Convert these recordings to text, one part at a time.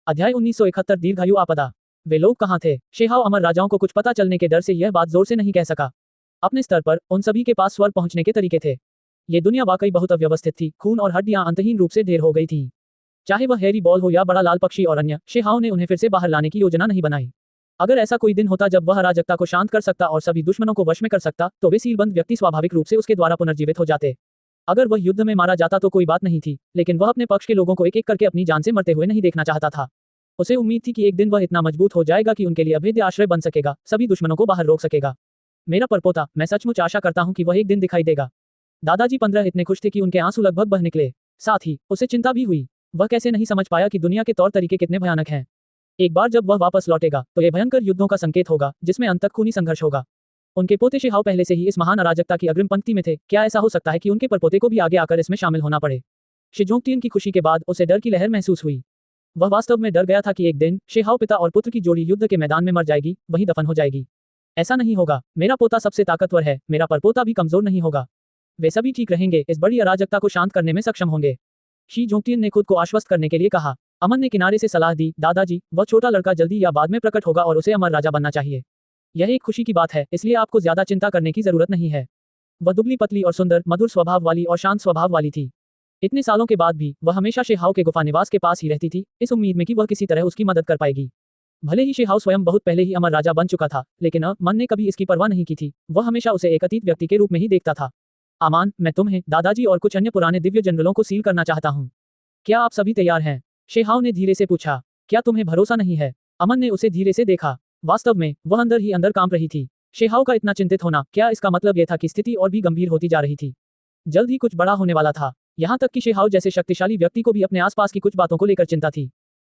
अध्याय 1971 दीर्घायु आपदा। वे लोग कहाँ थे? शेहाव अमर राजाओं को कुछ पता चलने के डर से यह बात जोर से नहीं कह सका। अपने स्तर पर उन सभी के पास स्वर्ग पहुंचने के तरीके थे। ये दुनिया वाकई बहुत अव्यवस्थित थी, खून और हड्डियां अंतहीन रूप से ढेर हो गई थीं। चाहे वह हैरी बॉल हो या बड़ा लाल पक्षी और अन्य, शेहाव ने उन्हें फिर से बाहर लाने की योजना नहीं बनाई। अगर ऐसा कोई दिन होता जब वह अराजकता को शांत कर सकता और सभी दुश्मनों को वश में कर सकता, तो वे सीलबंद व्यक्ति स्वाभाविक रूप से उसके द्वारा पुनर्जीवित हो जाते। अगर वह युद्ध में मारा जाता तो कोई बात नहीं थी, लेकिन वह अपने पक्ष के लोगों को एक एक करके अपनी जान से मरते हुए नहीं देखना चाहता था। उसे उम्मीद थी कि एक दिन वह इतना मजबूत हो जाएगा कि उनके लिए अभेद्य आश्रय बन सकेगा, सभी दुश्मनों को बाहर रोक सकेगा। मेरा परपोता, मैं सचमुच आशा करता हूं कि वह एक दिन दिखाई देगा। दादाजी 15 इतने खुश थे कि उनके आंसू लगभग बह निकले। साथ ही उसे चिंता भी हुई। वह कैसे नहीं समझ पाया कि दुनिया के तौर तरीके कितने भयानक हैं। एक बार जब वह वापस लौटेगा तो यह भयंकर युद्धों का संकेत होगा, जिसमें अंत तक खूनी संघर्ष होगा। उनके पोते शेहाव पहले से ही इस महान अराजकता की अग्रिम पंक्ति में थे। क्या ऐसा हो सकता है कि उनके परपोते को भी आगे आकर इसमें शामिल होना पड़े? शिजोंगटियन की खुशी के बाद उसे डर की लहर महसूस हुई। वह वास्तव में डर गया था कि एक दिन शेहाव पिता और पुत्र की जोड़ी युद्ध के मैदान में मर जाएगी, वहीं दफन हो जाएगी। ऐसा नहीं होगा। मेरा पोता सबसे ताकतवर है, मेरा परपोता भी कमजोर नहीं होगा। वे सभी ठीक रहेंगे, इस बड़ी अराजकता को शांत करने में सक्षम होंगे। शिजोंगटियन ने खुद को आश्वस्त करने के लिए कहा। अमन ने किनारे से सलाह दी, दादाजी, वह छोटा लड़का जल्दी या बाद में प्रकट होगा और उसे अमर राजा बनना चाहिए। यह एक खुशी की बात है, इसलिए आपको ज्यादा चिंता करने की जरूरत नहीं है। वह दुबली पतली और सुंदर, मधुर स्वभाव वाली और शांत स्वभाव वाली थी। इतने सालों के बाद भी वह हमेशा शेहाव के गुफा निवास के पास ही रहती थी, इस उम्मीद में कि वह किसी तरह उसकी मदद कर पाएगी। भले ही शेहाव स्वयं बहुत पहले ही अमर राजा बन चुका था, लेकिन मन ने कभी इसकी परवाह नहीं की थी। वह हमेशा उसे एक अतीत व्यक्ति के रूप में ही देखता था। अमान, मैं तुम्हें, दादाजी और कुछ अन्य पुराने दिव्य जनरलों को सील करना चाहता हूँ। क्या आप सभी तैयार हैं? शेहाव ने धीरे से पूछा। क्या तुम्हें भरोसा नहीं है? अमन ने उसे धीरे से देखा। वास्तव में वह अंदर ही अंदर कांप रही थी। शेहाव का इतना चिंतित होना, क्या इसका मतलब यह था कि स्थिति और भी गंभीर होती जा रही थी? जल्द ही कुछ बड़ा होने वाला था। यहाँ तक कि शेहाव जैसे शक्तिशाली व्यक्ति को भी अपने आसपास की कुछ बातों को लेकर चिंता थी।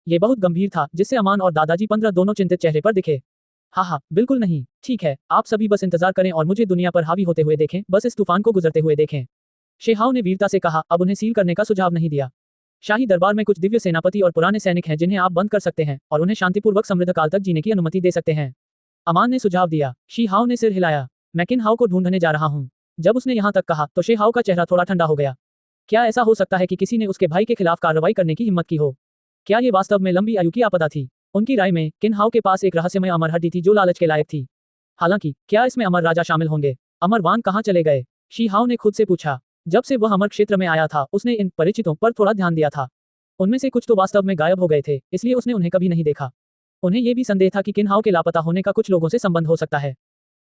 ये बहुत गंभीर था, जिससे अमान और दादाजी 15 दोनों चिंतित चेहरे पर दिखे। हाँ, बिल्कुल नहीं। ठीक है, आप सभी बस इंतजार करें और मुझे दुनिया पर हावी होते हुए देखें, बस इस तूफान को गुजरते हुए देखें। शेहाव ने वीरता से कहा। अब उन्हें सील करने का सुझाव नहीं दिया। शाही दरबार में कुछ दिव्य सेनापति और पुराने सैनिक हैं जिन्हें आप बंद कर सकते हैं और उन्हें शांतिपूर्वक समृद्ध काल तक जीने की अनुमति दे सकते हैं। अमान ने सुझाव दिया। शेहाव ने सिर हिलाया। मैं किन हाव को ढूंढने जा रहा हूँ। जब उसने यहाँ तक कहा तो शेहाव का चेहरा थोड़ा ठंडा हो गया। क्या ऐसा हो सकता है कि किसी ने उसके भाई के खिलाफ कार्रवाई करने की हिम्मत की हो? क्या ये वास्तव में लंबी आयु की आपदा थी? उनकी राय में किन हाव के पास एक रहस्यमय अमर हड्डी थी जो लालच के लायक थी। हालांकि क्या इसमें अमर राजा शामिल होंगे? अमर वान कहाँ चले गए? शेहाव ने खुद से पूछा। जब से वह अमर क्षेत्र में आया था उसने इन परिचितों पर थोड़ा ध्यान दिया था। उनमें से कुछ तो वास्तव में गायब हो गए थे, इसलिए उसने उन्हें कभी नहीं देखा। उन्हें यह भी संदेह था कि किन हाव के लापता होने का कुछ लोगों से संबंध हो सकता है।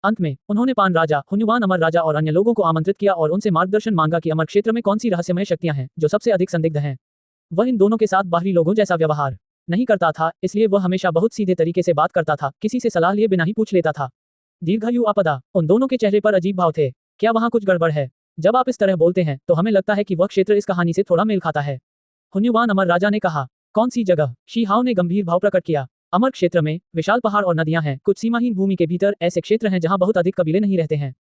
अंत में उन्होंने पान राजा, हुन्युवान अमर राजा और अन्य लोगों को आमंत्रित किया और उनसे मार्गदर्शन मांगा कि अमर क्षेत्र में कौन सी रहस्यमय शक्तियां हैं जो सबसे अधिक संदिग्ध हैं। वह इन दोनों के साथ बाहरी लोगों जैसा व्यवहार नहीं करता था, इसलिए वह हमेशा बहुत सीधे तरीके से बात करता था, किसी से सलाह लिए बिना ही पूछ लेता था। दीर्घायु आपदा। उन दोनों के चेहरे पर अजीब भाव थे। क्या वहाँ कुछ गड़बड़ है? जब आप इस तरह बोलते हैं तो हमें लगता है कि वह क्षेत्र इस कहानी से थोड़ा मेल खाता है। हुन्युवान अमर राजा ने कहा। कौन सी जगह? शेहाव ने गंभीर भाव प्रकट किया। अमर क्षेत्र में विशाल पहाड़ और नदियां हैं, कुछ सीमाहीन भूमि के भीतर ऐसे क्षेत्र हैं जहां बहुत अधिक कबीले नहीं रहते हैं।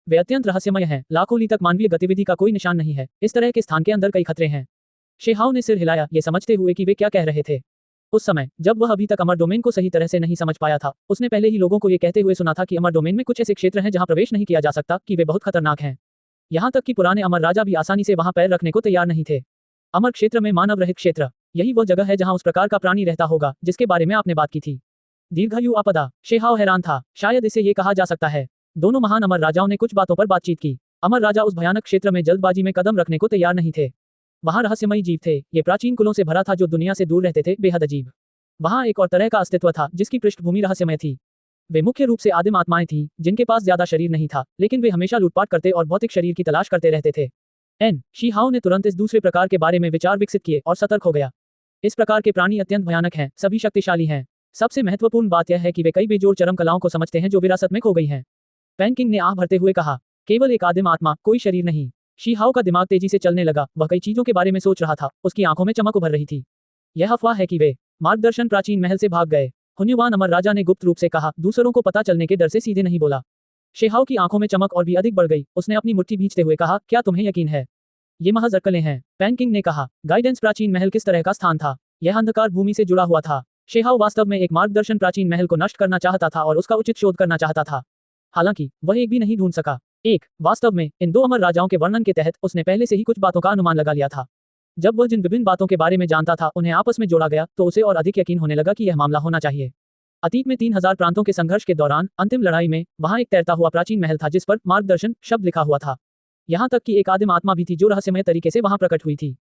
वे अत्यंत रहस्यमय हैं, लाखों ली तक मानवीय गतिविधि का कोई निशान नहीं है। इस तरह के स्थान के अंदर कई खतरे हैं। शेहाव ने सिर हिलाया, ये समझते हुए कि वे क्या कह रहे थे। उस समय जब वह अभी तक अमर डोमेन को सही तरह से नहीं समझ पाया था, उसने पहले ही लोगों को ये कहते हुए सुना था कि अमर डोमेन में कुछ ऐसे क्षेत्र हैं जहां प्रवेश नहीं किया जा सकता, कि वे बहुत खतरनाक हैं। यहाँ तक कि पुराने अमर राजा भी आसानी से वहां पैर रखने को तैयार नहीं थे। अमर क्षेत्र में मानव रहित क्षेत्र, यही वह जगह है जहां उस प्रकार का प्राणी रहता होगा जिसके बारे में आपने बात की थी। दीर्घायु आपदा। शेहाव हैरान था। शायद इसे ये कहा जा सकता है। दोनों महान अमर राजाओं ने कुछ बातों पर बातचीत की। अमर राजा उस भयानक क्षेत्र में जल्दबाजी में कदम रखने को तैयार नहीं थे। वहां रहस्यमयी जीव थे, ये प्राचीन कुलों से भरा था जो दुनिया से दूर रहते थे, बेहद अजीब। वहां एक और तरह का अस्तित्व था जिसकी पृष्ठभूमि रहस्यमय थी। वे मुख्य रूप से आदिम आत्माएं थीं, जिनके पास ज्यादा शरीर नहीं था, लेकिन वे हमेशा लूटपाट करते और भौतिक शरीर की तलाश करते रहते थे। शेहाव ने तुरंत इस दूसरे प्रकार के बारे में विचार विकसित किए और सतर्क हो गया। इस प्रकार के प्राणी अत्यंत भयानक हैं, सभी शक्तिशाली हैं। सबसे महत्वपूर्ण बात यह है कि वे कई बेजोड़ चरम कलाओं को समझते हैं जो विरासत में खो गई हैं। पैनकिंग ने आह भरते हुए कहा। केवल एक आदिम आत्मा, कोई शरीर नहीं। शेहाव का दिमाग तेजी से चलने लगा, वह कई चीजों के बारे में सोच रहा था, उसकी आंखों में चमक उभर रही थी। यह अफवाह है कि वे मार्गदर्शन प्राचीन महल से भाग गए। हुन्युवान अमर राजा ने गुप्त रूप से कहा, दूसरों को पता चलने के डर से सीधे नहीं बोला। शेहाव की आंखों में चमक और भी अधिक बढ़ गई। उसने अपनी मुट्ठी भींचते हुए कहा, क्या तुम्हें यकीन है? ये महज अटकलें हैं। पैनकिंग ने कहा। गाइडेंस प्राचीन महल किस तरह का स्थान था? यह अंधकार भूमि से जुड़ा हुआ था। शेहाव वास्तव में एक मार्गदर्शन प्राचीन महल को नष्ट करना चाहता था और उसका उचित शोध करना चाहता था। हालांकि वह एक भी नहीं ढूंढ सका। वास्तव में इन दो अमर राजाओं के वर्णन के तहत उसने पहले से ही कुछ बातों का अनुमान लगा लिया था। जब वह जिन विभिन्न बातों के बारे में जानता था उन्हें आपस में जोड़ा गया तो उसे और अधिक यकीन होने लगा कि यह मामला होना चाहिए। अतीत में 3000 प्रांतों के संघर्ष के दौरान अंतिम लड़ाई में वहां एक तैरता हुआ प्राचीन महल था जिस पर मार्गदर्शन शब्द लिखा हुआ था। यहाँ तक कि एक आदिम आत्मा भी थी जो रहस्यमय तरीके से वहां प्रकट हुई थी।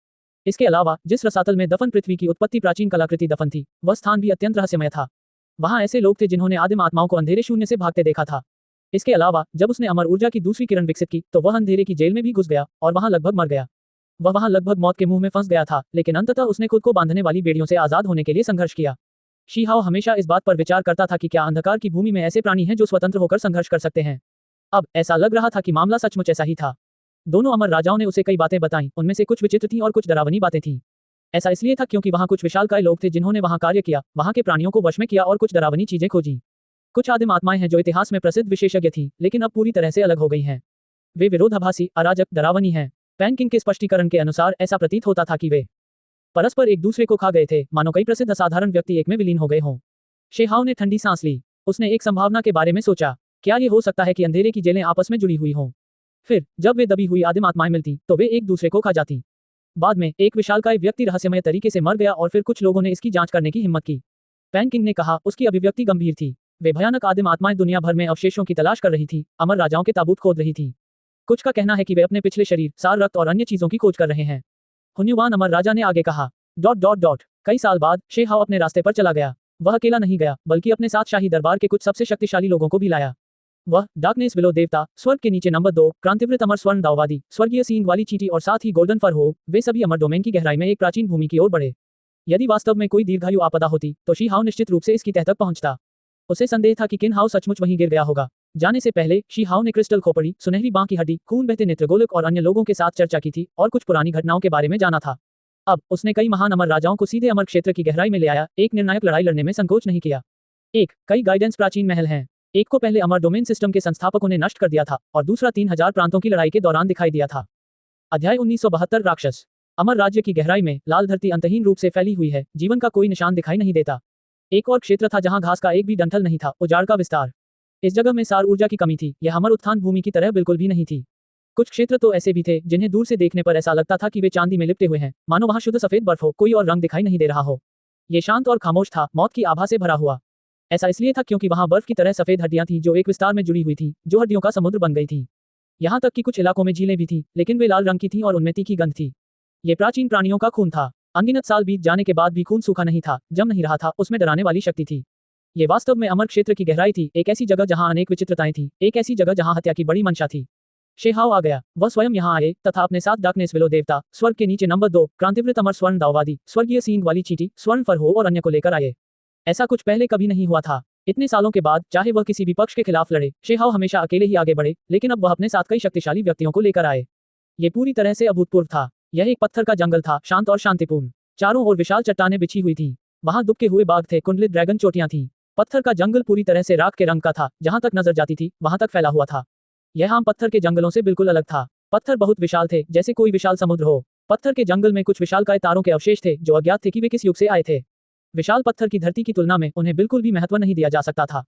इसके अलावा जिस रसातल में दफन पृथ्वी की उत्पत्ति प्राचीन कलाकृति दफन थी, वह स्थान भी अत्यंत रहस्यमय था। वहां ऐसे लोग थे जिन्होंने आदिम आत्माओं को अंधेरे शून्य से भागते देखा था। इसके अलावा जब उसने अमर ऊर्जा की दूसरी किरण विकसित की तो वह अंधेरे की जेल में भी घुस गया और वहां लगभग मर गया। वह वहां लगभग मौत के मुंह में फंस गया था, लेकिन अंततः उसने खुद को बांधने वाली बेड़ियों से आजाद होने के लिए संघर्ष किया। शीहाओ हमेशा इस बात पर विचार करता था कि क्या अंधकार की भूमि में ऐसे प्राणी हैं जो स्वतंत्र होकर संघर्ष कर सकते हैं। अब ऐसा लग रहा था कि मामला सचमुच ऐसा ही था। दोनों अमर राजाओं ने उसे कई बातें बताईं, उनमें से कुछ विचित्र थीं और कुछ डरावनी बातें थीं। ऐसा इसलिए था क्योंकि वहां कुछ विशालकाय लोग थे जिन्होंने वहां कार्य किया, वहां के प्राणियों को वश में किया और कुछ डरावनी चीजें खोजी। कुछ आदिम आत्माएं हैं जो इतिहास में प्रसिद्ध विशेषज्ञ थीं, लेकिन अब पूरी तरह से अलग हो गई हैं। वे विरोधाभासी, अराजक, डरावनी हैं। पैनकिंग के स्पष्टीकरण के अनुसार ऐसा प्रतीत होता था कि वे परस्पर एक दूसरे को खा गए थे, मानो कई प्रसिद्ध असाधारण व्यक्ति एक में विलीन हो गए हों। शेहाओ ने ठंडी सांस ली। उसने एक संभावना के बारे में सोचा, क्या ये हो सकता है कि अंधेरे की जेलें आपस में जुड़ी हुई हों? फिर जब वे दबी हुई आदिम आत्माएं मिलती तो वे एक दूसरे को खा जाती। बाद में एक विशालकाय व्यक्ति रहस्यमय तरीके से मर गया और फिर कुछ लोगों ने इसकी जांच करने की हिम्मत की। पैनकिंग ने कहा, उसकी अभिव्यक्ति गंभीर थी। वे भयानक आदिम आत्माएं दुनिया भर में अवशेषों की तलाश कर रही थी, अमर राजाओं के ताबूत खोद रही थी। कुछ का कहना है कि वे अपने पिछले शरीर, सार, रक्त और अन्य चीजों की खोज कर रहे हैं। हुन्युवान अमर राजा ने आगे कहा। कई साल बाद शेहाओ अपने रास्ते पर चला गया। वह अकेला नहीं गया, बल्कि अपने साथ शाही दरबार के कुछ सबसे शक्तिशाली लोगों को भी लाया। वह डार्कनेस विलो देवता, स्वर्ग के नीचे नंबर 2, क्रांतिवृत अमर स्वर्ण दाववादी, स्वर्गीय सींग वाली चींटी और साथ ही गोल्डन फर हो, वे सभी अमर डोमेन की गहराई में एक प्राचीन भूमि की ओर बढ़े। यदि वास्तव में कोई दीर्घायु आपदा होती तो शीहाओ निश्चित रूप से इसकी तह तक पहुंचता। उसे संदेह था कि किनहाओ सचमुच वहीं गिर गया होगा। जाने से पहले शीहाओ ने क्रिस्टल खोपड़ी, सुनहरी बांह की हड्डी, खून बहते नेत्रगोलक और अन्य लोगों के साथ चर्चा की थी और कुछ पुरानी घटनाओं के बारे में जाना था। अब उसने कई महान अमर राजाओं को सीधे अमर क्षेत्र की गहराई में ले आया, एक निर्णायक लड़ाई लड़ने में संकोच नहीं किया। कई गाइडेंस प्राचीन महल हैं। एक को पहले अमर डोमेन सिस्टम के संस्थापकों ने नष्ट कर दिया था और दूसरा 3000 प्रांतों की लड़ाई के दौरान दिखाई दिया था। अध्याय 1972 राक्षस। अमर राज्य की गहराई में लाल धरती अंतहीन रूप से फैली हुई है, जीवन का कोई निशान दिखाई नहीं देता। एक और क्षेत्र था जहां घास का एक भी डंठल नहीं था, उजाड़ का विस्तार। इस जगह में सार ऊर्जा की कमी थी, यह अमर उत्थान भूमि की तरह बिल्कुल भी नहीं थी। कुछ क्षेत्र तो ऐसे भी थे जिन्हें दूर से देखने पर ऐसा लगता था कि वे चांदी में लिपटे हुए हैं, मानो वहां शुद्ध सफेद बर्फ हो, कोई और रंग दिखाई नहीं दे रहा हो। ये शांत और खामोश था, मौत की आभा से भरा हुआ। ऐसा इसलिए था क्योंकि वहां बर्फ की तरह सफेद हड्डियां थीं जो एक विस्तार में जुड़ी हुई थी, जो हड्डियों का समुद्र बन गई थी। यहाँ तक कि कुछ इलाकों में झीलें भी थीं, लेकिन वे लाल रंग की थीं और उनमें तीखी गंध थी। ये प्राचीन प्राणियों का खून था। अनगिनत साल बीत जाने के बाद भी खून सूखा नहीं था, जम नहीं रहा था, उसमें डराने वाली शक्ति थी। ये वास्तव में अमर क्षेत्र की गहराई थी, एक ऐसी जगह जहां अनेक विचित्रताएं थीं, एक ऐसी जगह जहां हत्या की बड़ी मंशा थी। शेहाओ आ गया। वह स्वयं यहाँ आए तथा अपने साथ डार्कनेस विलो देवता, स्वर्ग के नीचे नंबर 2, क्रांतिवृत अमर स्वर्ण दाववादी, स्वर्गीय सींग वाली चींटी, स्वर्ण फर हो और अन्य को लेकर आए। ऐसा कुछ पहले कभी नहीं हुआ था। इतने सालों के बाद चाहे वह किसी भी पक्ष के खिलाफ लड़े, शेहाओ हमेशा अकेले ही आगे बढ़े, लेकिन अब वह अपने साथ कई शक्तिशाली व्यक्तियों को लेकर आए। ये पूरी तरह से अभूतपूर्व था। यह एक पत्थर का जंगल था, शांत और शांतिपूर्ण। चारों ओर विशाल चट्टानें बिछी हुई थीं। वहां दुबके हुए बाघ थे, कुंडलित ड्रैगन चोटियां थीं। पत्थर का जंगल पूरी तरह से राख के रंग का था, जहां तक नजर जाती थी वहां तक फैला हुआ था। यह आम पत्थर के जंगलों से बिल्कुल अलग था। पत्थर बहुत विशाल थे, जैसे कोई विशाल समुद्र हो। पत्थर के जंगल में कुछ विशालकाय तारों के अवशेष थे जो अज्ञात थे कि वे किस युग से आए थे। विशाल पत्थर की धरती की तुलना में उन्हें बिल्कुल भी महत्व नहीं दिया जा सकता था।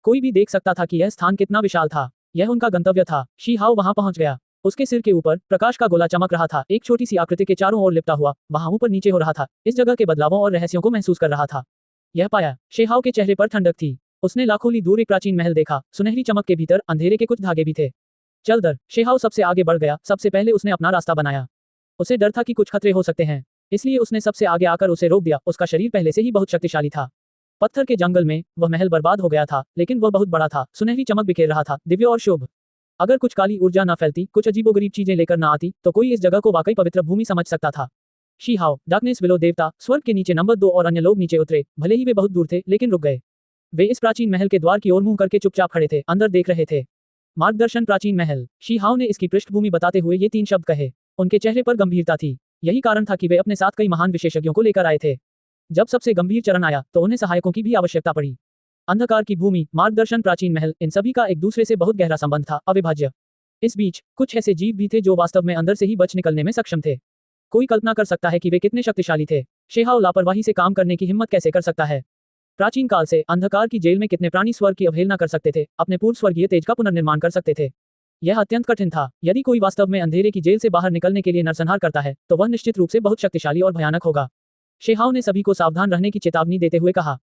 कोई भी देख सकता था कि यह स्थान कितना विशाल था। यह उनका गंतव्य था। शीहाओ वहां पहुंच गया। उसके सिर के ऊपर प्रकाश का गोला चमक रहा था, एक छोटी सी आकृति के चारों ओर लिपटा हुआ, वहां ऊपर नीचे हो रहा था। इस जगह के बदलावों और रहस्यों को महसूस कर रहा था। यह पाया, शेहाओ के चेहरे पर ठंडक थी। उसने लाखों ली दूर एक प्राचीन महल देखा, सुनहरी चमक के भीतर अंधेरे के कुछ धागे भी थे। चल दर, शेहाओ सबसे आगे बढ़ गया। सबसे पहले उसने अपना रास्ता बनाया। उसे डर था कि कुछ खतरे हो सकते हैं, इसलिए उसने सबसे आगे आकर उसे रोक दिया। उसका शरीर पहले से ही बहुत शक्तिशाली था। पत्थर के जंगल में वह महल बर्बाद हो गया था, लेकिन वह बहुत बड़ा था, सुनहरी चमक बिखेर रहा था, दिव्य और शुभ। अगर कुछ काली ऊर्जा न फैलती, कुछ अजीबोगरीब चीजें लेकर न आती, तो कोई इस जगह को वाकई पवित्र भूमि समझ सकता था। शीहाओ, डार्कनेस विलो देवता, स्वर्ग के नीचे नंबर 2 और अन्य लोग नीचे उतरे। भले ही वे बहुत दूर थे, लेकिन रुक गए। वे इस प्राचीन महल के द्वार की ओर मुंह करके चुपचाप खड़े थे, अंदर देख रहे थे। मार्गदर्शन प्राचीन महल। शीहाओ ने इसकी पृष्ठभूमि बताते हुए ये 3 शब्द कहे। उनके चेहरे पर गंभीरता थी। यही कारण था कि वे अपने साथ कई महान विशेषज्ञों को लेकर आए थे। जब सबसे गंभीर चरण आया तो उन्हें सहायकों की भी आवश्यकता पड़ी। अंधकार की भूमि, मार्गदर्शन प्राचीन महल, इन सभी का एक दूसरे से बहुत गहरा संबंध था, अविभाज्य। इस बीच कुछ ऐसे जीव भी थे जो वास्तव में अंदर से ही बच निकलने में सक्षम थे। कोई कल्पना कर सकता है कि वे कितने शक्तिशाली थे। शेहाओ लापरवाही से काम करने की हिम्मत कैसे कर सकता है। प्राचीन काल से अंधकार की जेल में कितने प्राणी स्वर्ग की अवहेलना कर सकते थे, अपने पूर्व स्वर्गीय तेज का पुनर्निर्माण कर सकते थे। यह अत्यंत कठिन था। यदि कोई वास्तव में अंधेरे की जेल से बाहर निकलने के लिए नरसंहार करता है तो वह निश्चित रूप से बहुत शक्तिशाली और भयानक होगा। शेहाओ ने सभी को सावधान रहने की चेतावनी देते हुए कहा।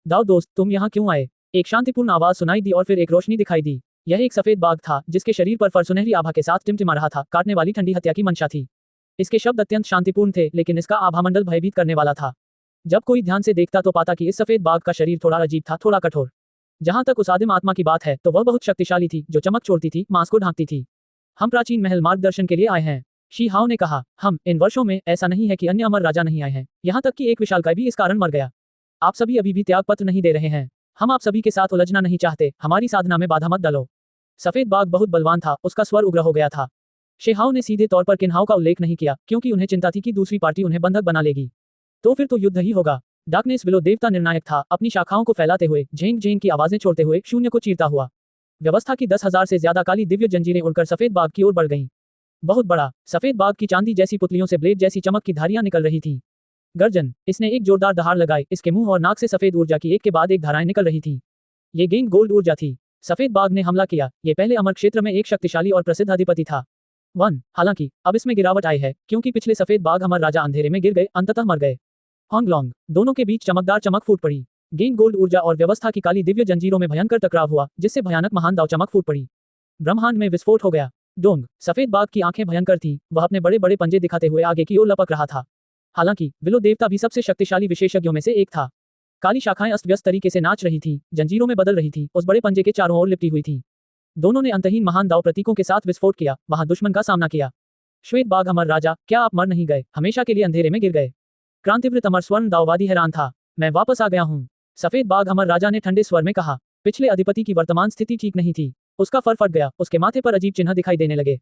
दाओ दोस्त, तुम यहाँ क्यों आए? एक शांतिपूर्ण आवाज सुनाई दी और फिर एक रोशनी दिखाई दी। यह एक सफेद बाघ था जिसके शरीर पर फर सुनहरी आभा के साथ टिमटिमा रहा था। काटने वाली ठंडी हत्या की मंशा थी। इसके शब्द अत्यंत शांतिपूर्ण थे, लेकिन इसका आभामंडल भयभीत करने वाला था। जब कोई ध्यान से देखता तो पाता कि इस सफेद बाघ का शरीर थोड़ा अजीब था, थोड़ा कठोर। जहां तक उस आदिम आत्मा की बात है तो वह बहुत शक्तिशाली थी, जो चमक छोड़ती थी, मांस को ढांकती थी। हम प्राचीन महल मार्गदर्शन के लिए आए हैं, शी हाओ ने कहा। हम इन वर्षों में ऐसा नहीं है कि अन्य अमर राजा नहीं आए हैं, यहाँ तक कि एक विशालकाय भी इस कारण मर गया। आप सभी अभी भी त्यागपत्र नहीं दे रहे हैं। हम आप सभी के साथ उलझना नहीं चाहते, हमारी साधना में बाधा मत डालो। सफेद बाघ बहुत बलवान था, उसका स्वर उग्र हो गया था। शेहाओ ने सीधे तौर पर किन्हाओ का उल्लेख नहीं किया, क्योंकि उन्हें चिंता थी कि दूसरी पार्टी उन्हें बंधक बना लेगी। तो फिर तो युद्ध ही होगा। डार्कनेस विलो देवता निर्णायक था, अपनी शाखाओं को फैलाते हुए, झेंग झेंग की आवाजें छोड़ते हुए, शून्य को चीरता हुआ। व्यवस्था की 10,000 से ज्यादा काली दिव्य जंजीरें उड़कर सफेद बाघ की ओर बढ़ गईं। बहुत बड़ा, सफेद बाघ की चांदी जैसी पुतलियों से ब्लेड जैसी चमक की धारियां निकल रही थी। गर्जन, इसने एक जोरदार दहाड़ लगाई, इसके मुंह और नाक से सफेद ऊर्जा की एक के बाद एक धाराएं निकल रही थी। ये गेंग गोल्ड ऊर्जा थी। सफेद बाघ ने हमला किया। ये पहले अमर क्षेत्र में एक शक्तिशाली और प्रसिद्ध अधिपति था। हालांकि अब इसमें गिरावट आई है, क्योंकि पिछले सफेद बाघ अमर राजा अंधेरे में गिर गए, अंततः मर गए। होंगलोंग, दोनों के बीच चमकदार चमक फूट पड़ी। गेंग गोल्ड ऊर्जा और व्यवस्था की काली दिव्य जंजीरों में भयंकर टकराव हुआ, जिससे भयानक महान दाव चमक फूट पड़ी। ब्रह्मांड में विस्फोट हो गया। डोंग, सफेद बाघ की आंखें भयंकर थीं, वह अपने बड़े बड़े पंजे दिखाते हुए आगे की ओर लपक रहा था। हालांकि विलो देवता भी सबसे शक्तिशाली विशेषज्ञों में से एक था। काली शाखाएं अस्त व्यस्त तरीके से नाच रही थीं, जंजीरों में बदल रही थीं, उस बड़े पंजे के चारों ओर लिपटी हुई थीं। दोनों ने अंतहीन महान दाव प्रतीकों के साथ विस्फोट किया, वहां दुश्मन का सामना किया। श्वेत बाघ अमर राजा, क्या आप मर नहीं गए? हमेशा के लिए अंधेरे में गिर गए? क्रांतिवृत अमर स्वर्ण दाववादी हैरान था। मैं वापस आ गया हूँ, सफेद बाघ अमर राजा ने ठंडे स्वर में कहा। पिछले अधिपति की वर्तमान स्थिति ठीक नहीं थी। उसका फर फट गया, उसके माथे पर अजीब चिन्ह दिखाई देने लगे।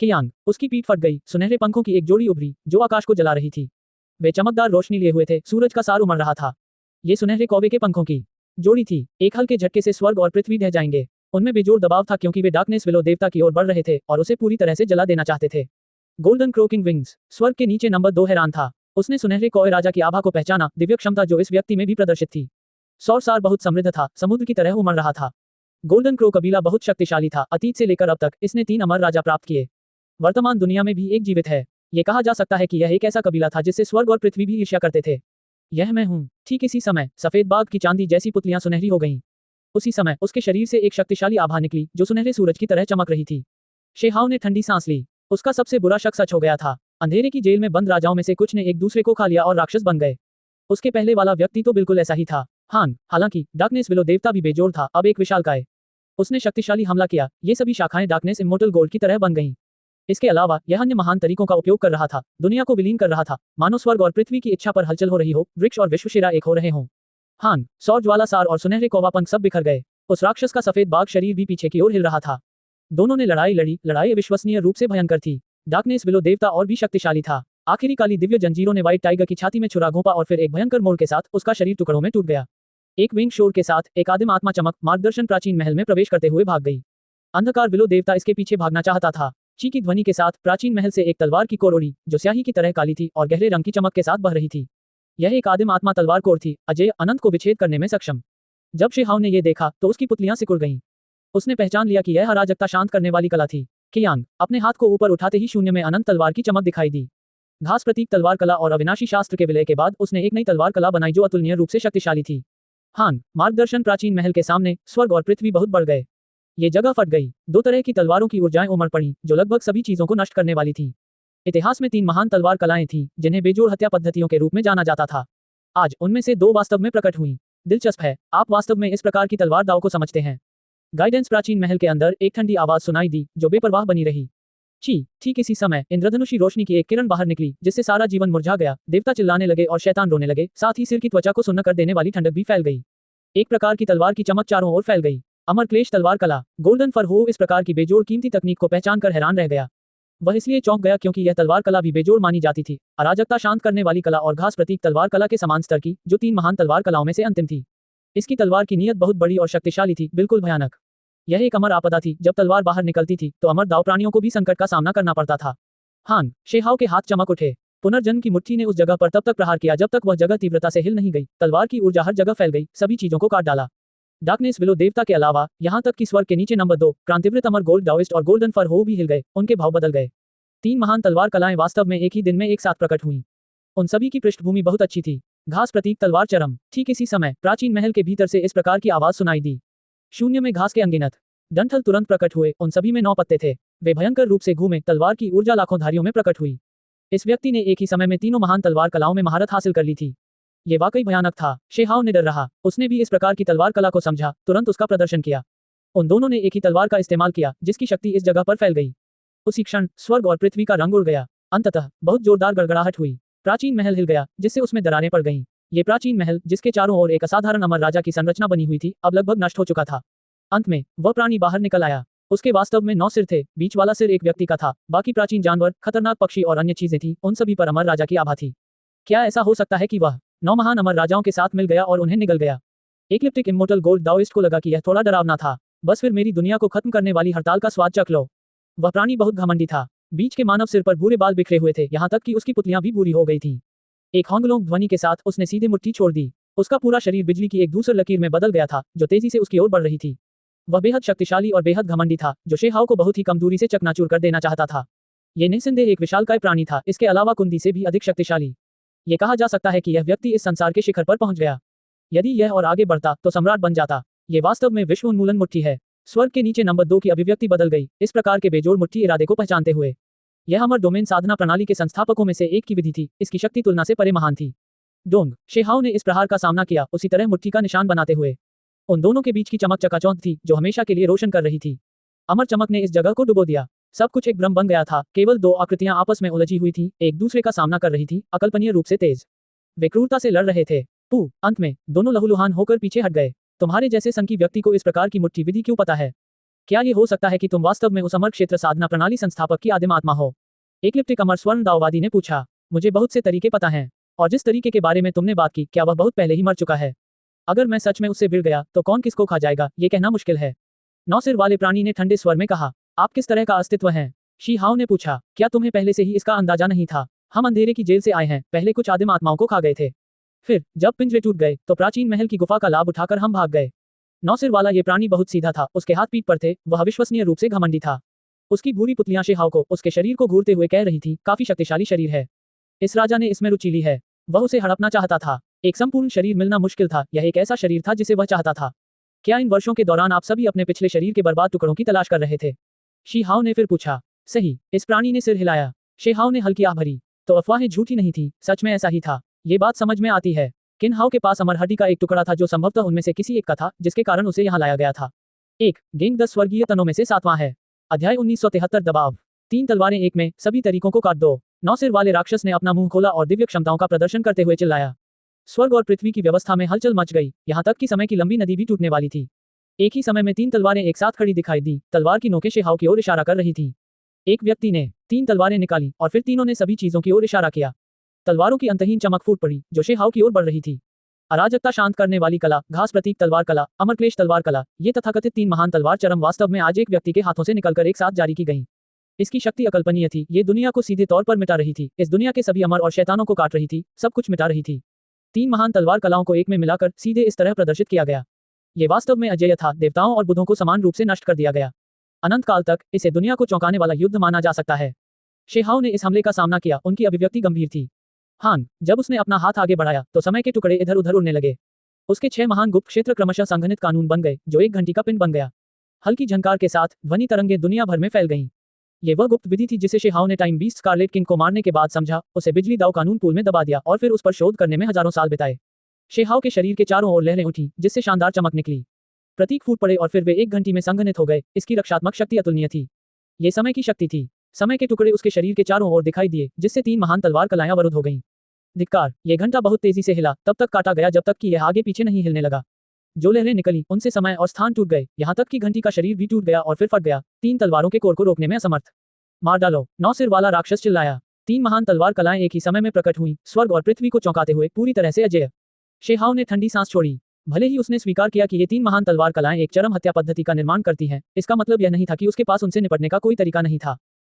कियांग, उसकी पीठ फट गई, सुनहरे पंखों की एक जोड़ी उभरी, जो आकाश को जला रही थी। वे चमकदार रोशनी लिए हुए थे, सूरज का सार उमड़ रहा था। ये सुनहरे कौवे के पंखों की जोड़ी थी। एक हल्के झटके से स्वर्ग और पृथ्वी ढह जाएंगे। उनमें बेजोड़ दबाव था, क्योंकि वे डार्कनेस विलो देवता की ओर बढ़ रहे थे और उसे पूरी तरह से जला देना चाहते थे। गोल्डन क्रोकिंग विंग्स, स्वर्ग के नीचे नंबर 2 हैरान था। उसने सुनहरे कौवे राजा की आभा को पहचाना, दिव्य क्षमता जो इस व्यक्ति में भी प्रदर्शित थी। सौर सार बहुत समृद्ध था, समुद्र की तरह उमड़ रहा था। गोल्डन क्रो कबीला बहुत शक्तिशाली था, अतीत से लेकर अब तक इसने 3 अमर राजा प्राप्त किए। वर्तमान दुनिया में भी एक जीवित है। ये कहा जा सकता है कि यह एक ऐसा कबीला था जिससे स्वर्ग और पृथ्वी भी ईर्ष्या करते थे। यह मैं हूँ। ठीक इसी समय सफेद बाघ की चांदी जैसी पुतलियां सुनहरी हो गईं। उसी समय उसके शरीर से एक शक्तिशाली आभा निकली, जो सुनहरे सूरज की तरह चमक रही थी। शेहाओ ने ठंडी सांस ली। उसका सबसे बुरा शक सच हो गया था। अंधेरे की जेल में बंद राजाओं में से कुछ ने एक दूसरे को खा लिया और राक्षस बन गए। उसके पहले वाला व्यक्ति तो बिल्कुल ऐसा ही था। हालांकि डार्कनेस विलो देवता भी बेजोड़ था, अब एक विशालकाय। उसने शक्तिशाली हमला किया। ये सभी शाखाएं डार्कनेस इमोर्टल गोल्ड की तरह बन गईं। इसके अलावा यह अन्य महान तरीकों का उपयोग कर रहा था, दुनिया को विलीन कर रहा था, मानो स्वर्ग और पृथ्वी की इच्छा पर हलचल हो रही हो, वृक्ष और विश्वशिरा एक हो रहे हों। सौर ज्वाला सार और सुनहरे कौवा पंख सब बिखर गए। उस राक्षस का सफेद बाघ शरीर भी पीछे की ओर हिल रहा था। दोनों ने लड़ाई लड़ी, लड़ाई अविश्वसनीय रूप से भयंकर थी। डार्कनेस विलो देवता और भी शक्तिशाली था। आखिरी काली दिव्य जंजीरों ने व्हाइट टाइगर की छाती में छुरा घोंपा और फिर एक भयंकर मोड़ के साथ उसका शरीर टुकड़ों में टूट गया। एक विंग शोर के साथ एक आदिम आत्मा चमक मार्गदर्शन प्राचीन महल में प्रवेश करते हुए भाग गई। अंधकार विलो देवता इसके पीछे भागना चाहता था। ची की ध्वनि के साथ प्राचीन महल से एक तलवार की कोर उड़ी, जो स्याही की तरह काली थी और गहरे रंग की चमक के साथ बह रही थी। यह एक आदिम आत्मा तलवार कोर थी, अजय, अनंत को विच्छेद करने में सक्षम। जब शेहाओ ने यह देखा तो उसकी पुतलियां सिकुड़ गईं। उसने पहचान लिया कि यह अराजकता शांत करने वाली कला थी। कियांग, अपने हाथ को ऊपर उठाते ही शून्य में अनंत तलवार की चमक दिखाई दी। घास प्रतीक तलवार कला और अविनाशी शास्त्र के विलय के बाद उसने एक नई तलवार कला बनाई जो अतुलनीय रूप से शक्तिशाली थी। मार्गदर्शन प्राचीन महल के सामने स्वर्ग और पृथ्वी बहुत बढ़ गए। ये जगह फट गई। 2 तरह की तलवारों की ऊर्जाएं उमड़ पड़ी, जो लगभग सभी चीजों को नष्ट करने वाली थीं। इतिहास में 3 महान तलवार कलाएं थीं, जिन्हें बेजोड़ हत्या पद्धतियों के रूप में जाना जाता था। आज उनमें से 2 वास्तव में प्रकट हुई। दिलचस्प है, आप वास्तव में इस प्रकार की तलवार दाव को समझते हैं। गाइडेंस प्राचीन महल के अंदर एक ठंडी आवाज सुनाई दी, जो बेपरवाह बनी रही। ठीक इसी समय इंद्रधनुषी रोशनी की एक किरण बाहर निकली, जिससे सारा जीवन मुरझा गया। देवता चिल्लाने लगे और शैतान रोने लगे, साथ ही सिर की त्वचा को सुन्न कर देने वाली ठंडक भी फैल गई। एक प्रकार की तलवार की चमक चारों ओर फैल गई। अमर क्लेश तलवार कला। गोल्डन फर हो इस प्रकार की बेजोड़ कीमती तकनीक को पहचान कर हैरान रह गया। वह इसलिए चौंक गया क्योंकि यह तलवार कला भी बेजोड़ मानी जाती थी, अराजकता शांत करने वाली कला और घास प्रतीक तलवार कला के समान स्तर की, जो 3 महान तलवार कलाओं में से अंतिम थी। इसकी तलवार की नीयत बहुत बड़ी और शक्तिशाली थी, बिल्कुल भयानक। यह एक अमर आपदा थी। जब तलवार बाहर निकलती थी तो अमर दाव प्राणियों को भी संकट का सामना करना पड़ता था। शेहाओ के हाथ चमक उठे। पुनर्जन्म की मुट्ठी ने उस जगह पर तब तक प्रहार किया जब तक वह जगह तीव्रता से हिल नहीं गई। तलवार की ऊर्जा हर जगह फैल गई, सभी चीजों को काट डाला। डार्कनेस विलो देवता के अलावा यहाँ तक कि स्वर्ग के नीचे नंबर 2 क्रांतिवृत्त अमर गोल्ड डाओइस्ट और गोल्डन फर हो भी हिल गए, उनके भाव बदल गए। 3 महान तलवार कलाएं वास्तव में एक ही दिन में एक साथ प्रकट हुईं। उन सभी की पृष्ठभूमि बहुत अच्छी थी। घास प्रतीक तलवार चरम। ठीक इसी समय प्राचीन महल के भीतर से इस प्रकार की आवाज सुनाई दी। शून्य में घास के अनगिनत डंठल तुरंत प्रकट हुए, उन सभी में 9 पत्ते थे। वे भयंकर रूप से घूमे, तलवार की ऊर्जा लाखों धारियों में प्रकट हुई। इस व्यक्ति ने एक ही समय में तीनों महान तलवार कलाओं में महारत हासिल कर ली थी। ये वाकई भयानक था। शेहाओ ने डर रहा, उसने भी इस प्रकार की तलवार कला को समझा, तुरंत उसका प्रदर्शन किया। उन दोनों ने एक ही तलवार का इस्तेमाल किया, जिसकी शक्ति इस जगह पर फैल गई। उसी क्षण स्वर्ग और पृथ्वी का रंग उड़ गया। अंततः बहुत जोरदार गड़गड़ाहट हुई। प्राचीन महल हिल गया, जिससे उसमें दरारें पड़ गईं। ये प्राचीन महल, जिसके चारों ओर एक असाधारण अमर राजा की संरचना बनी हुई थी, अब लगभग नष्ट हो चुका था। अंत में वह प्राणी बाहर निकल आया। उसके वास्तव में 9 सिर थे, बीच वाला सिर एक व्यक्ति का था, बाकी प्राचीन जानवर, खतरनाक पक्षी और अन्य चीजें थी, उन सभी पर अमर राजा की आभा थी। क्या ऐसा हो सकता है कि वह 9 महान अमर राजाओं के साथ मिल गया और उन्हें निगल गया? एक्लिप्टिक इम्मोर्टल गोल्ड दाओइस्ट को लगा कि यह थोड़ा डरावना था। बस फिर मेरी दुनिया को खत्म करने वाली हड़ताल का स्वाद चख लो। वह प्राणी बहुत घमंडी था। बीच के मानव सिर पर भूरे बाल बिखरे हुए थे, यहाँ तक कि उसकी पुतलियां भी भूरी हो गई थीं। एक होंगलोंग ध्वनि के साथ उसने सीधे मुट्ठी छोड़ दी। उसका पूरा शरीर बिजली की एक दूसरी लकीर में बदल गया था, जो तेजी से उसकी ओर बढ़ रही थी। वह बेहद शक्तिशाली और बेहद घमंडी था, जो शेहाओ को बहुत ही कम दूरी से चकनाचूर कर देना चाहता था। ये निस्संदेह एक विशालकाय प्राणी था, इसके अलावा कुंदी से भी अधिक शक्तिशाली। ये कहा जा सकता है कि यह व्यक्ति इस संसार के शिखर पर पहुंच गया। यदि यह और आगे बढ़ता तो सम्राट बन जाता। ये वास्तव में विश्व उन्मूलन मुट्ठी है। स्वर्ग के नीचे नंबर 2 की अभिव्यक्ति बदल गई, इस प्रकार के बेजोड़ मुट्ठी इरादे को पहचानते हुए। यह अमर डोमेन साधना प्रणाली के संस्थापकों में से एक की विधि थी, इसकी शक्ति तुलना से परे महान थी। डोंग शेहाओ ने इस प्रहार का सामना किया, उसी तरह मुट्ठी का निशान बनाते हुए। उन दोनों के बीच की चमक चकाचौंध थी, जो हमेशा के लिए रोशन कर रही थी। अमर चमक ने इस जगह को डुबो दिया। सब कुछ एक भ्रम बन गया था, केवल 2 आकृतियां आपस में उलझी हुई थी, एक दूसरे का सामना कर रही थी, अकल्पनीय रूप से तेज। वे क्रूरता से लड़ रहे थे। अंत में दोनों लहूलुहान होकर पीछे हट गए। तुम्हारे जैसे संकी व्यक्ति को इस प्रकार की मुट्ठी विधि क्यों पता है? क्या ये हो सकता है कि तुम वास्तव में उस अमर क्षेत्र साधना प्रणाली संस्थापक की आदिम आत्मा हो? एक्लिप्टिक अमर स्वर्ण दाओवादी ने पूछा। मुझे बहुत से तरीके पता हैं, और जिस तरीके के बारे में तुमने बात की, क्या वह बहुत पहले ही मर चुका है? अगर मैं सच में उससे भिड़ गया तो कौन किसको खा जाएगा, ये कहना मुश्किल है। 9 सिर वाले प्राणी ने ठंडे स्वर में कहा। आप किस तरह का अस्तित्व हैं? शी हाओ ने पूछा। क्या तुम्हें पहले से ही इसका अंदाजा नहीं था? हम अंधेरे की जेल से आए हैं, पहले कुछ आदिम आत्माओं को खा गए थे। फिर जब पिंजरे टूट गए तो प्राचीन महल की गुफा का लाभ उठाकर हम भाग गए। 9 सिर वाला ये प्राणी बहुत सीधा था, उसके हाथ पीठ पर थे, वह अविश्वसनीय रूप से घमंडी था। उसकी भूरी पुतलियां शेहाओ को उसके शरीर को घूरते हुए कह रही थी, काफी शक्तिशाली शरीर है। इस राजा ने इसमें रुचि ली है। वह उसे हड़पना चाहता था। एक संपूर्ण शरीर मिलना मुश्किल था, यह एक ऐसा शरीर था जिसे वह चाहता था। क्या इन वर्षों के दौरान आप सभी अपने पिछले शरीर के बर्बाद टुकड़ों की तलाश कर रहे थे? शी हाओ ने फिर पूछा। सही, इस प्राणी ने सिर हिलाया। शेहाओ ने हल्की आह भरी। तो अफवाहें झूठी नहीं थी, सच में ऐसा ही था। ये बात समझ में आती है। किनहाओ के पास अमर हड्डी का एक टुकड़ा था, जो संभवतः उनमें से किसी एक का था, जिसके कारण उसे यहाँ लाया गया था। एक गेंग 10 स्वर्गीय तनों में से 7वां है। अध्याय 1973 दबाव। 3 तलवारें एक में, सभी तरीकों को काट दो। 9 सिर वाले राक्षस ने अपना मुंह खोला और दिव्य क्षमताओं का प्रदर्शन करते हुए चिल्लाया। स्वर्ग और पृथ्वी की व्यवस्था में हलचल मच गई, यहाँ तक कि समय की लंबी नदी भी टूटने वाली थी। एक ही समय में 3 तलवारें एक साथ खड़ी दिखाई दी, तलवार की नोकें शेहाओ की ओर इशारा कर रही थी। एक व्यक्ति ने 3 तलवारें निकाली और फिर तीनों ने सभी चीजों की ओर इशारा किया। तलवारों की अंतहीन चमक फूट पड़ी, जो शेहाओ की ओर बढ़ रही थी। अराजकता शांत करने वाली कला, घास प्रतीक तलवार कला, अमरक्लेश तलवार कला, ये तथाकथित 3 महान तलवार चरम वास्तव में आज एक व्यक्ति के हाथों से निकलकर एक साथ जारी की गईं। इसकी शक्ति अकल्पनीय थी, ये दुनिया को सीधे तौर पर मिटा रही थी, इस दुनिया के सभी अमर और शैतानों को काट रही थी, सब कुछ मिटा रही थी। 3 महान तलवार कलाओं को एक में मिलाकर सीधे इस तरह प्रदर्शित किया गया। ये वास्तव में अजेय था, देवताओं और बुद्धों को समान रूप से नष्ट कर दिया गया। अनंत काल तक इसे दुनिया को चौंकाने वाला युद्ध माना जा सकता है। शेहाओ ने इस हमले का सामना किया, उनकी अभिव्यक्ति गंभीर थी। हान, जब उसने अपना हाथ आगे बढ़ाया तो समय के टुकड़े इधर उधर उड़ने लगे। उसके 6 महान गुप्त क्षेत्र क्रमशः संघनित कानून बन गए, जो एक घंटी का पिंड बन गया। हल्की झंकार के साथ ध्वनि तरंगे दुनिया भर में फैल गईं। ये वह गुप्त विधि थी जिसे शेहाओ ने टाइम बीस्ट स्कारलेट किंग को मारने के बाद समझा, उसे बिजली दाव कानून पूल में दबा दिया और फिर उस पर शोध करने में हजारों साल बिताए। शेहाओ के शरीर के चारों ओर लहरें उठी, जिससे शानदार चमक निकली। प्रतीक फूट पड़े और फिर वे एक घंटी में संघनित हो गए। इसकी रक्षात्मक शक्ति अतुलनीय थी। ये समय की शक्ति थी। समय के टुकड़े उसके शरीर के चारों ओर दिखाई दिए, जिससे 3 महान तलवार कलाएं अवरुद्ध हो गईं। धिक्कार, ये घंटा बहुत तेजी से हिला, तब तक काटा गया जब तक कि यह आगे पीछे नहीं हिलने लगा। जो लहरें निकली, उनसे समय और स्थान टूट गए, यहाँ तक कि घंटी का शरीर भी टूट गया और फिर फट गया, 3 तलवारों के कोर को रोकने में असमर्थ। मार डालो, 9 सिर वाला राक्षस चिल्लाया। 3 महान तलवार कलाएं एक ही समय में प्रकट हुई, स्वर्ग और पृथ्वी को चौंकाते हुए पूरी तरह से अजेय। शेहाओ ने ठंडी सांस छोड़ी। भले ही उसने स्वीकार किया कि ये 3 महान तलवार कलाएं एक चरम हत्या पद्धति का निर्माण करती हैं, इसका मतलब यह नहीं था कि उसके पास उनसे निपटने का कोई तरीका नहीं था।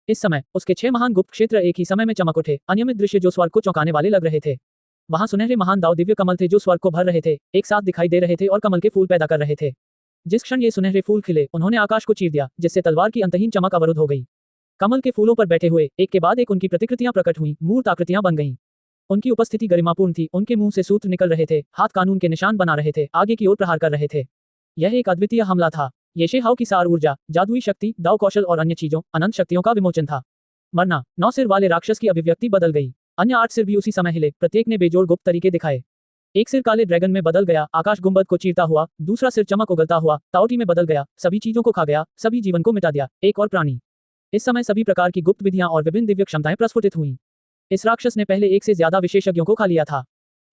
इस समय उसके 6 महान गुप्त क्षेत्र एक ही समय में चमक उठे, अनियमित दृश्य जो स्वर्ग को चौंकाने वाले लग रहे थे। वहां सुनहरे महान दाव दिव्य कमल थे जो स्वर्ग को भर रहे थे, एक साथ दिखाई दे रहे थे और कमल के फूल पैदा कर रहे थे। जिस क्षण ये सुनहरे फूल खिले, उन्होंने आकाश को चीर दिया, जिससे तलवार की अंतहीन चमक अवरुद्ध हो गई। कमल के फूलों पर बैठे हुए एक के बाद एक उनकी प्रतिकृतियां प्रकट हुई, मूर्त आकृतियां बन गईं। उनकी उपस्थिति गरिमापूर्ण थी, उनके मुंह से सूत्र निकल रहे थे, हाथ कानून के निशान बना रहे थे, आगे की ओर प्रहार कर रहे थे। यह एक अद्वितीय हमला था। ये शेहाव की सार ऊर्जा, जादुई शक्ति, दाव कौशल और अन्य चीजों, अनंत शक्तियों का विमोचन था। मरना, 9 सिर वाले राक्षस की अभिव्यक्ति बदल गई। अन्य 8 सिर भी उसी समय हिले, प्रत्येक ने बेजोड़ गुप्त तरीके दिखाए। एक सिर काले ड्रैगन में बदल गया, आकाश गुंबद को चीरता हुआ, दूसरा सिर चमक उगलता हुआ ताओटी में बदल गया, सभी चीजों को खा गया, सभी जीवन को मिटा दिया। एक और प्राणी। इस समय सभी प्रकार की गुप्त विधियां और विभिन्न दिव्य क्षमताएं प्रस्फुटित हुईं। इस राक्षस ने पहले एक से ज्यादा विशेषज्ञों को खा लिया था।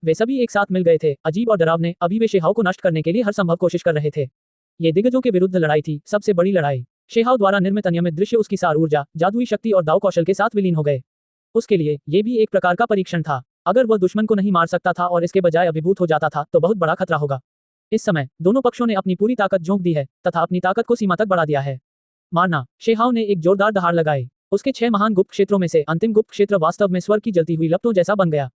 वे सभी एक साथ मिल गए थे, अजीब और डरावने। अभी वे शेहाव को नष्ट करने के लिए हर संभव कोशिश कर रहे थे। ये दिग्गजों के विरुद्ध लड़ाई थी, सबसे बड़ी लड़ाई। शेहाव द्वारा निर्मित अनियमित दृश्य उसकी सार ऊर्जा, जादुई शक्ति और दाव कौशल के साथ विलीन हो गए। उसके लिए ये भी एक प्रकार का परीक्षण था। अगर वह दुश्मन को नहीं मार सकता था और इसके बजाय अभिभूत हो जाता था तो बहुत बड़ा खतरा होगा। इस समय दोनों पक्षों ने अपनी पूरी ताकत झोंक दी है तथा अपनी ताकत को सीमा तक बढ़ा दिया है। मारना, शेहाव ने एक जोरदार दहाड़ लगाई। उसके 6 महान गुप्त क्षेत्रों में से अंतिम गुप्त क्षेत्र वास्तव में स्वर्ग की जलती हुई लपटों जैसा बन गया।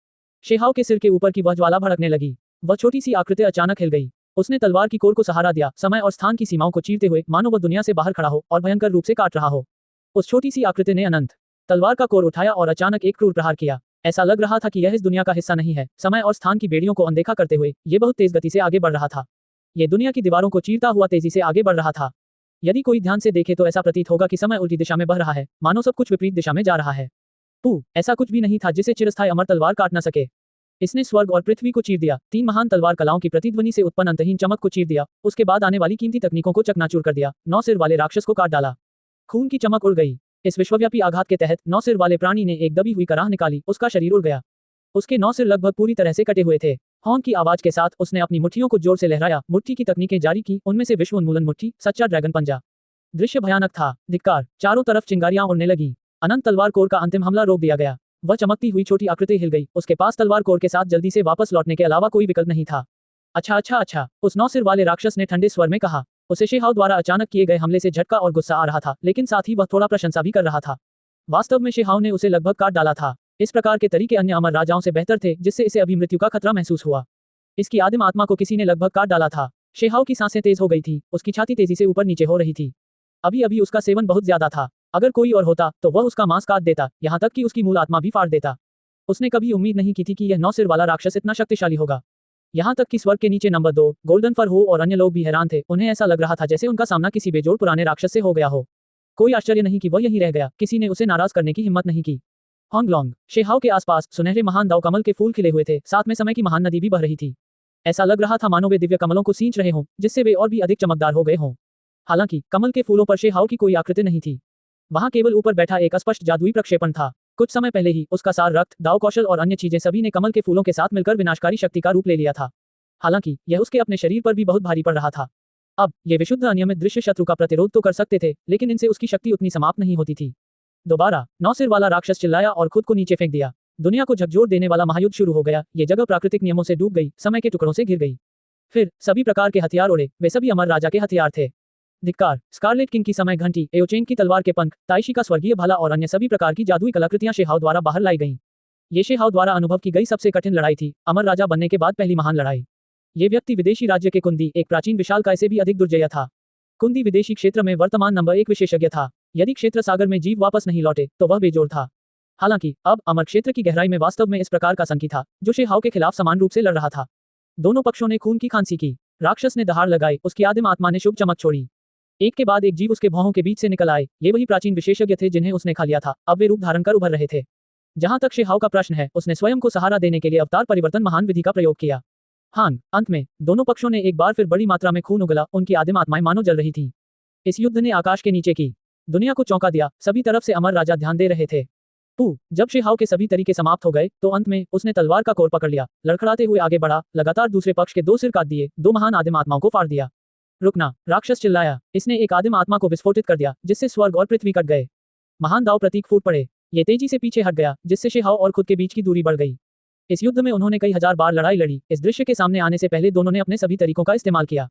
शेहाव के सिर के ऊपर की वह ज्वाला भड़कने लगी। वह छोटी सी आकृति अचानक हिल गई। उसने तलवार की कोर को सहारा दिया, समय और स्थान की सीमाओं को चीरते हुए, मानो वह दुनिया से बाहर खड़ा हो और भयंकर रूप से काट रहा हो। उस छोटी सी आकृति ने अनंत तलवार का कोर उठाया और अचानक एक क्रूर प्रहार किया। ऐसा लग रहा था कि यह इस दुनिया का हिस्सा नहीं है। समय और स्थान की बेड़ियों को अनदेखा करते हुए यह बहुत तेज गति से आगे बढ़ रहा था। यह दुनिया की दीवारों को चीरता हुआ तेजी से आगे बढ़ रहा था। यदि कोई ध्यान से देखे तो ऐसा प्रतीत होगा कि समय उल्टी दिशा में बह रहा है, मानो सब कुछ विपरीत दिशा में जा रहा है। ऐसा कुछ भी नहीं था जिसे चिरस्थायी अमर तलवार काट न सके। इसने स्वर्ग और पृथ्वी को चीर दिया, 3 महान तलवार कलाओं की प्रतिध्वनि से उत्पन्न अंतहीन चमक को चीर दिया, उसके बाद आने वाली कीमती तकनीकों को चकनाचूर कर दिया, 9 सिर वाले राक्षस को काट डाला। खून की चमक उड़ गई। इस विश्वव्यापी आघात के तहत 9 सिर वाले प्राणी ने एक दबी हुई कराह निकाली, उसका शरीर उड़ गया। उसके 9 सिर लगभग पूरी तरह से कटे हुए थे। हॉर्न की आवाज के साथ उसने अपनी मुट्ठियों को जोर से लहराया, मुट्ठी की तकनीकें जारी की, उनमें से विश्व उन्मूलन मुट्ठी, सच्चा ड्रैगन पंजा। दृश्य भयानक था। धिक्कार, चारों तरफ चिंगारियां उड़ने लगी। अनंत तलवार कोर का अंतिम हमला रोक दिया गया। वह चमकती हुई छोटी आकृति हिल गई। उसके पास तलवार कोर के साथ जल्दी से वापस लौटने के अलावा कोई विकल्प नहीं था। अच्छा, उस 9 सिर वाले राक्षस ने ठंडे स्वर में कहा। उसे शेहाव द्वारा अचानक किए गए हमले से झटका और गुस्सा आ रहा था, लेकिन साथ ही वह थोड़ा प्रशंसा भी कर रहा था। वास्तव में शेहाव ने उसे लगभग काट डाला था। इस प्रकार के तरीके अन्य अमर राजाओं से बेहतर थे, जिससे इसे अभी मृत्यु का खतरा महसूस हुआ। इसकी आदिम आत्मा को किसी ने लगभग काट डाला था। शेहाव की सांसें तेज हो गई थी, उसकी छाती तेजी से ऊपर नीचे हो रही थी। अभी अभी उसका सेवन बहुत ज्यादा था। अगर कोई और होता तो वह उसका मांस काट देता, यहाँ तक कि उसकी मूल आत्मा भी फाड़ देता। उसने कभी उम्मीद नहीं की थी कि यह 9 सिर वाला राक्षस इतना शक्तिशाली होगा। यहाँ तक कि स्वर्ग के नीचे नंबर 2 गोल्डन फर हो और अन्य लोग भी हैरान थे। उन्हें ऐसा लग रहा था जैसे उनका सामना किसी बेजोड़ पुराने राक्षस से हो गया हो। कोई आश्चर्य नहीं कि वह यहीं रह गया, किसी ने उसे नाराज करने की हिम्मत नहीं की। होंगलोंग, शेहाव के आसपास सुनहरे महान दाव कमल के फूल खिले हुए थे, साथ में समय की महान नदी भी बह रही थी। ऐसा लग रहा था मानो वे दिव्य कमलों को सींच रहे हों, जिससे वे और भी अधिक चमकदार हो गए हों। हालांकि कमल के फूलों पर शेहाव की कोई आकृति नहीं थी। वहां केवल ऊपर बैठा एक अस्पष्ट जादुई प्रक्षेपण था। कुछ समय पहले ही उसका सार रक्त, दाव कौशल और अन्य चीजें सभी ने कमल के फूलों के साथ मिलकर विनाशकारी शक्ति का रूप ले लिया था। हालांकि यह उसके अपने शरीर पर भी बहुत भारी पड़ रहा था। अब ये विशुद्ध अनियमित दृश्य शत्रु का प्रतिरोध तो कर सकते थे, लेकिन इनसे उसकी शक्ति उतनी समाप्त नहीं होती थी। दोबारा 9 सिर वाला राक्षस चिल्लाया और खुद को नीचे फेंक दिया। दुनिया को झकझोर देने वाला महायुद्ध शुरू हो गया। ये जगह प्राकृतिक नियमों से डूब गई, समय के टुकड़ों से घिर गई। फिर सभी प्रकार के हथियार उड़े, वे सभी अमर राजा के हथियार थे। धिक्कार, स्कारलेट किंग की समय घंटी, एओचेंग की तलवार के पंख, ताइशी का स्वर्गीय भाला और अन्य सभी प्रकार की जादुई कलाकृतियां शेहाव द्वारा बाहर लाई गईं। ये शेहाव द्वारा अनुभव की गई सबसे कठिन लड़ाई थी, अमर राजा बनने के बाद पहली महान लड़ाई। ये व्यक्ति विदेशी राज्य के कुंदी, एक प्राचीन विशालकाय से भी अधिक दुर्जय था। कुंदी विदेशी क्षेत्र में वर्तमान नंबर 1 विशेषज्ञ था। यदि क्षेत्र सागर में जीव वापस नहीं लौटे तो वह बेजोड़ था। हालांकि अब अमर क्षेत्र की गहराई में वास्तव में इस प्रकार का संकी था, जो शेहाव के खिलाफ समान रूप से लड़ रहा था। दोनों पक्षों ने खून की खांसी की। राक्षस ने दहाड़ लगाई, उसकी आदिम आत्मा ने शुभ चमक छोड़ी। एक के बाद एक जीव उसके भौहों के बीच से निकल आए। ये वही प्राचीन विशेषज्ञ थे जिन्हें उसने खा लिया था। अब वे रूप धारण कर उभर रहे थे। जहां तक शेहाव का प्रश्न है, उसने स्वयं को सहारा देने के लिए अवतार परिवर्तन महान विधि का प्रयोग किया। अंत में दोनों पक्षों ने एक बार फिर बड़ी मात्रा में खून उगला, उनकी आदिम आत्माएं मानो जल रही थीं। इस युद्ध ने आकाश के नीचे की दुनिया को चौंका दिया। सभी तरफ से अमर राजा ध्यान दे रहे थे। जब शेहाव के सभी तरीके समाप्त हो गए तो अंत में उसने तलवार का कोर पकड़ लिया, लड़खड़ाते हुए आगे बढ़ा, लगातार दूसरे पक्ष के 2 सिर काट दिए, 2 महान आदिम आत्माओं को फाड़ दिया। रुकना, राक्षस चिल्लाया। इसने एक आदिम आत्मा को विस्फोटित कर दिया, जिससे स्वर्ग और पृथ्वी कट गए। महान दाव प्रतीक फूट पड़े। ये तेजी से पीछे हट गया, जिससे शेहाव और खुद के बीच की दूरी बढ़ गई। इस युद्ध में उन्होंने कई हजार बार लड़ाई लड़ी। इस दृश्य के सामने आने से पहले दोनों ने अपने सभी तरीकों का इस्तेमाल किया।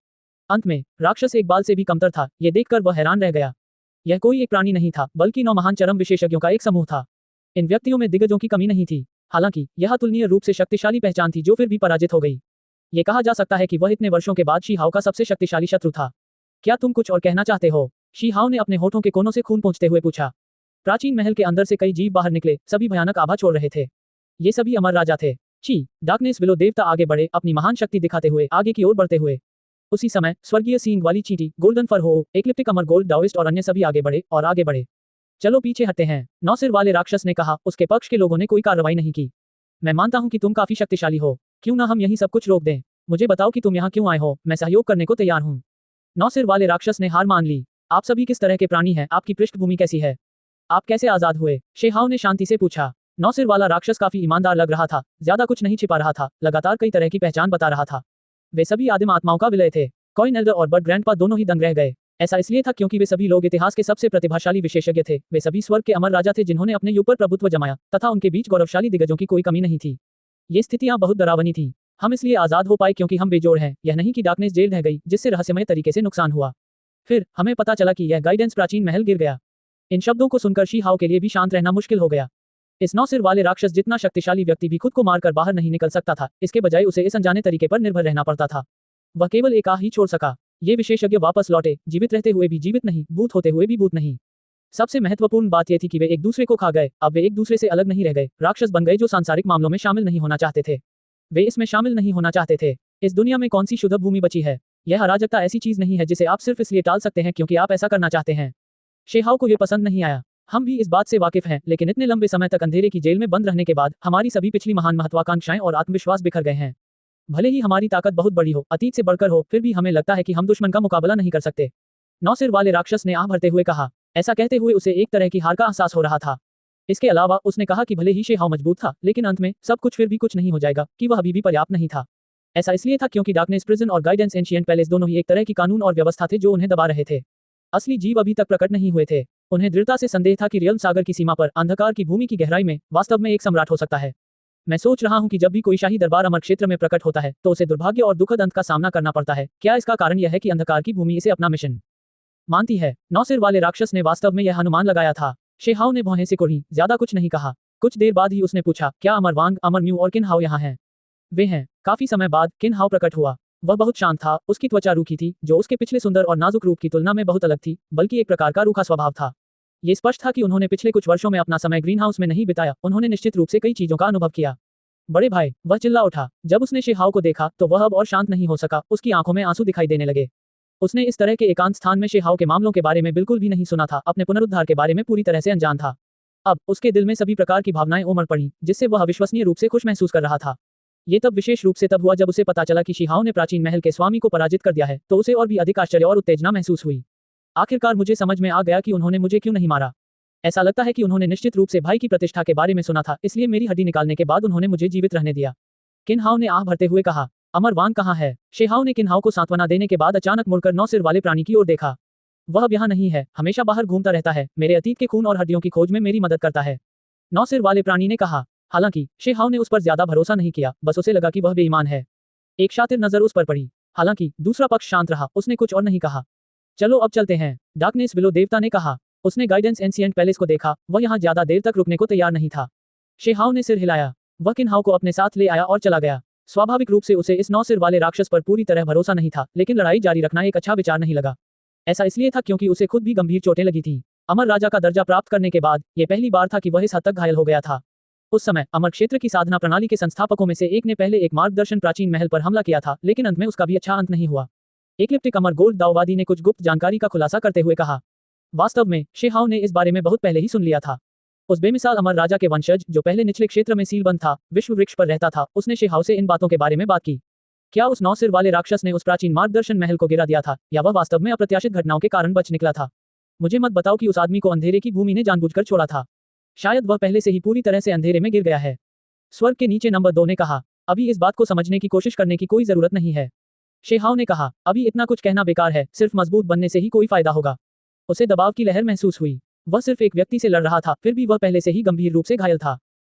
अंत में राक्षस एक बाल से भी कमतर था। ये देखकर वह हैरान रह गया। यह कोई एक प्राणी नहीं था, बल्कि 9 महान चरम विशेषज्ञों का एक समूह था। इन व्यक्तियों में दिग्गजों की कमी नहीं थी। हालांकि यह अतुलनीय रूप से शक्तिशाली पहचान थी जो फिर भी पराजित हो गई। ये कहा जा सकता है कि वह इतने वर्षों के बाद शी हाओ का सबसे शक्तिशाली शत्रु था। क्या तुम कुछ और कहना चाहते हो? शी हाओ ने अपने होठों के कोनों से खून पोंछते हुए पूछा। प्राचीन महल के अंदर से कई जीव बाहर निकले, सभी भयानक आभा छोड़ रहे थे। ये सभी अमर राजा थे। ची डार्कनेस विलो देवता आगे बढ़े, अपनी महान शक्ति दिखाते हुए आगे की ओर बढ़ते हुए। उसी समय स्वर्गीय सींग वाली चींटी, गोल्डन फर हो, एक्लिप्टिक अमर गोल्ड डाओइस्ट और अन्य सभी आगे बढ़े और आगे बढ़े। चलो पीछे हटते हैं, 9 सिर वाले राक्षस ने कहा। उसके पक्ष के लोगों ने कोई कार्रवाई नहीं की। मैं मानता हूं कि तुम काफी शक्तिशाली हो, क्यों ना हम यही सब कुछ रोक दें। मुझे बताओ कि तुम यहाँ क्यों आए हो, मैं सहयोग करने को तैयार हूँ। 9 सिर वाले राक्षस ने हार मान ली। आप सभी किस तरह के प्राणी हैं, आपकी पृष्ठभूमि कैसी है, आप कैसे आजाद हुए? शेहाओ ने शांति से पूछा। 9 सिर वाला राक्षस काफी ईमानदार लग रहा था, ज्यादा कुछ नहीं छिपा रहा था, लगातार कई तरह की पहचान बता रहा था। वे सभी आदिम आत्माओं का विलय थे। कॉइन एल्डर और बर्ड ग्रैंडपा दोनों ही दंग रह गए। ऐसा इसलिए था क्योंकि वे सभी लोग इतिहास के सबसे प्रतिभाशाली विशेषज्ञ थे। वे सभी स्वर्ग के अमर राजा थे जिन्होंने अपने युग पर प्रभुत्व जमाया, तथा उनके बीच गौरवशाली दिग्गजों की कोई कमी नहीं थी। ये स्थितियां बहुत डरावनी थी। हम इसलिए आजाद हो पाए क्योंकि हम बेजोड़ हैं, यह नहीं कि डार्कनेस जेल रह गई जिससे रहस्यमय तरीके से नुकसान हुआ। फिर हमें पता चला कि यह गाइडेंस प्राचीन महल गिर गया। इन शब्दों को सुनकर शी हाओ के लिए भी शांत रहना मुश्किल हो गया। इस 9 सिर वाले राक्षस जितना शक्तिशाली व्यक्ति भी खुद को मारकर बाहर नहीं निकल सकता था, इसके बजाय उसे इस अनजाने तरीके पर निर्भर रहना पड़ता था। वह केवल एक आह ही छोड़ सका। ये विशेषज्ञ वापस लौटे, जीवित रहते हुए भी जीवित नहीं, भूत होते हुए भी भूत नहीं। सबसे महत्वपूर्ण बात यह थी कि वे एक दूसरे को खा गए। अब वे एक दूसरे से अलग नहीं रह गए, राक्षस बन गए जो सांसारिक मामलों में शामिल नहीं होना चाहते थे। वे इसमें शामिल नहीं होना चाहते थे। इस दुनिया में कौन सी शुद्ध भूमि बची है? यह अराजकता ऐसी चीज नहीं है जिसे आप सिर्फ इसलिए टाल सकते हैं क्योंकि आप ऐसा करना चाहते हैं। शेहाओ को यह पसंद नहीं आया। हम भी इस बात से वाकिफ हैं, लेकिन इतने लंबे समय तक अंधेरे की जेल में बंद रहने के बाद हमारी सभी पिछली महान महत्वाकांक्षाएं और आत्मविश्वास बिखर गए हैं। भले ही हमारी ताकत बहुत बड़ी हो, अतीत से बढ़कर हो, फिर भी हमें लगता है कि हम दुश्मन का मुकाबला नहीं कर सकते। 9 सिर वाले राक्षस ने आह भरते हुए कहा। ऐसा कहते हुए उसे एक तरह की हार का एहसास हो रहा था। इसके अलावा उसने कहा कि भले ही शेहाओ मजबूत था, लेकिन अंत में सब कुछ फिर भी कुछ नहीं हो जाएगा, कि वह अभी भी पर्याप्त नहीं था। ऐसा इसलिए था क्योंकि डार्कनेस प्रिजन और गाइडेंस एंशिएंट पैलेस दोनों ही एक तरह की कानून और व्यवस्था थे जो उन्हें दबा रहे थे। असली जीव अभी तक प्रकट नहीं हुए थे। उन्हें दृढ़ता से संदेह था कि रियल्म सागर की सीमा पर, अंधकार की भूमि की गहराई में, वास्तव में एक सम्राट हो सकता है। मैं सोच रहा हूं कि जब भी कोई शाही दरबार अमर क्षेत्र में प्रकट होता है तो उसे दुर्भाग्य और दुखद अंत का सामना करना पड़ता है। क्या इसका कारण यह है कि अंधकार की भूमि इसे अपना मिशन मानती है? 9 सिर वाले राक्षस ने वास्तव में यह अनुमान लगाया था। शेहाओ ने भौहें सिकोड़ी, ज्यादा कुछ नहीं कहा। कुछ देर बाद ही उसने पूछा, क्या अमर वांग, अमर म्यू और किन हाओ यहाँ हैं? वे हैं। काफी समय बाद किन हाओ प्रकट हुआ। वह बहुत शांत था, उसकी त्वचा रूखी थी, जो उसके पिछले सुंदर और नाजुक रूप की तुलना में बहुत अलग थी, बल्कि एक प्रकार का रूखा स्वभाव था। ये स्पष्ट था कि उन्होंने पिछले कुछ वर्षों में अपना समय ग्रीन हाउस में नहीं बिताया, उन्होंने निश्चित रूप से कई चीजों का अनुभव किया। बड़े भाई, वह चिल्ला उठा। जब उसने शेहाओ को देखा तो वह अब और शांत नहीं हो सका, उसकी आंखों में आंसू दिखाई देने लगे। उसने इस तरह के एकांत स्थान में शेहाओ के मामलों के बारे में बिल्कुल भी नहीं सुना था, अपने पुनरुद्धार के बारे में पूरी तरह से अनजान था। अब उसके दिल में सभी प्रकार की भावनाएं उमड़ पड़ी, जिससे वह अविश्वसनीय रूप से खुश महसूस कर रहा था। ये तब विशेष रूप से तब हुआ जब उसे पता चला कि शेहाओ ने प्राचीन महल के स्वामी को पराजित कर दिया है, तो उसे और भी अधिक आश्चर्य और उत्तेजना महसूस हुई। आखिरकार मुझे समझ में आ गया कि उन्होंने मुझे क्यों नहीं मारा। ऐसा लगता है कि उन्होंने निश्चित रूप से भाई की प्रतिष्ठा के बारे में सुना था, इसलिए मेरी हड्डी निकालने के बाद उन्होंने मुझे जीवित रहने दिया। किन हाओ ने आह भरते हुए कहा। अमर वांग कहाँ है? शेहाओ ने किन हाओ को सांत्वना देने के बाद अचानक मुड़कर 9 सिर वाले प्राणी की ओर देखा। वह अब यहाँ नहीं है, हमेशा बाहर घूमता रहता है, मेरे अतीत के खून और हड्डियों की खोज में मेरी मदद करता है। 9 सिर वाले प्राणी ने कहा। हालांकि शेहाओ ने उस पर ज्यादा भरोसा नहीं किया, बस उसे लगा कि वह बेईमान है। एक शातिर नजर उस पर पड़ी। हालांकि दूसरा पक्ष शांत रहा, उसने कुछ और नहीं कहा। चलो अब चलते हैं, डार्कनेस विलो देवता ने कहा। उसने गाइडेंस एंशिएंट पैलेस को देखा, वह यहाँ ज्यादा देर तक रुकने को तैयार नहीं था। शेहाओ ने सिर हिलाया। वह किन हाओ को अपने साथ ले आया और चला गया। स्वाभाविक रूप से उसे इस 9 सिर वाले राक्षस पर पूरी तरह भरोसा नहीं था, लेकिन लड़ाई जारी रखना एक अच्छा विचार नहीं लगा। ऐसा इसलिए था क्योंकि उसे खुद भी गंभीर चोटें लगी थी। अमर राजा का दर्जा प्राप्त करने के बाद यह पहली बार था कि वह इस हद तक घायल हो गया था। उस समय अमर क्षेत्र की साधना प्रणाली के संस्थापकों में से एक ने पहले एक मार्गदर्शन प्राचीन महल पर हमला किया था, लेकिन अंत में उसका भी अच्छा अंत नहीं हुआ। एक्लिप्टिक अमर गोल्ड दाओवादी ने कुछ गुप्त जानकारी का खुलासा करते हुए कहा। वास्तव में शेहाओ ने इस बारे में बहुत पहले ही सुन लिया था। उस बेमिसाल अमर राजा के वंशज, जो पहले निचले क्षेत्र में सीलबंद था, विश्व वृक्ष पर रहता था, उसने शेहाओ से इन बातों के बारे में बात की। क्या उस 9 सिर वाले राक्षस ने उस प्राचीन मार्गदर्शन महल को गिरा दिया था, या वह वास्तव में अप्रत्याशित घटनाओं के कारण बच निकला था? मुझे मत बताओ कि उस आदमी को अंधेरे की भूमि ने जानबूझकर छोड़ा था। शायद वह पहले से ही पूरी तरह से अंधेरे में गिर गया है। स्वर्ग के नीचे नंबर 2 ने कहा। अभी इस बात को समझने की कोशिश करने की कोई जरूरत नहीं है। शेहाओ ने कहा। अभी इतना कुछ कहना बेकार है, सिर्फ मजबूत बनने से ही कोई फायदा होगा। उसे दबाव की लहर महसूस हुई। वह सिर्फ एक व्यक्ति से लड़ रहा था, फिर भी वह पहले से ही गंभीर रूप से घायल था।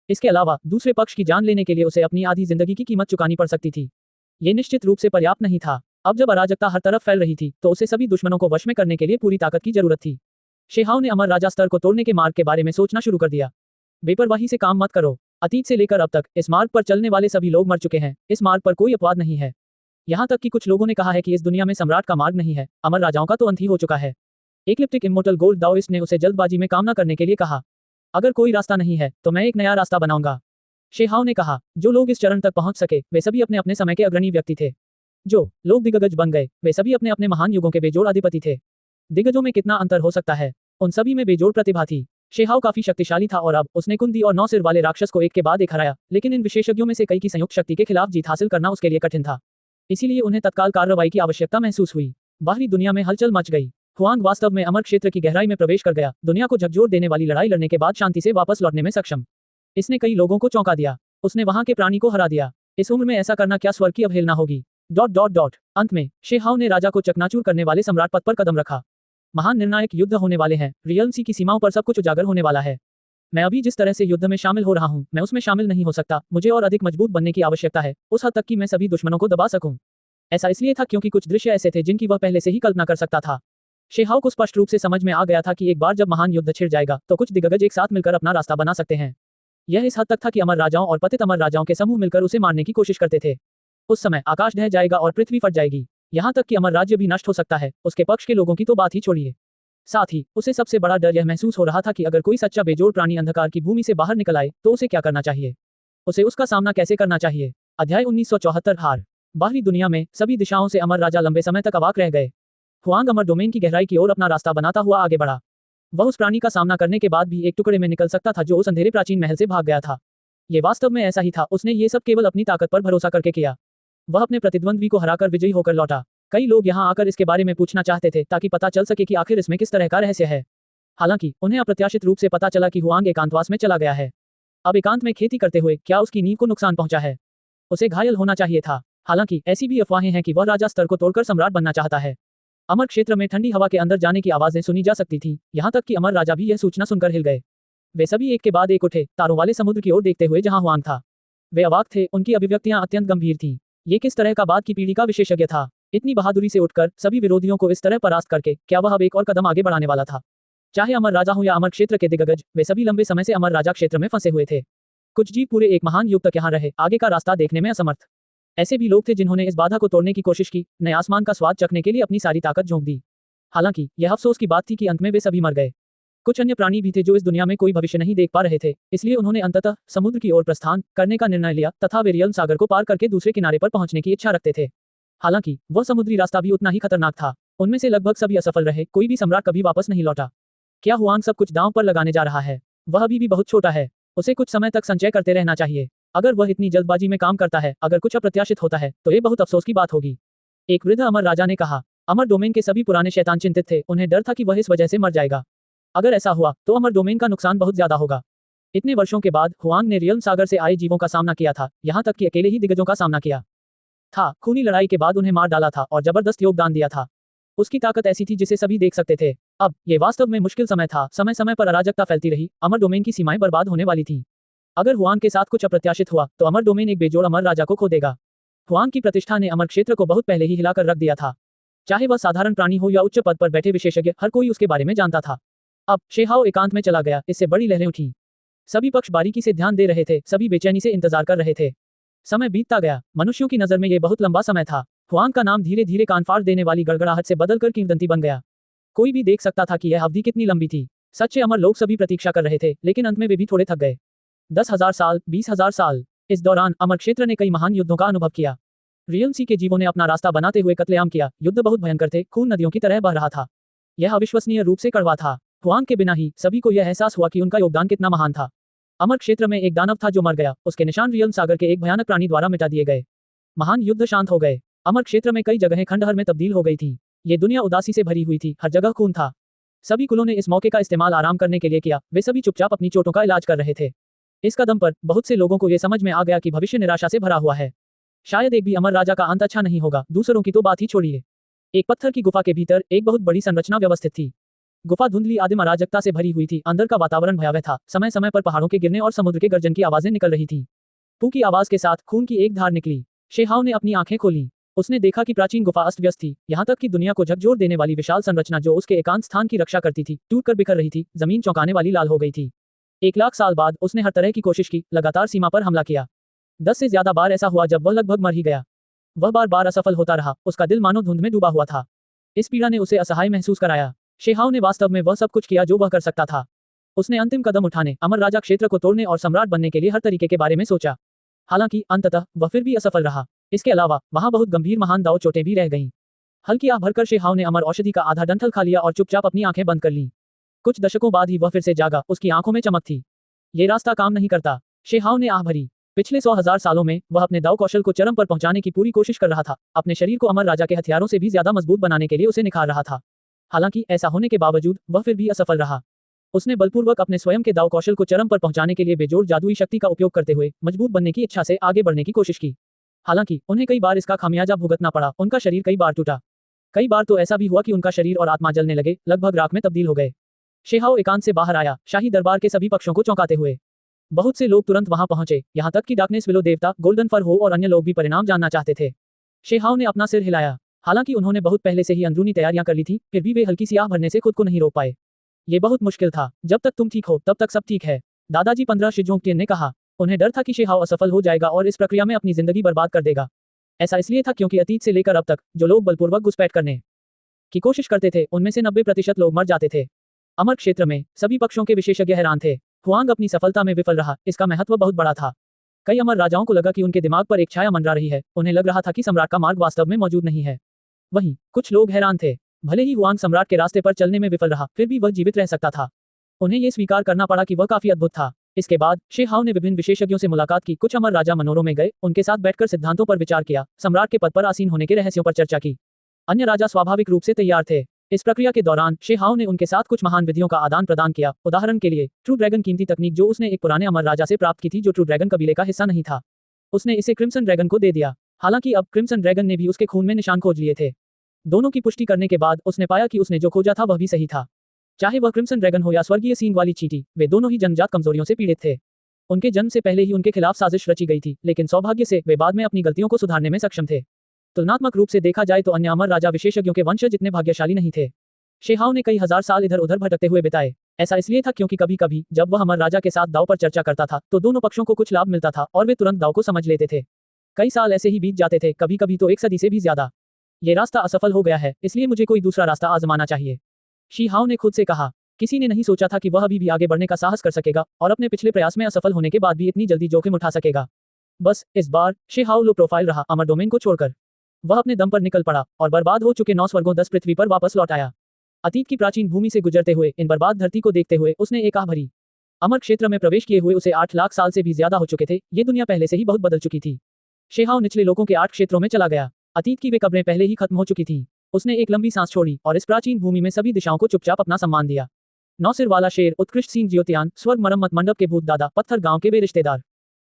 इसके अलावा दूसरे पक्ष की जान लेने के लिए उसे अपनी आधी जिंदगी की कीमत चुकानी पड़ सकती थी। ये निश्चित रूप से पर्याप्त नहीं था। अब जब अराजकता हर तरफ फैल रही थी, तो उसे सभी दुश्मनों को वश में करने के लिए पूरी ताकत की जरूरत थी। शेहाओ ने अमर राजा स्तर को तोड़ने के मार्ग के बारे में सोचना शुरू कर दिया। बेपरवाही से काम मत करो। अतीत से लेकर अब तक इस मार्ग पर चलने वाले सभी लोग मर चुके हैं। इस मार्ग पर कोई अपवाद नहीं है। यहाँ तक कि कुछ लोगों ने कहा है कि इस दुनिया में सम्राट का मार्ग नहीं है, अमर राजाओं का तो अंत ही हो चुका है। एक्लिप्टिक इमोर्टल गोल्ड दाओइस्ट ने उसे जल्दबाजी में काम न करने के लिए कहा। अगर कोई रास्ता नहीं है तो मैं एक नया रास्ता बनाऊंगा। शेहाओ ने कहा, जो लोग इस चरण तक पहुंच सके वे सभी अपने अपने समय के अग्रणी व्यक्ति थे। जो लोग दिग्गज बन गए वे सभी अपने अपने महान युगों के बेजोड़ अधिपति थे। दिग्गजों में कितना अंतर हो सकता है, उन सभी में बेजोड़ प्रतिभा थी। शेहाओ काफी शक्तिशाली था और अब उसने कुंदी और 9 सिर वाले राक्षस को एक के बाद एक हराया, लेकिन इन विशेषज्ञों में से कई की संयुक्त शक्ति के खिलाफ जीत हासिल करना उसके लिए कठिन था। इसीलिए उन्हें तत्काल कार्रवाई की आवश्यकता महसूस हुई। बाहरी दुनिया में हलचल मच गई। हुआंग वास्तव में अमर क्षेत्र की गहराई में प्रवेश कर गया, दुनिया को झकझोर देने वाली लड़ाई लड़ने के बाद शांति से वापस लौटने में सक्षम। इसने कई लोगों को चौंका दिया। उसने वहां के प्राणी को हरा दिया। इस उम्र में ऐसा करना क्या स्वर्ग की अवहेलना होगी। ... अंत में शेहाओ ने राजा को चकनाचूर करने वाले सम्राट पद पर कदम रखा। महान निर्णायक युद्ध होने वाले हैं। रियल सी की सीमाओं पर सब कुछ उजागर होने वाला है। मैं अभी जिस तरह से युद्ध में शामिल हो रहा हूं, मैं उसमें शामिल नहीं हो सकता। मुझे और अधिक मजबूत बनने की आवश्यकता है, उस हद तक कि मैं सभी दुश्मनों को दबा सकूं। ऐसा इसलिए था क्योंकि कुछ दृश्य ऐसे थे जिनकी वह पहले से ही कल्पना कर सकता था। शेहाओ को स्पष्ट रूप से समझ में आ गया था कि एक बार जब महान युद्ध छिड़ जाएगा तो कुछ दिग्गज एक साथ मिलकर अपना रास्ता बना सकते हैं। यह इस हद तक था कि अमर राजाओं और पतित अमर राजाओं के समूह मिलकर उसे मारने की कोशिश करते थे। उस समय आकाश ढह जाएगा और पृथ्वी फट जाएगी। यहाँ तक कि अमर राज्य भी नष्ट हो सकता है। उसके पक्ष के लोगों की तो बात ही छोड़िए। साथ ही उसे सबसे बड़ा डर यह महसूस हो रहा था कि अगर कोई सच्चा बेजोड़ प्राणी अंधकार की भूमि से बाहर निकल आए तो उसे क्या करना चाहिए, उसे उसका सामना कैसे करना चाहिए। अध्याय 1974 हार। बाहरी दुनिया में सभी दिशाओं से अमर राजा लंबे समय तक अवाक रह गए। हुआंग अमर डोमेन की गहराई की ओर अपना रास्ता बनाता हुआ आगे बढ़ा। वह उस प्राणी का सामना करने के बाद भी एक टुकड़े में निकल सकता था जो उस अंधेरे प्राचीन महल से भाग गया था। ये वास्तव में ऐसा ही था। उसने ये सब केवल अपनी ताकत पर भरोसा करके किया। वह अपने प्रतिद्वंद्वी को हराकर विजयी होकर लौटा। कई लोग यहाँ आकर इसके बारे में पूछना चाहते थे ताकि पता चल सके कि आखिर इसमें किस तरह का रहस्य है। हालांकि उन्हें अप्रत्याशित रूप से पता चला कि हुआंग एकांतवास में चला गया है। अब एकांत में खेती करते हुए क्या उसकी नींव को नुकसान पहुंचा है? उसे घायल होना चाहिए था। हालांकि ऐसी भी अफवाहें हैं कि वह राजा स्तर को तोड़कर सम्राट बनना चाहता है। अमर क्षेत्र में ठंडी हवा के अंदर जाने की आवाजें सुनी जा सकती थी। यहाँ तक कि अमर राजा भी यह सूचना सुनकर हिल गए। वे सभी एक के बाद एक उठे, तारों वाले समुद्र की ओर देखते हुए जहां हुआंग था। वे अवाक थे, उनकी अभिव्यक्तियां अत्यंत गंभीर थीं। ये किस तरह का बाद की पीढ़ी का विशेषज्ञ था? इतनी बहादुरी से उठकर सभी विरोधियों को इस तरह परास्त करके क्या वह अब एक और कदम आगे बढ़ाने वाला था? चाहे अमर राजा हो या अमर क्षेत्र के दिग्गज, वे सभी लंबे समय से अमर राजा क्षेत्र में फंसे हुए थे। कुछ जीव पूरे एक महान युग तक यहाँ रहे, आगे का रास्ता देखने में असमर्थ। ऐसे भी लोग थे जिन्होंने इस बाधा को तोड़ने की कोशिश की, नए आसमान का स्वाद चखने के लिए अपनी सारी ताकत झोंक दी। हालांकि यह अफसोस की बात थी कि अंत में वे सभी मर गए। कुछ अन्य प्राणी भी थे जो इस दुनिया में कोई भविष्य नहीं देख पा रहे थे, इसलिए उन्होंने अंततः समुद्र की ओर प्रस्थान करने का निर्णय लिया तथा वे रियल सागर को पार करके दूसरे किनारे पर पहुंचने की इच्छा रखते थे। हालांकि वह समुद्री रास्ता भी उतना ही खतरनाक था। उनमें से लगभग सभी असफल रहे, कोई भी सम्राट कभी वापस नहीं लौटा। क्या हुआंग सब कुछ दांव पर लगाने जा रहा है? वह अभी भी बहुत छोटा है, उसे कुछ समय तक संचय करते रहना चाहिए। अगर वह इतनी जल्दबाजी में काम करता है, अगर कुछ अप्रत्याशित होता है तो ये बहुत अफसोस की बात होगी। एक वृद्ध अमर राजा ने कहा। अमर डोमेन के सभी पुराने शैतान चिंतित थे, उन्हें डर था कि वह इस वजह से मर जाएगा। अगर ऐसा हुआ तो अमर डोमेन का नुकसान बहुत ज्यादा होगा। इतने वर्षों के बाद हुआंग ने रियल सागर से आए जीवों का सामना किया था, यहाँ तक कि अकेले ही दिग्गजों का सामना किया था। खूनी लड़ाई के बाद उन्हें मार डाला था और जबरदस्त योगदान दिया था। उसकी ताकत ऐसी थी जिसे सभी देख सकते थे। अब ये वास्तव में मुश्किल समय था, समय समय पर अराजकता फैलती रही, अमर डोमेन की सीमाएं बर्बाद होने वाली थी। अगर हुआंग के साथ कुछ अप्रत्याशित हुआ तो अमर डोमेन एक बेजोड़ अमर राजा को खो देगा। हुआंग की प्रतिष्ठा ने अमर क्षेत्र को बहुत पहले ही हिलाकर रख दिया था। चाहे वह साधारण प्राणी हो या उच्च पद पर बैठे विशेषज्ञ, हर कोई उसके बारे में जानता था। अब शेहाओ एकांत में चला गया, इससे बड़ी लहरें उठी। सभी पक्ष बारीकी से ध्यान दे रहे थे, सभी बेचैनी से इंतजार कर रहे थे। समय बीतता गया, मनुष्यों की नजर में यह बहुत लंबा समय था। हुआंग का नाम धीरे धीरे कान फाड़ देने वाली गड़गड़ाहट से बदलकर किंवदंती बन गया। कोई भी देख सकता था कि यह अवधि कितनी लंबी थी। सच्चे अमर लोग सभी प्रतीक्षा कर रहे थे, लेकिन अंत में वे भी थोड़े थक गए। 10,000 साल, 20,000 साल, इस दौरान अमर क्षेत्र ने कई महान युद्धों का अनुभव किया। रियल सी के जीवों ने अपना रास्ता बनाते हुए कत्लेआम किया। युद्ध बहुत भयंकर थे, खून नदियों की तरह बह रहा था। यह अविश्वसनीय रूप से कड़वा था। हुआंग के बिना ही सभी को यह एहसास हुआ कि उनका योगदान कितना महान था। अमर क्षेत्र में एक दानव था जो मर गया, उसके निशान रियल सागर के एक भयानक प्राणी द्वारा मिटा दिए गए। महान युद्ध शांत हो गए। अमर क्षेत्र में कई जगहें खंडहर में तब्दील हो गई थी। ये दुनिया उदासी से भरी हुई थी, हर जगह खून था। सभी कुलों ने इस मौके का इस्तेमाल आराम करने के लिए किया, वे सभी चुपचाप अपनी चोटों का इलाज कर रहे थे। इस कदम पर बहुत से लोगों को यह समझ में आ गया कि भविष्य निराशा से भरा हुआ है। शायद एक भी अमर राजा का अंत अच्छा नहीं होगा, दूसरों की तो बात ही छोड़िए। एक पत्थर की गुफा के भीतर एक बहुत बड़ी संरचना व्यवस्थित थी। गुफा धुंधली आदिम अराजकता से भरी हुई थी, अंदर का वातावरण भयावह था। समय समय पर पहाड़ों के गिरने और समुद्र के गर्जन की आवाजें निकल रही थी। पू की आवाज के साथ खून की एक धार निकली। शेहाओ ने अपनी आंखें खोली। उसने देखा कि प्राचीन गुफा अस्त व्यस्त थी, यहाँ तक कि दुनिया को झकझोर देने वाली विशाल संरचना जो उसके एकांत स्थान की रक्षा करती थी, टूट कर बिखर रही थी। जमीन चौंकाने वाली लाल हो गई थी। 1 लाख साल बाद उसने हर तरह की कोशिश की, लगातार सीमा पर हमला किया। 10 से ज्यादा बार ऐसा हुआ जब वह लगभग मर ही गया। वह बार बार असफल होता रहा, उसका दिल मानो धुंध में डूबा हुआ था। इस पीड़ा ने उसे असहाय महसूस कराया। शेहाओ ने वास्तव में वह सब कुछ किया जो वह कर सकता था। उसने अंतिम कदम उठाने, अमर राजा क्षेत्र को तोड़ने और सम्राट बनने के लिए हर तरीके के बारे में सोचा। हालांकि अंततः वह फिर भी असफल रहा। इसके अलावा वहां बहुत गंभीर महान दांव चोटें भी रह गईं। हल्की आह भरकर शेहाओ ने अमर औषधि का आधा डंठल खा लिया और चुपचाप अपनी आंखें बंद कर लीं। कुछ दशकों बाद ही वह फिर से जागा, उसकी आंखों में चमक थी। ये रास्ता काम नहीं करता, शेहाओ ने आह भरी। पिछले 100,000 सालों में वह अपने दाव कौशल को चरम पर पहुंचाने की पूरी कोशिश कर रहा था, अपने शरीर को अमर राजा के हथियारों से भी ज्यादा मजबूत बनाने के लिए उसे निखार रहा था। हालांकि ऐसा होने के बावजूद वह फिर भी असफल रहा। उसने बलपूर्वक अपने स्वयं के दाव कौशल को चरम पर पहुंचाने के लिए बेजोड़ जादुई शक्ति का उपयोग करते हुए मजबूत बनने की इच्छा से आगे बढ़ने की कोशिश की। हालांकि उन्हें कई बार इसका खामियाजा भुगतना पड़ा, उनका शरीर कई बार टूटा। कई बार तो ऐसा भी हुआ कि उनका शरीर और आत्मा जलने लगे, लगभग राख में तब्दील हो गए। शेहाओ एकांत से बाहर आया, शाही दरबार के सभी पक्षों को चौंकाते हुए। बहुत से लोग तुरंत वहां पहुंचे, यहां तक कि डार्कनेस विलो देवता, गोल्डन फर हो और अन्य लोग भी परिणाम जानना चाहते थे। शेहाओ ने अपना सिर हिलाया। हालांकि उन्होंने बहुत पहले से ही अंदरूनी तैयारियां कर ली थी, फिर भी वे हल्की सी आह भरने से खुद को नहीं रोक पाए। ये बहुत मुश्किल था। जब तक तुम ठीक हो तब तक सब ठीक है, दादाजी 15 शिजोंगटियन ने कहा। उन्हें डर था कि शेहाओ असफल हो जाएगा और इस प्रक्रिया में अपनी जिंदगी बर्बाद कर देगा। ऐसा इसलिए था क्योंकि अतीत से लेकर अब तक जो लोग बलपूर्वक घुसपैठ करने की कोशिश करते थे, उनमें से 90% लोग मर जाते थे। अमर क्षेत्र में सभी पक्षों के विशेषज्ञ हैरान थे। हुआंग अपनी सफलता में विफल रहा, इसका महत्व बहुत बड़ा था। कई अमर राजाओं को लगा कि उनके दिमाग पर एक छाया मंडरा रही है, उन्हें लग रहा था कि सम्राट का मार्ग वास्तव में मौजूद नहीं है। वहीं कुछ लोग हैरान थे। भले ही हुआंग सम्राट के रास्ते पर चलने में विफल रहा, फिर भी वह जीवित रह सकता था। उन्हें यह स्वीकार करना पड़ा कि वह काफी अद्भुत था। इसके बाद शेहाओ ने विभिन्न विशेषज्ञों से मुलाकात की, कुछ अमर राजा मनोरों में गए, उनके साथ बैठकर सिद्धांतों पर विचार किया, सम्राट के पद पर आसीन होने के रहस्यों पर चर्चा की। अन्य राजा स्वाभाविक रूप से तैयार थे। इस प्रक्रिया के दौरान शेहाओ ने उनके साथ कुछ महान विधियों का आदान प्रदान किया। उदाहरण के लिए ट्रू ड्रैगन कीमती तकनीक जो उसने एक पुराने अमर राजा से प्राप्त की थी जो ट्रू ड्रैगन कबीले का हिस्सा नहीं था। उसने इसे क्रिम्सन ड्रैगन को दे दिया। हालांकि अब क्रिम्सन ड्रैगन ने भी उसके खून में निशान खोज लिए थे। दोनों की पुष्टि करने के बाद उसने पाया कि उसने जो खोजा था वह भी सही था। चाहे वह क्रिम्सन ड्रैगन हो या स्वर्गीय सींग वाली चींटी, वे दोनों ही जन्मजात कमजोरियों से पीड़ित थे। उनके जन्म से पहले ही उनके खिलाफ साजिश रची गई थी, लेकिन सौभाग्य से वे बाद में अपनी गलतियों को सुधारने में सक्षम थे। तुलनात्मक रूप से देखा जाए तो अन्य अमर राजा विशेषज्ञों के वंशज जितने भाग्यशाली नहीं थे। शेहाओ ने कई हजार साल इधर उधर भटकते हुए बिताए। ऐसा इसलिए था क्योंकि कभी कभी जब वह अमर राजा के साथ दाव पर चर्चा करता था तो दोनों पक्षों को कुछ लाभ मिलता था और वे तुरंत दाव को समझ लेते थे। कई साल ऐसे ही बीत जाते थे, कभी कभी तो 1 सदी से भी ज्यादा। ये रास्ता असफल हो गया है, इसलिए मुझे कोई दूसरा रास्ता आजमाना चाहिए, शेहाओ ने खुद से कहा। किसी ने नहीं सोचा था कि वह अभी भी आगे बढ़ने का साहस कर सकेगा और अपने पिछले प्रयास में असफल होने के बाद भी इतनी जल्दी जोखिम उठा सकेगा। बस इस बार शेहाओ लो प्रोफाइल रहा, अमर डोमेन को छोड़कर। वह अपने दम पर निकल पड़ा और बर्बाद हो चुके 9 स्वर्गों 10 पृथ्वी पर वापस लौट आया। अतीत की प्राचीन भूमि से गुजरते हुए इन बर्बाद धरती को देखते हुए उसने एक आह भरी। अमर क्षेत्र में प्रवेश किए हुए उसे 8 लाख साल से भी ज्यादा हो चुके थे। ये दुनिया पहले से ही बहुत बदल चुकी थी। शेहाओ निचले लोगों के 8 क्षेत्रों में चला गया। अतीत की वे कब्रें पहले ही खत्म हो चुकी थीं। उसने एक लंबी सांस छोड़ी और इस प्राचीन भूमि में सभी दिशाओं को चुपचाप अपना सम्मान दिया। 9 सिर वाला शेर, उत्कृष्ट सींग ज्योतियान, स्वर्ग मरम्मत मंडप के भूत दादा, पत्थर गांव के वे रिश्तेदार।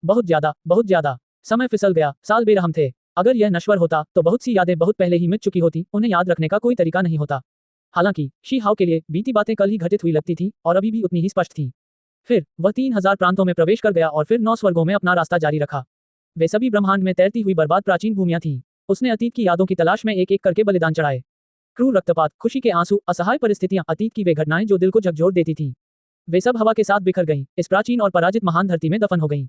बहुत ज्यादा समय फिसल गया, साल बेरहम थे। अगर यह नश्वर होता तो बहुत सी यादें बहुत पहले ही मिट चुकी होती, उन्हें याद रखने का कोई तरीका नहीं होता। हालांकि शेहाओ के लिए बीती बातें कल ही घटित हुई लगती थी और अभी भी उतनी ही स्पष्ट थी। फिर वह 3000 प्रांतों में प्रवेश कर गया और फिर 9 स्वर्गों में अपना रास्ता जारी रखा। वे सभी ब्रह्मांड में तैरती हुई बर्बाद प्राचीन भूमियां थीं। उसने अतीत की यादों की तलाश में एक एक करके बलिदान चढ़ाए। क्रूर रक्तपात, खुशी के आंसू, असहाय परिस्थितियां, अतीत की वे घटनाएं जो दिल को झकझोर देती थीं, वे सब हवा के साथ बिखर गईं, इस प्राचीन और पराजित महान धरती में दफन हो गईं।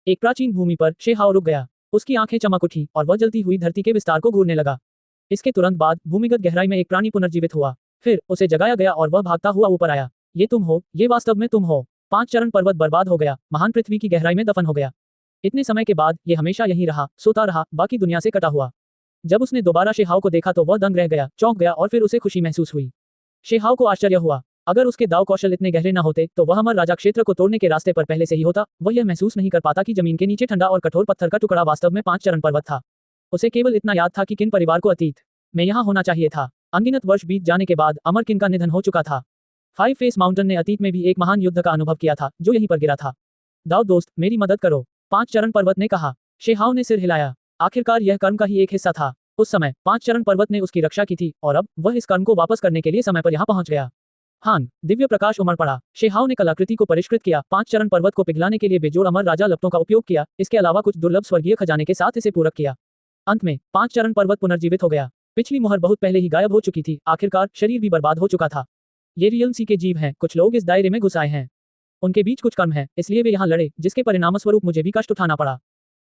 एक प्राचीन भूमि पर शेहाओ रुक गया। उसकी आंखें चमक उठी और वह जलती हुई धरती के विस्तार को घूरने लगा। इसके तुरंत बाद भूमिगत गहराई में एक प्राणी पुनर्जीवित हुआ। फिर उसे जगाया गया और वह भागता हुआ ऊपर आया। ये तुम हो, ये वास्तव में तुम हो। 5 चरण पर्वत बर्बाद हो गया, महान पृथ्वी की गहराई में दफन हो गया। इतने समय के बाद ये हमेशा यहीं रहा, सोता रहा, बाकी दुनिया से कटा हुआ। जब उसने दोबारा शेहाओ को देखा तो वह दंग रह गया, चौंक गया और फिर उसे खुशी महसूस हुई। शेहाओ को आश्चर्य हुआ, अगर उसके दाव कौशल इतने गहरे न होते तो वह अमर राजा क्षेत्र को तोड़ने के रास्ते पर पहले से ही होता। वह यह महसूस नहीं कर पाता कि जमीन के नीचे ठंडा और कठोर पत्थर का टुकड़ा वास्तव में 5 चरण पर्वत था। उसे केवल इतना याद था कि किन परिवार को अतीत में यहाँ होना चाहिए था। अनगिनत वर्ष बीत जाने के बाद अमर किन का निधन हो चुका था। 5 फेस माउंटेन ने अतीत में भी एक महान युद्ध का अनुभव किया था जो यहीं पर गिरा था। दाव दोस्त, मेरी मदद करो, 5 चरण पर्वत ने कहा। शेहाओ ने सिर हिलाया। आखिरकार यह कर्म का ही एक हिस्सा था। उस समय 5 चरण पर्वत ने उसकी रक्षा की थी और अब वह इस कर्म को वापस करने के लिए समय पर यहाँ पहुंच गया। हान, दिव्य प्रकाश उमड़ पड़ा। शेहाओ ने कलाकृति को परिष्कृत किया, 5 चरण पर्वत को पिघलाने के लिए बेजोड़ अमर राजा लपटों का उपयोग किया। इसके अलावा कुछ दुर्लभ स्वर्गीय खजाने के साथ इसे पूरक किया। अंत में 5 चरण पर्वत पुनर्जीवित हो गया। पिछली मुहर बहुत पहले ही गायब हो चुकी थी। आखिरकार शरीर भी बर्बाद हो चुका था। ये रियल्म सी के जीव हैं, कुछ लोग इस दायरे में घुस आए हैं। उनके बीच कुछ कर्म है, इसलिए वे यहाँ लड़े, जिसके परिणामस्वरूप मुझे भी कष्ट उठाना पड़ा।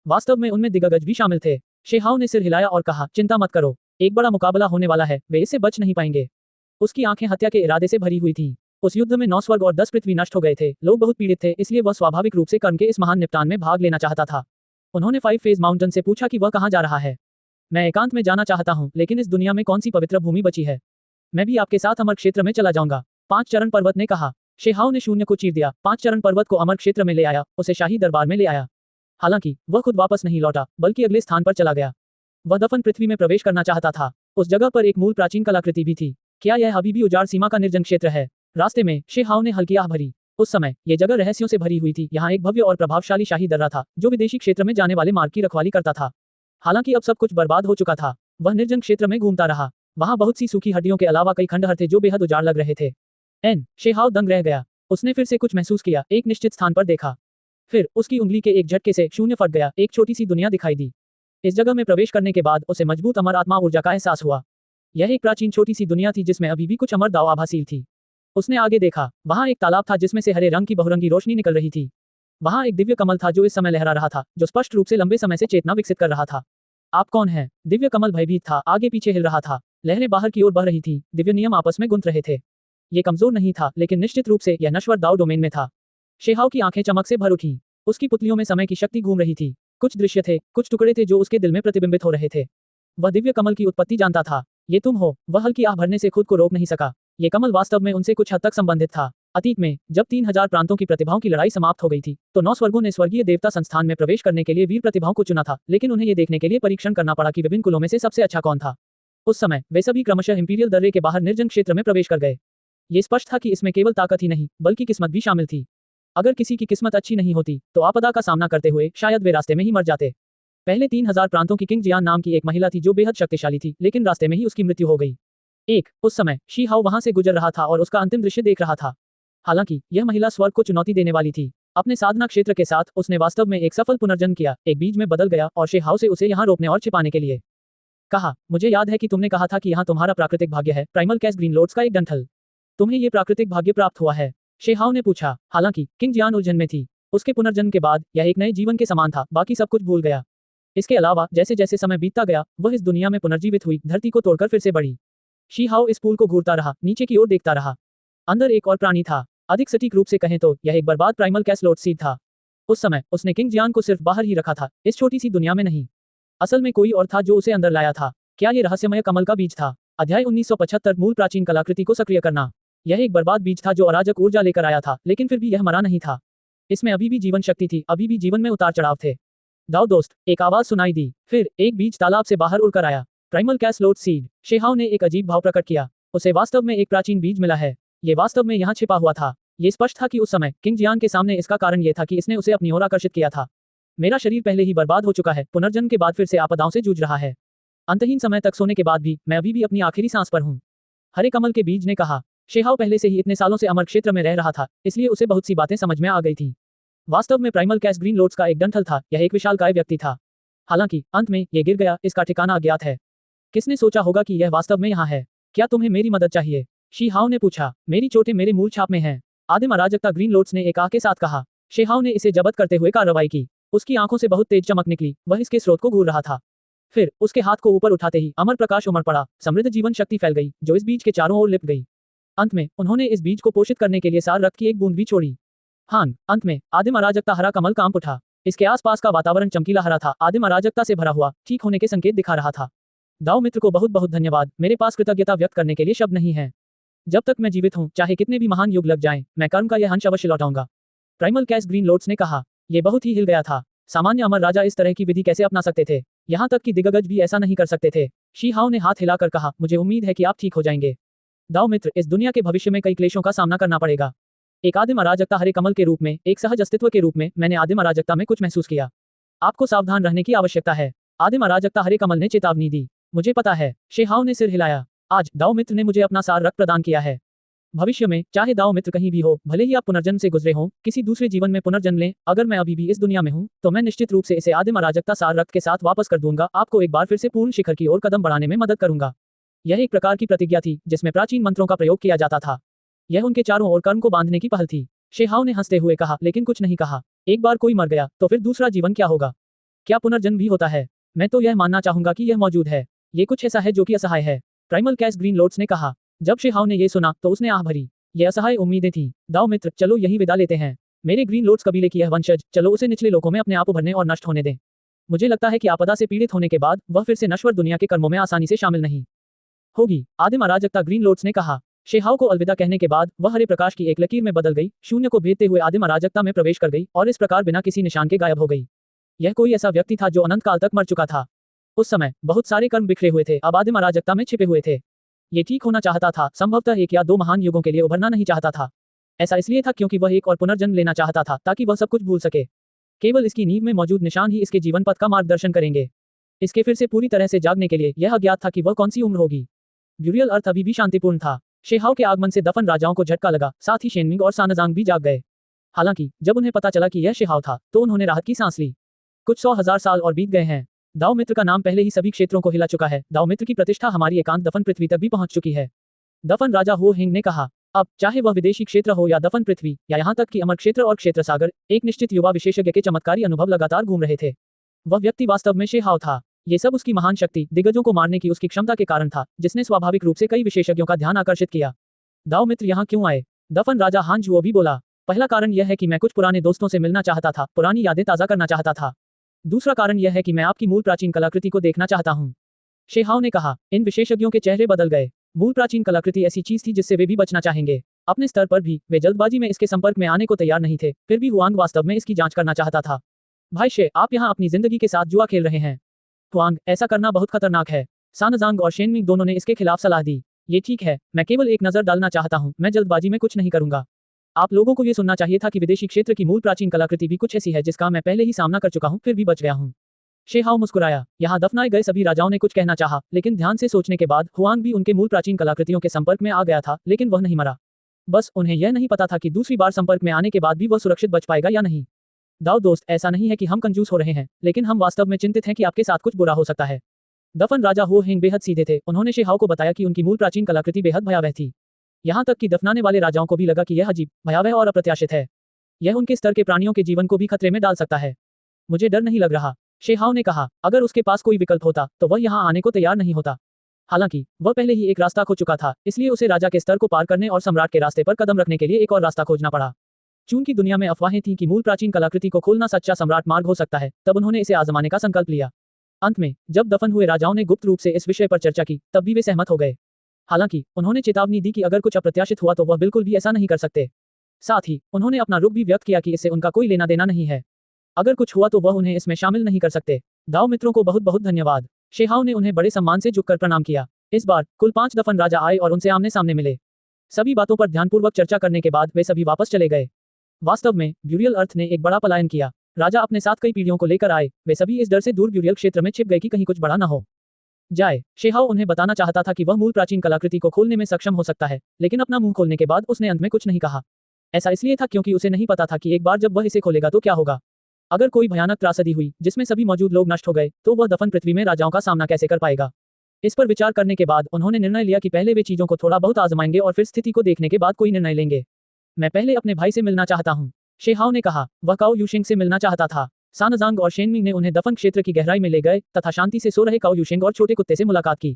वास्तव में उनमें दिग्गज भी शामिल थे। शेहाओ ने सिर हिलाया और कहा, चिंता मत करो, एक बड़ा मुकाबला होने वाला है, वे इससे बच नहीं पाएंगे। उसकी आंखें हत्या के इरादे से भरी हुई थीं। उस युद्ध में 9 स्वर्ग और 10 पृथ्वी नष्ट हो गए थे, लोग बहुत पीड़ित थे, इसलिए वह स्वाभाविक रूप से कर्म के इस महान निपटान में भाग लेना चाहता था। उन्होंने 5 फेज माउंटेन से पूछा कि वह कहाँ जा रहा है। मैं एकांत में जाना चाहता हूँ, लेकिन इस दुनिया में कौन सी पवित्र भूमि बची है। मैं भी आपके साथ अमर क्षेत्र में चला जाऊंगा। 5 चरण पर्वत ने कहा। शेहाओ ने शून्य को चीर दिया, 5 चरण पर्वत को अमर क्षेत्र में ले आया, उसे शाही दरबार में ले आया। हालांकि वह खुद वापस नहीं लौटा, बल्कि अगले स्थान पर चला गया। वह दफन पृथ्वी में प्रवेश करना चाहता था। उस जगह पर एक मूल प्राचीन कलाकृति भी थी। क्या यह अभी भी उजाड़ सीमा का निर्जन क्षेत्र है? रास्ते में शेहाओ ने हल्की आह भरी। उस समय ये जगह रहस्यों से भरी हुई थी। यहाँ एक भव्य और प्रभावशाली शाही दर्रा था, जो विदेशी क्षेत्र में जाने वाले मार्ग की रखवाली करता था। हालांकि अब सब कुछ बर्बाद हो चुका था। वह निर्जन क्षेत्र में घूमता रहा। वहाँ बहुत सी सूखी हड्डियों के अलावा कई खंडहर थे जो बेहद उजाड़ लग रहे थे। शेहाओ दंग रह गया। उसने फिर से कुछ महसूस किया, एक निश्चित स्थान पर देखा। फिर उसकी उंगली के एक झटके से शून्य फट गया, एक छोटी सी दुनिया दिखाई दी। इस जगह में प्रवेश करने के बाद उसे मजबूत अमर आत्मा ऊर्जा का एहसास हुआ। यह एक प्राचीन छोटी सी दुनिया थी जिसमें अभी भी कुछ अमर दाव आभासील थी। उसने आगे देखा, वहां एक तालाब था जिसमें से हरे रंग की बहुरंगी रोशनी निकल रही थी। वहां एक दिव्य कमल था जो इस समय लहरा रहा था, जो स्पष्ट रूप से लंबे समय से चेतना विकसित कर रहा था। आप कौन हैं? दिव्य कमल भयभीत था, आगे पीछे हिल रहा था। लहरें बाहर की ओर बह रही थी, दिव्य नियम आपस में गुंथ रहे थे। ये कमजोर नहीं था, लेकिन निश्चित रूप से यह नश्वर दाव डोमेन में था। शेहाओ की आंखें चमक से भर उठीं। उसकी पुतलियों में समय की शक्ति घूम रही थी। कुछ दृश्य थे, कुछ टुकड़े थे जो उसके दिल में प्रतिबिंबित हो रहे थे। वह दिव्य कमल की उत्पत्ति जानता था। ये तुम हो? वह हल्की आह भरने से खुद को रोक नहीं सका। ये कमल वास्तव में उनसे कुछ हद तक संबंधित था। अतीत में जब 3000 प्रांतों की प्रतिभाओं की लड़ाई समाप्त हो गई थी, तो 9 स्वर्गों ने स्वर्गीय देवता संस्थान में प्रवेश करने के लिए वीर प्रतिभाओं को चुना था, लेकिन उन्हें ये देखने के लिए परीक्षण करना पड़ा कि विभिन्न कुलों में से सबसे अच्छा कौन था। उस समय वे सभी क्रमशः इंपीरियल दर्रे के बाहर निर्जन क्षेत्र में प्रवेश कर गए। ये स्पष्ट था कि इसमें केवल ताकत ही नहीं, बल्कि किस्मत भी शामिल थी। अगर किसी की किस्मत अच्छी नहीं होती, तो आपदा का सामना करते हुए शायद वे रास्ते में ही मर जाते। पहले 3000 प्रांतों की किंग जियान नाम की एक महिला थी जो बेहद शक्तिशाली थी, लेकिन रास्ते में ही उसकी मृत्यु हो गई। उस समय शीहाओ वहां से गुजर रहा था और उसका अंतिम दृश्य देख रहा था। हालांकि यह महिला स्वर्ग को चुनौती देने वाली थी। अपने साधना क्षेत्र के साथ उसने वास्तव में एक सफल पुनर्जन्म किया, एक बीज में बदल गया और शेहाओ से उसे यहाँ रोकने और छिपाने के लिए कहा। मुझे याद है कि तुमने कहा था कि यहाँ तुम्हारा प्राकृतिक भाग्य है, प्राइमल कैश ग्रीन लॉर्ड्स का एक डंठल। तुम्हें ये प्राकृतिक भाग्य प्राप्त हुआ है? शेहाओ ने पूछा। हालांकि किंग जियान उलझन में थी। उसके पुनर्जन्म के बाद यह एक नए जीवन के समान था, बाकी सब कुछ भूल गया। इसके अलावा जैसे जैसे समय बीतता गया, वह इस दुनिया में पुनर्जीवित हुई, धरती को तोड़कर फिर से बढ़ी। शीहाओ इस पुल को घूरता रहा, नीचे की ओर देखता रहा। अंदर एक और प्राणी था। अधिक सटीक रूप से कहें तो यह एक बर्बाद प्राइमल कैश लॉर्ड सीड था। उस समय उसने किंग जियान को सिर्फ बाहर ही रखा था, इस छोटी सी दुनिया में नहीं। असल में कोई और था जो उसे अंदर लाया था। क्या ये रहस्यमय कमल का बीज था? अध्याय 1975 मूल प्राचीन कलाकृति को सक्रिय करना। यह एक बर्बाद बीज था जो अराजक ऊर्जा लेकर आया था, लेकिन फिर भी यह मरा नहीं था। इसमें अभी भी जीवन शक्ति थी, अभी भी जीवन में उतार चढ़ाव थे। दाओ दोस्त, एक आवाज सुनाई दी। फिर एक बीज तालाब से बाहर उड़कर आया। Primal chaos lord seed. शेहाओ ने एक अजीब भाव प्रकट किया। उसे वास्तव में एक प्राचीन बीज मिला है। ये वास्तव में यहाँ छिपा हुआ था। ये स्पष्ट था कि उस समय किंग जियान के सामने इसका कारण ये था कि इसने उसे अपनी ओर आकर्षित किया था। मेरा शरीर पहले ही बर्बाद हो चुका है, पुनर्जन्म के बाद फिर से आपदाओं से जूझ रहा है। अंतहीन समय तक सोने के बाद भी मैं अभी भी अपनी आखिरी सांस पर हूँ। हरे कमल के बीज ने कहा। शेहाओ पहले से ही इतने सालों से अमर क्षेत्र में रह रहा था, इसलिए उसे बहुत सी बातें समझ में आ गई थी। वास्तव में प्राइमल कैश ग्रीन लॉर्ड्स का एक डंठल था, यह एक विशालकाय व्यक्ति था। हालांकि अंत में ये गिर गया, इसका ठिकाना अज्ञात है। किसने सोचा होगा कि यह वास्तव में यहाँ है? क्या तुम्हें मेरी मदद चाहिए? शीहाओ ने पूछा। मेरी चोटें मेरे मूल छाप में हैं। आदिम अराजकता ग्रीन लॉर्ड्स ने एक आह के साथ कहा। शेहाओ ने इसे जब्त करते हुए कार्रवाई की। उसकी आंखों से बहुत तेज चमक निकली, वह इसके स्रोत को घूर रहा था। फिर उसके हाथ को ऊपर उठाते ही अमर प्रकाश उमड़ पड़ा, समृद्ध जीवन शक्ति फैल गई, जो इस बीज के चारों ओर लिप गई। अंत में उन्होंने इस बीज को पोषित करने के लिए सार रक्त की एक बूंद भी छोड़ी। हान, अंत में आदिम अराजकता हरा कमल कांप उठा। इसके आसपास का वातावरण चमकीला हरा था, आदिम अराजकता से भरा हुआ, ठीक होने के संकेत दिखा रहा था। दाओ मित्र को बहुत बहुत धन्यवाद, मेरे पास कृतज्ञता व्यक्त करने के लिए शब्द नहीं है। जब तक मैं जीवित हूँ, चाहे कितने भी महान युग लग जाएं, मैं कर्म का यह अंश अवश्य लौटाऊंगा। प्राइमल कैश ग्रीन लॉर्ड्स ने कहा। यह बहुत ही हिल गया था। सामान्य अमर राजा इस तरह की विधि कैसे अपना सकते थे? यहाँ तक कि दिग्गज भी ऐसा नहीं कर सकते थे। शीहाओ ने हाथ हिलाकर कहा, मुझे उम्मीद है कि आप ठीक हो जाएंगे। दाओ मित्र, इस दुनिया के भविष्य में कई क्लेशों का सामना करना पड़ेगा। एक आदिम अराजकता हरे कमल के रूप में, एक सहज अस्तित्व के रूप में, मैंने आदिम अराजकता में कुछ महसूस किया। आपको सावधान रहने की आवश्यकता है। आदिम अराजकता हरे कमल ने चेतावनी दी। मुझे पता है। शेहाओ ने सिर हिलाया। आज दाओ मित्र ने मुझे अपना सार रक्त प्रदान किया है। भविष्य में चाहे दाओ मित्र कहीं भी हो, भले ही आप पुनर्जन्म से गुजरे हों, किसी दूसरे जीवन में पुनर्जन्म लें, अगर मैं अभी भी इस दुनिया में हूं, तो मैं निश्चित रूप से इसे आदिम अराजकता सार रक्त के साथ वापस कर दूंगा, आपको एक बार फिर से पूर्ण शिखर की ओर कदम बढ़ाने में मदद करूंगा। यह एक प्रकार की प्रतिज्ञा थी जिसमें प्राचीन मंत्रों का प्रयोग किया जाता था। यह उनके चारों ओर कर्म को बांधने की पहल थी। शेहाओ ने हंसते हुए कहा, लेकिन कुछ नहीं कहा। एक बार कोई मर गया तो फिर दूसरा जीवन क्या होगा? क्या पुनर्जन्म भी होता है? मैं तो यह मानना चाहूंगा कि यह मौजूद है। ये कुछ ऐसा है जो कि असहाय है। प्राइमल कैश ग्रीन लोड्स ने कहा। जब शेहाओ ने ये सुना तो उसने आह भरी। ये असहाय उम्मीदें थी। दाओ मित्र, चलो यही विदा लेते हैं। मेरे ग्रीन लोड्स कबीले की यह वंशज, चलो उसे निचले लोकों में अपने आप उभरने और नष्ट होने दें। मुझे लगता है कि आपदा से पीड़ित होने के बाद वह फिर से नश्वर दुनिया के कर्मों में आसानी से शामिल नहीं होगी। आदिम अराजकता, ग्रीन लोड्स ने कहा। शेहाओ को अलविदा कहने के बाद वह हरे प्रकाश की एक लकीर में बदल गई, शून्य को भेदते हुए आदिम अराजकता में प्रवेश कर गई और इस प्रकार बिना किसी निशान के गायब हो गई। यह कोई ऐसा व्यक्ति था जो अनंत काल तक मर चुका था। उस समय बहुत सारे कर्म बिखरे हुए थे, अब आदिम अराजकता में छिपे हुए थे। ये ठीक होना चाहता था, संभवतः 1 या 2 महान युगों के लिए उभरना नहीं चाहता था। ऐसा इसलिए था क्योंकि वह एक और पुनर्जन्म लेना चाहता था ताकि वह सब कुछ भूल सके। केवल इसकी नींव में मौजूद निशान ही इसके जीवन पथ का मार्गदर्शन करेंगे। इसके फिर से पूरी तरह से जागने के लिए यह अज्ञात था कि वह कौन सी उम्र होगी। ब्यूरियल अर्थ अभी भी शांतिपूर्ण था। शेहाओ के आगमन से दफन राजाओं को झटका लगा, साथ ही शेनमिंग और सानजांग भी जाग गए। हालांकि जब उन्हें पता चला कि यह शेहाओ था तो उन्होंने राहत की सांस ली। कुछ 100,000 साल और बीत गए हैं। दाओ मित्र का नाम पहले ही सभी क्षेत्रों को हिला चुका है। दाओ मित्र की प्रतिष्ठा हमारी एकांत दफन पृथ्वी तक भी पहुंच चुकी है। दफन राजा हो हिंग ने कहा। अब चाहे वह विदेशी क्षेत्र हो या दफन पृथ्वी या यहाँ तक कि अमर क्षेत्र और क्षेत्र सागर, एक निश्चित युवा विशेषज्ञ के चमत्कारी अनुभव लगातार घूम रहे थे। वह व्यक्ति वास्तव में शेहाओ था। ये सब उसकी महान शक्ति, दिग्गजों को मारने की उसकी क्षमता के कारण था, जिसने स्वाभाविक रूप से कई विशेषज्ञों का ध्यान आकर्षित किया। दाओ मित्र यहाँ क्यों आए? दफन राजा हान जुओ भी बोला। पहला कारण यह है कि मैं कुछ पुराने दोस्तों से मिलना चाहता था, पुरानी यादें ताज़ा करना चाहता था। दूसरा कारण यह है कि मैं आपकी मूल प्राचीन कलाकृति को देखना चाहता हूँ। शेहाओ ने कहा। इन विशेषज्ञों के चेहरे बदल गए। मूल प्राचीन कलाकृति ऐसी चीज थी जिससे वे भी बचना चाहेंगे। अपने स्तर पर भी वे जल्दबाजी में इसके संपर्क में आने को तैयार नहीं थे, फिर भी हुआंग वास्तव में इसकी जांच करना चाहता था। भाई शे, आप यहाँ अपनी जिंदगी के साथ जुआ खेल रहे हैं। हुआंग, ऐसा करना बहुत खतरनाक है। सानजांग और शेनमिंग दोनों ने इसके खिलाफ सलाह दी। ये ठीक है, मैं केवल एक नजर डालना चाहता हूँ, मैं जल्दबाजी में कुछ नहीं करूंगा। आप लोगों को ये सुनना चाहिए था कि विदेशी क्षेत्र की मूल प्राचीन कलाकृति भी कुछ ऐसी है जिसका मैं पहले ही सामना कर चुका हूँ, फिर भी बच गया हूँ। शेहाओ मुस्कुराया। यहाँ दफनाए गए सभी राजाओं ने कुछ कहना चाहा, लेकिन ध्यान से सोचने के बाद हुआंग भी उनके मूल प्राचीन कलाकृतियों के संपर्क में आ गया था, लेकिन वह नहीं मरा। बस उन्हें यह नहीं पता था कि दूसरी बार संपर्क में आने के बाद भी वह सुरक्षित बच पाएगा या नहीं। दाओ दोस्त, ऐसा नहीं है कि हम कंजूस हो रहे हैं, लेकिन हम वास्तव में चिंतित हैं कि आपके साथ कुछ बुरा हो सकता है। दफन राजा हो हिंग बेहद सीधे थे। उन्होंने शेहाओ को बताया कि उनकी मूल प्राचीन कलाकृति बेहद भयावह थी। यहाँ तक कि दफनाने वाले राजाओं को भी लगा कि यह अजीब, भयावह और अप्रत्याशित है। यह उनके स्तर के प्राणियों के जीवन को भी खतरे में डाल सकता है। मुझे डर नहीं लग रहा, शेहाओ ने कहा। अगर उसके पास कोई विकल्प होता तो वह यहाँ आने को तैयार नहीं होता। हालांकि वह पहले ही एक रास्ता खो चुका था, इसलिए उसे राजा के स्तर को पार करने और सम्राट के रास्ते पर कदम रखने के लिए एक और रास्ता खोजना पड़ा। चूंकि दुनिया में अफवाहें थीं कि मूल प्राचीन कलाकृति को खोलना सच्चा सम्राट मार्ग हो सकता है, तब उन्होंने इसे आजमाने का संकल्प लिया। अंत में जब दफन हुए राजाओं ने गुप्त रूप से इस विषय पर चर्चा की, तब भी वे सहमत हो गए। हालांकि उन्होंने चेतावनी दी कि अगर कुछ अप्रत्याशित हुआ तो वह बिल्कुल भी ऐसा नहीं कर सकते। साथ ही उन्होंने अपना रुख भी व्यक्त किया कि इससे उनका कोई लेना देना नहीं है। अगर कुछ हुआ तो वह उन्हें इसमें शामिल नहीं कर सकते। दाओ मित्रों को बहुत बहुत धन्यवाद। शेहाओ ने उन्हें बड़े सम्मान से झुककर प्रणाम किया। इस बार कुल 5 दफन राजा आए और उनसे आमने सामने मिले। सभी बातों पर ध्यानपूर्वक चर्चा करने के बाद वे सभी वापस चले गए। वास्तव में ब्यूरियल अर्थ ने एक बड़ा पलायन किया। राजा अपने साथ कई पीढ़ियों को लेकर आए। वे सभी इस डर से दूर ब्यूरियल क्षेत्र में छिप गए कि कहीं कुछ बड़ा न हो जाए। शेहाओ उन्हें बताना चाहता था कि वह मूल प्राचीन कलाकृति को खोलने में सक्षम हो सकता है, लेकिन अपना मुंह खोलने के बाद उसने अंत में कुछ नहीं कहा। ऐसा इसलिए था क्योंकि उसे नहीं पता था कि एक बार जब वह इसे खोलेगा तो क्या होगा। अगर कोई भयानक त्रासदी हुई जिसमें सभी मौजूद लोग नष्ट हो गए, तो वह दफन पृथ्वी में राजाओं का सामना कैसे कर पाएगा। इस पर विचार करने के बाद उन्होंने निर्णय लिया कि पहले वे चीजों को थोड़ा बहुत आजमाएंगे और फिर स्थिति को देखने के बाद कोई निर्णय लेंगे। मैं पहले अपने भाई से मिलना चाहता हूँ, शेहाओ ने कहा। वह काओ यूशिंग से मिलना चाहता था। सानजांग और शेनमिंग ने उन्हें दफन क्षेत्र की गहराई में ले गए तथा शांति से सो रहे काओ यूशिंग और छोटे कुत्ते से मुलाकात की।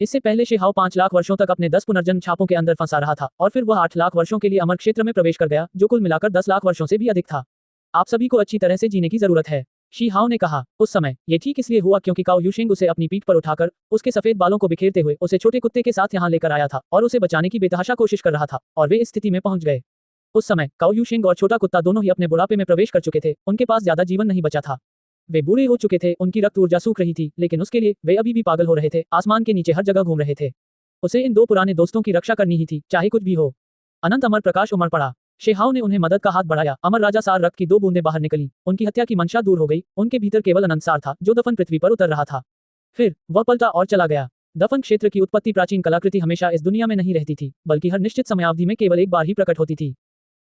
इससे पहले शेहाओ 5 लाख वर्षों तक अपने 10 पुनर्जन्म छापों के अंदर फंसा रहा था और फिर वह 8 लाख वर्षों के लिए अमर क्षेत्र में प्रवेश कर गया, जो कुल मिलाकर 10 लाख वर्षों से भी अधिक था। आप सभी को अच्छी तरह से जीने की जरूरत है, शीहाओ ने कहा। उस समय ये ठीक इसलिए हुआ क्योंकि काओ यूशिंग उसे अपनी पीठ पर उठाकर उसके सफेद बालों को बिखेरते हुए उसे छोटे कुत्ते के साथ यहाँ लेकर आया था और उसे बचाने की बेतहाशा कोशिश कर रहा था, और वे इस स्थिति में पहुंच गए। उस समय काओ यूशिंग और छोटा कुत्ता दोनों ही अपने बुढ़ापे में प्रवेश कर चुके थे। उनके पास ज्यादा जीवन नहीं बचा था। वे बूढ़े हो चुके थे, उनकी रक्त ऊर्जा सूख रही थी, लेकिन उसके लिए वे अभी भी पागल हो रहे थे, आसमान के नीचे हर जगह घूम रहे थे। उसे इन 2 पुराने दोस्तों की रक्षा करनी ही थी, चाहे कुछ भी हो। अनंत अमर प्रकाश उमड़ पड़ा। शेहाओ ने उन्हें मदद का हाथ बढ़ाया। अमर राजा सार रक्त की 2 बूंदें बाहर निकली। उनकी हत्या की मंशा दूर हो गई। उनके भीतर केवल अनंत सार था जो दफन पृथ्वी पर उतर रहा था। फिर वह पलटा और चला गया। दफन क्षेत्र की उत्पत्ति प्राचीन कलाकृति हमेशा इस दुनिया में नहीं रहती थी, बल्कि हर निश्चित समयावधि में केवल एक बार ही प्रकट होती थी।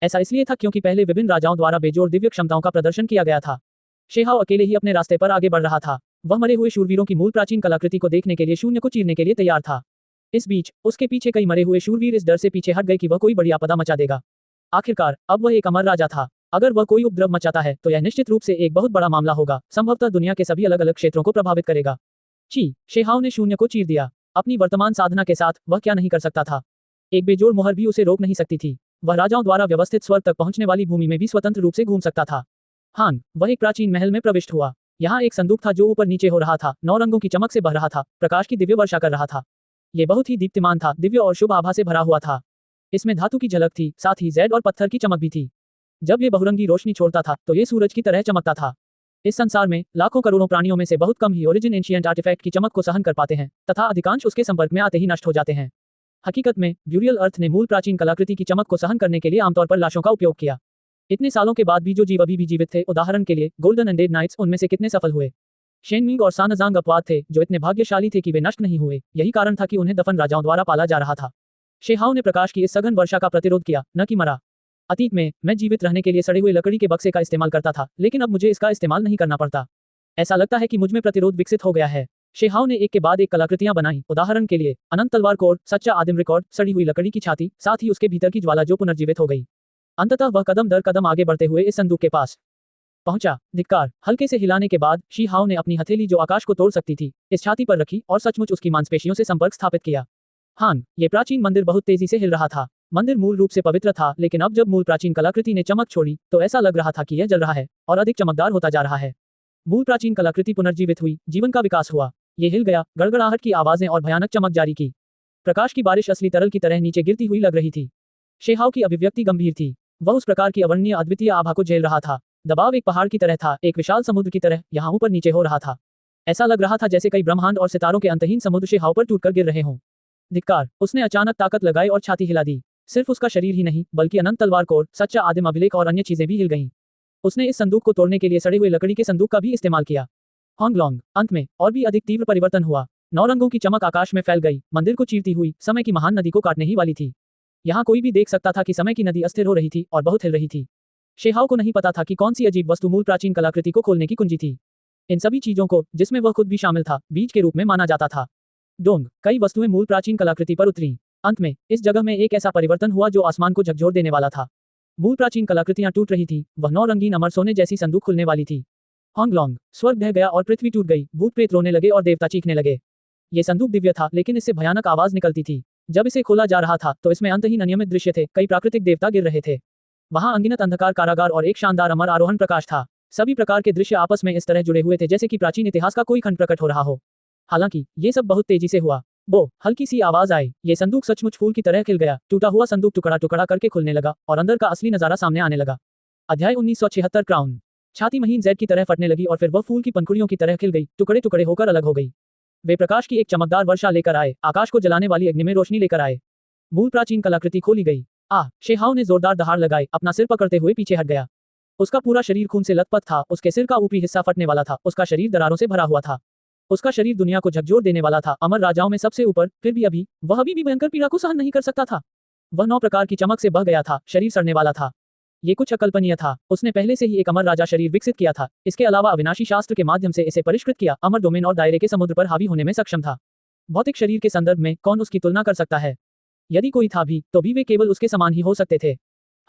ऐसा इसलिए था क्योंकि पहले विभिन्न राजाओं द्वारा बेजोड़ दिव्य क्षमताओं का प्रदर्शन किया गया था। शेहाओ अकेले ही अपने रास्ते पर आगे बढ़ रहा था। वह मरे हुए शूरवीरों की मूल प्राचीन कलाकृति को देखने के लिए शून्य को चीरने के लिए तैयार था। इस बीच उसके पीछे कई मरे हुए शूरवीर इस डर से पीछे हट गए कि वह कोई बड़ी आपदा मचा देगा। आखिरकार अब वह एक अमर राजा था। अगर वह कोई उपद्रव मचाता है तो यह निश्चित रूप से एक बहुत बड़ा मामला होगा, संभवतः दुनिया के सभी अलग अलग क्षेत्रों को प्रभावित करेगा। ची शेहाओ ने शून्य को चीर दिया। अपनी वर्तमान साधना के साथ वह क्या नहीं कर सकता था। एक बेजोड़ मोहर भी उसे रोक नहीं सकती थी। वह राजाओं द्वारा व्यवस्थित स्वर्ग तक पहुंचने वाली भूमि में भी स्वतंत्र रूप से घूम सकता था। हान, वह एक प्राचीन महल में प्रविष्ट हुआ। यहाँ एक संदूक था जो ऊपर नीचे हो रहा था, 9 रंगों की चमक से बह रहा था, प्रकाश की दिव्य वर्षा कर रहा था। यह बहुत ही दीप्तिमान था, दिव्य और शुभ आभा से भरा हुआ था। इसमें धातु की झलक थी, साथ ही जैड और पत्थर की चमक भी थी। जब ये बहुरंगी रोशनी छोड़ता था तो ये सूरज की तरह चमकता था। इस संसार में लाखों करोड़ों प्राणियों में से बहुत कम ही ओरिजिन एंशिएंट आर्टिफैक्ट की चमक को सहन कर पाते हैं, तथा अधिकांश उसके संपर्क में आते ही नष्ट हो जाते हैं। हकीकत में ब्यूरियल अर्थ ने मूल प्राचीन कलाकृति की चमक को सहन करने के लिए आमतौर पर लाशों का उपयोग किया। इतने सालों के बाद भी जो जीव अभी भी जीवित थे, उदाहरण के लिए गोल्डन एंड डेड नाइट्स, उनमें से कितने सफल हुए। शेनमिंग और सानजांग अपवाद थे जो इतने भाग्यशाली थे कि वे नष्ट नहीं हुए। यही कारण था कि उन्हें दफन राजाओं द्वारा पाला जा रहा था। शेहाओ ने प्रकाश की इस सघन वर्षा का प्रतिरोध किया, न कि मरा। अतीत में मैं जीवित रहने के लिए सड़े हुए लकड़ी के बक्से का इस्तेमाल करता था, लेकिन अब मुझे इसका इस्तेमाल नहीं करना पड़ता। ऐसा लगता है कि मुझमें प्रतिरोध विकसित हो गया है। शेहाओ ने एक के बाद एक कलाकृतियां बनाई, उदाहरण के लिए अनंत तलवार कोड, सच्चा आदिम रिकॉर्ड, सड़ी हुई लकड़ी की छाती, साथ ही उसके भीतर की ज्वाला जो पुनर्जीवित हो गई। अंततः वह कदम दर कदम आगे बढ़ते हुए इस संदूक के पास पहुंचा। धिक्कार, हल्के से हिलाने के बाद शी हाओ ने अपनी हथेली जो आकाश को तोड़ सकती थी, इस छाती पर रखी और सचमुच उसकी मांसपेशियों से संपर्क स्थापित किया। हान, ये प्राचीन मंदिर बहुत तेजी से हिल रहा था। मंदिर मूल रूप से पवित्र था, लेकिन अब जब मूल प्राचीन कलाकृति ने चमक छोड़ी तो ऐसा लग रहा था कि यह जल रहा है और अधिक चमकदार होता जा रहा है। मूल प्राचीन कलाकृति पुनर्जीवित हुई, जीवन का विकास हुआ। ये हिल गया, गड़गड़ाहट की आवाजें और भयानक चमक जारी की। प्रकाश की बारिश असली तरल की तरह नीचे गिरती हुई लग रही थी। शेहाओ की अभिव्यक्ति गंभीर थी। वह उस प्रकार की अवर्णनीय अद्वितीय आभा को झेल रहा था। दबाव एक पहाड़ की तरह था, एक विशाल समुद्र की तरह यहाँ ऊपर नीचे हो रहा था। ऐसा लग रहा था जैसे कई ब्रह्मांड और सितारों के अंतहीन समुद्र शेहाओ पर टूटकर गिर रहे हों। धिक्कार, उसने अचानक ताकत लगाई और छाती हिला दी। सिर्फ उसका शरीर ही नहीं, बल्कि अनंत तलवार कोड, सच्चा आदिम अभिलेख और अन्य चीजें भी हिल गईं। उसने इस संदूक को तोड़ने के लिए सड़े हुए लकड़ी के संदूक का भी इस्तेमाल किया। होंगलोंग, अंत में और भी अधिक तीव्र परिवर्तन हुआ। 9 रंगों की चमक आकाश में फैल गई, मंदिर को चीरती हुई, समय की महान नदी को काटने ही वाली थी। यहाँ कोई भी देख सकता था कि समय की नदी अस्थिर हो रही थी और बहुत हिल रही थी। शेहाओ को नहीं पता था कि कौन सी अजीब वस्तु मूल प्राचीन कलाकृति को खोलने की कुंजी थी। इन सभी चीजों को, जिसमें वह खुद भी शामिल था, बीज के रूप में माना जाता था। डोंग, कई वस्तुएं मूल प्राचीन कलाकृति पर उतरी। अंत में इस जगह में एक ऐसा परिवर्तन हुआ जो आसमान को झकझोर देने वाला था। मूल प्राचीन कलाकृतियां टूट रही थी, वह 9 रंगीन अमर सोने जैसी संदूक खुलने वाली थी। होंगलोंग, स्वर्ग ढह गया और पृथ्वी टूट गई, भूत प्रेत रोने लगे और देवता चीखने लगे। ये संदूक दिव्य था, लेकिन इससे भयानक आवाज निकलती थी। जब इसे खोला जा रहा था तो इसमें अंतहीन अनियमित दृश्य थे, कई प्राकृतिक देवता गिर रहे थे। वहां अनगिनत अंधकार कारागार और एक शानदार अमर आरोहण प्रकाश था। सभी प्रकार के दृश्य आपस में इस तरह जुड़े हुए थे जैसे कि प्राचीन इतिहास का कोई खंड प्रकट हो रहा हो। हालांकि ये सब बहुत तेजी से हुआ। बो, हल्की सी आवाज आई। ये संदूक सचमुच फूल की तरह खिल गया। टूटा हुआ संदूक टुकड़ा टुकड़ा करके खुलने लगा और अंदर का असली नजारा सामने आने लगा। अध्याय 1976 क्राउन। छाती महीन जेड की तरह फटने लगी और फिर वह फूल की पंखुड़ियों की तरह खिल गई, टुकड़े टुकड़े होकर अलग हो गई। वे प्रकाश की एक चमकदार वर्षा लेकर आए, आकाश को जलाने वाली अग्नि में रोशनी लेकर आए। मूल प्राचीन कलाकृति खोली गई। शेहाओ ने जोरदार दहाड़ लगाई, अपना सिर पकड़ते हुए पीछे हट गया। उसका पूरा शरीर खून से लथपथ था, उसके सिर का ऊपरी हिस्सा फटने वाला था, उसका शरीर दरारों से भरा हुआ था। उसका शरीर दुनिया को झकझोर देने वाला था, अमर राजाओं में सबसे ऊपर, फिर भी वह अभी भी भयंकर पीड़ा को सहन नहीं कर सकता था। वह 9 प्रकार की चमक से बह गया था, शरीर सड़ने वाला था। ये कुछ अकल्पनीय था। उसने पहले से ही एक अमर राजा शरीर विकसित किया था, इसके अलावा अविनाशी शास्त्र के माध्यम से इसे परिष्कृत किया, अमर डोमेन और दायरे के समुद्र पर हावी होने में सक्षम था। भौतिक शरीर के संदर्भ में कौन उसकी तुलना कर सकता है? यदि कोई था भी, तो भी वे केवल उसके समान ही हो सकते थे।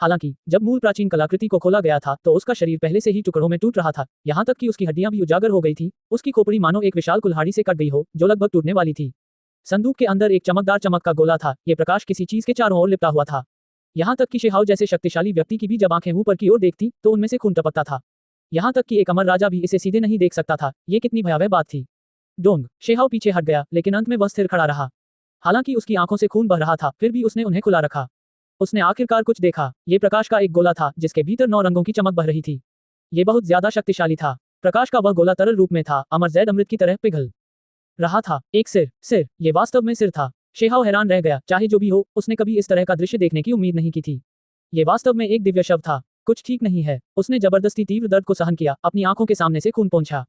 हालांकि जब मूल प्राचीन कलाकृति को खोला गया था तो उसका शरीर पहले से ही टुकड़ों में टूट रहा था, यहाँ तक कि उसकी हड्डियां भी उजागर हो गई थी। उसकी खोपड़ी मानो एक विशाल कुल्हाड़ी से कट गई हो, जो लगभग टूटने वाली थी। संदूक के अंदर एक चमकदार चमक का गोला था, ये प्रकाश किसी चीज के चारों ओर लिपटा हुआ था। यहाँ तक कि शेहाओ जैसे शक्तिशाली व्यक्ति की भी जब आंखें ऊपर की ओर देखती तो उनमें से खून टपकता था। यहाँ तक कि एक अमर राजा भी इसे सीधे नहीं देख सकता था। ये कितनी भयावह बात थी। डोंग, शेहाओ पीछे हट गया, लेकिन अंत में वह स्थिर खड़ा रहा। हालांकि उसकी आंखों से खून बह रहा था, फिर भी उसने उन्हें खुला रखा। उसने आखिरकार कुछ देखा। ये प्रकाश का एक गोला था जिसके भीतर 9 रंगों की चमक बह रही थी। ये बहुत ज्यादा शक्तिशाली था। प्रकाश का वह गोला तरल रूप में था, अमर जैड अमृत की तरह पिघल रहा था। एक सिर, ये वास्तव में सिर था। शेहाओ हैरान रह गया, चाहे जो भी हो, उसने कभी इस तरह का दृश्य देखने की उम्मीद नहीं की थी। ये वास्तव में एक दिव्य शव था। कुछ ठीक नहीं है। उसने जबरदस्ती तीव्र दर्द को सहन किया, अपनी आंखों के सामने से खून पोंछा।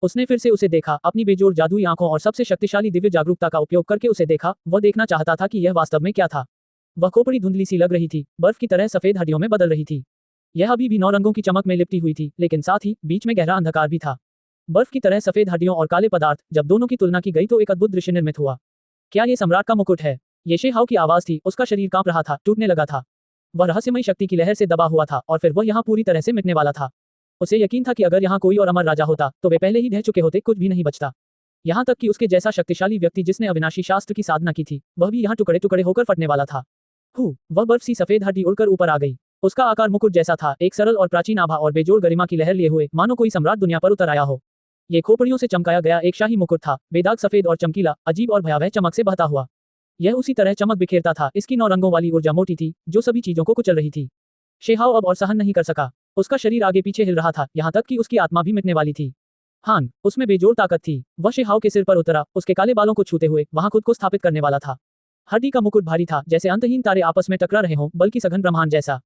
उसने फिर से उसे देखा, अपनी बेजोड़ जादुई आंखों और सबसे शक्तिशाली दिव्य जागरूकता का उपयोग करके उसे देखा। वह देखना चाहता था कि यह वास्तव में क्या था। वह खोपड़ी धुंधली सी लग रही थी, बर्फ की तरह सफेद हड्डियों में बदल रही थी। यह अभी भी 9 रंगों की चमक में लिपटी हुई थी, लेकिन साथ ही बीच में गहरा अंधकार भी था। बर्फ की तरह सफेद हड्डियों और काले पदार्थ, जब दोनों की तुलना की गई तो एक अद्भुत दृश्य निर्मित हुआ। क्या ये सम्राट का मुकुट है? ये शेहाओ की आवाज थी, उसका शरीर कांप रहा था, टूटने लगा था। वह रहस्यमयी शक्ति की लहर से दबा हुआ था और फिर वह यहाँ पूरी तरह से मिटने वाला था। उसे यकीन था कि अगर यहाँ कोई और अमर राजा होता तो वे पहले ही ढह चुके होते, कुछ भी नहीं बचता। यहाँ तक कि उसके जैसा शक्तिशाली व्यक्ति जिसने अविनाशी शास्त्र की साधना की थी, वह भी यहाँ टुकड़े टुकड़े होकर फटने वाला था। वह बर्फ सी सफेद हड्डी उड़कर ऊपर आ गई। उसका आकार मुकुट जैसा था, एक सरल और प्राचीन आभा और बेजोड़ गरिमा की लहर लिए हुए, मानो कोई सम्राट दुनिया पर उतर आया हो। ये खोपड़ियों से चमकाया गया एक शाही मुकुट था, बेदाग सफेद और चमकीला, अजीब और भयावह चमक से बहता हुआ। यह उसी तरह चमक बिखेरता था। इसकी 9 रंगों वाली ऊर्जा मोटी थी, जो सभी चीजों को कुचल रही थी। शेहाओ अब और सहन नहीं कर सका। उसका शरीर आगे पीछे हिल रहा था, यहाँ तक कि उसकी आत्मा भी मिटने वाली थी। हान, उसमें बेजोड़ ताकत थी। वह शेहाओ के सिर पर उतरा, उसके काले बालों को छूते हुए वहां खुद को स्थापित करने वाला था। हड्डी का मुकुट भारी था, जैसे अंतहीन तारे आपस में टकरा रहे हों, बल्कि सघन ब्रह्मांड जैसा।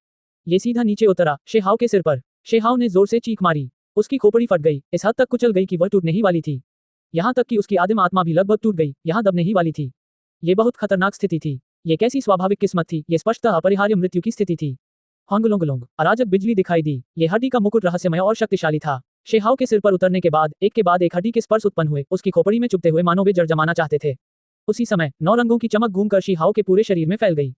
ये सीधा नीचे उतरा, शेहाओ के सिर पर। शेहाओ ने जोर से चीख मारी। उसकी खोपड़ी फट गई, इस हद तक कुचल गई कि वह टूटने ही वाली थी। यहाँ तक कि उसकी आदिम आत्मा भी लगभग टूट गई, यहाँ दबने ही वाली थी। ये बहुत खतरनाक स्थिति थी। ये कैसी स्वाभाविक किस्मत थी, ये स्पष्टतः अपरिहार्य मृत्यु की स्थिति थी। होंगलोंगलोंग, अराजक बिजली दिखाई दी। ये हड्डी का मुकुट रहस्यमय और शक्तिशाली था। शेहाओ के सिर पर उतरने के बाद एक हड्डी के स्पर्श उत्पन्न हुए, उसकी खोपड़ी में चुभते हुए मानो वे जड़ जमाना चाहते थे। उसी समय 9 रंगों की चमक घूमकर शेहाओ के पूरे शरीर में फैल गई।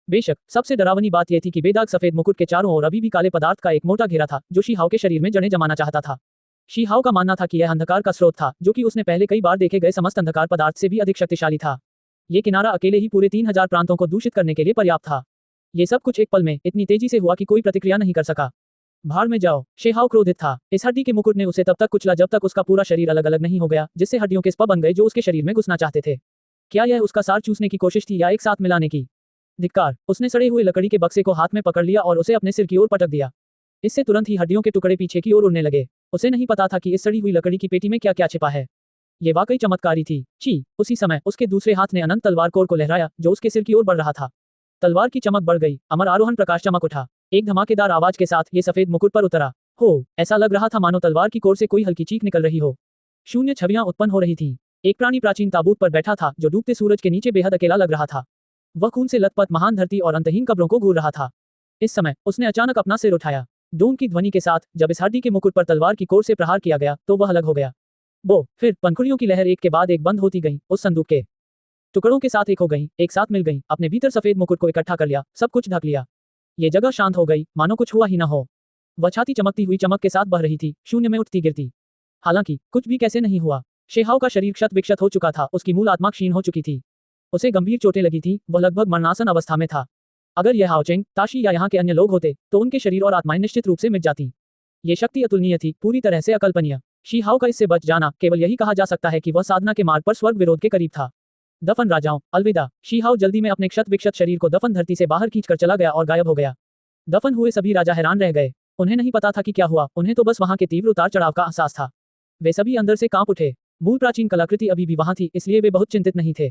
बेशक सबसे डरावनी बात यह थी कि बेदाग सफेद मुकुट के चारों ओर अभी भी काले पदार्थ का एक मोटा घेरा था, जो शेहाओ के शरीर में जड़ें जमाना चाहता था। शेहाओ का मानना था कि यह अंधकार का स्रोत था, जो कि उसने पहले कई बार देखे गए समस्त अंधकार पदार्थ से भी अधिक शक्तिशाली था। ये किनारा अकेले ही पूरे 3000 प्रांतों को दूषित करने के लिए पर्याप्त था। ये सब कुछ एक पल में इतनी तेजी से हुआ कि कोई प्रतिक्रिया नहीं कर सका। भाड़ में जाओ, शेहाओ क्रोधित था। इस हड्डी के मुकुट ने उसे तब तक कुचला जब तक उसका पूरा शरीर अलग अलग नहीं हो गया, जिससे हड्डियों के स्पर बन गए जो उसके शरीर में घुसना चाहते थे। क्या यह उसका सार चूसने की कोशिश थी या एक साथ मिलाने की? धिक्कार! उसने सड़े हुए लकड़ी के बक्से को हाथ में पकड़ लिया और उसे अपने सिर की ओर पटक दिया। इससे तुरंत ही हड्डियों के टुकड़े पीछे की ओर उड़ने लगे। उसे नहीं पता था कि इस सड़ी हुई लकड़ी की पेटी में क्या क्या छिपा है। ये वाकई चमत्कारी थी। उसी समय उसके दूसरे हाथ ने अनंत तलवार कोर को लहराया, जो उसके सिर की ओर बढ़ रहा था। तलवार की चमक बढ़ गई, अमर आरोहण प्रकाश चमक उठा। एक धमाकेदार आवाज के साथ ये सफेद मुकुट पर उतरा। ऐसा लग रहा था मानो तलवार की कोर से कोई हल्की चीख निकल रही हो। शून्य छवियां उत्पन्न हो रही थीं। एक प्राणी प्राचीन ताबूत पर बैठा था, जो डूबते सूरज के नीचे बेहद अकेला लग रहा था। वह खून से लथपथ महान धरती और अंतहीन कब्रों को घूर रहा था। इस समय उसने अचानक अपना सिर उठाया। डोम की ध्वनि के साथ जब इस हड्डी के मुकुट पर तलवार की कोर से प्रहार किया गया तो वह अलग हो गया। फिर पंखुड़ियों की लहर एक के बाद एक बंद होती गई, उस संदूक के टुकड़ों के साथ एक हो गई, एक साथ मिल गई, अपने भीतर सफेद मुकुट को इकट्ठा कर लिया, सब कुछ ढक लिया। ये जगह शांत हो गई, मानो कुछ हुआ ही ना हो। वह छाती चमकती हुई चमक के साथ बह रही थी, शून्य में उठती गिरती। हालांकि कुछ भी कैसे नहीं हुआ। शेहाओ का शरीर क्षत विक्षत हो चुका था, उसकी मूल आत्मा क्षीण हो चुकी थी। उसे गंभीर चोटें लगी थी, वह लगभग मरणासन अवस्था में था। अगर यह हाओचेंग, ताशी या यहाँ के अन्य लोग होते तो उनके शरीर और आत्माएं निश्चित रूप से मिट जाती। ये शक्ति अतुलनीय थी, पूरी तरह से अकल्पनीय। शेहाओ का इससे बच जाना केवल यही कहा जा सकता है कि वह साधना के मार्ग पर स्वर्ग विरोध के करीब था। दफन राजाओं, अलविदा। शेहाओ जल्दी में अपने क्षत विक्षत शरीर को दफन धरती से बाहर खींचकर चला गया और गायब हो गया। दफन हुए सभी राजा हैरान रह गए। उन्हें नहीं पता था कि क्या हुआ, उन्हें तो बस वहां के तीव्र उतार चढ़ाव का एहसास था। वे सभी अंदर से कांप उठे। मूल प्राचीन कलाकृति अभी भी वहां थी, इसलिए वे बहुत चिंतित नहीं थे।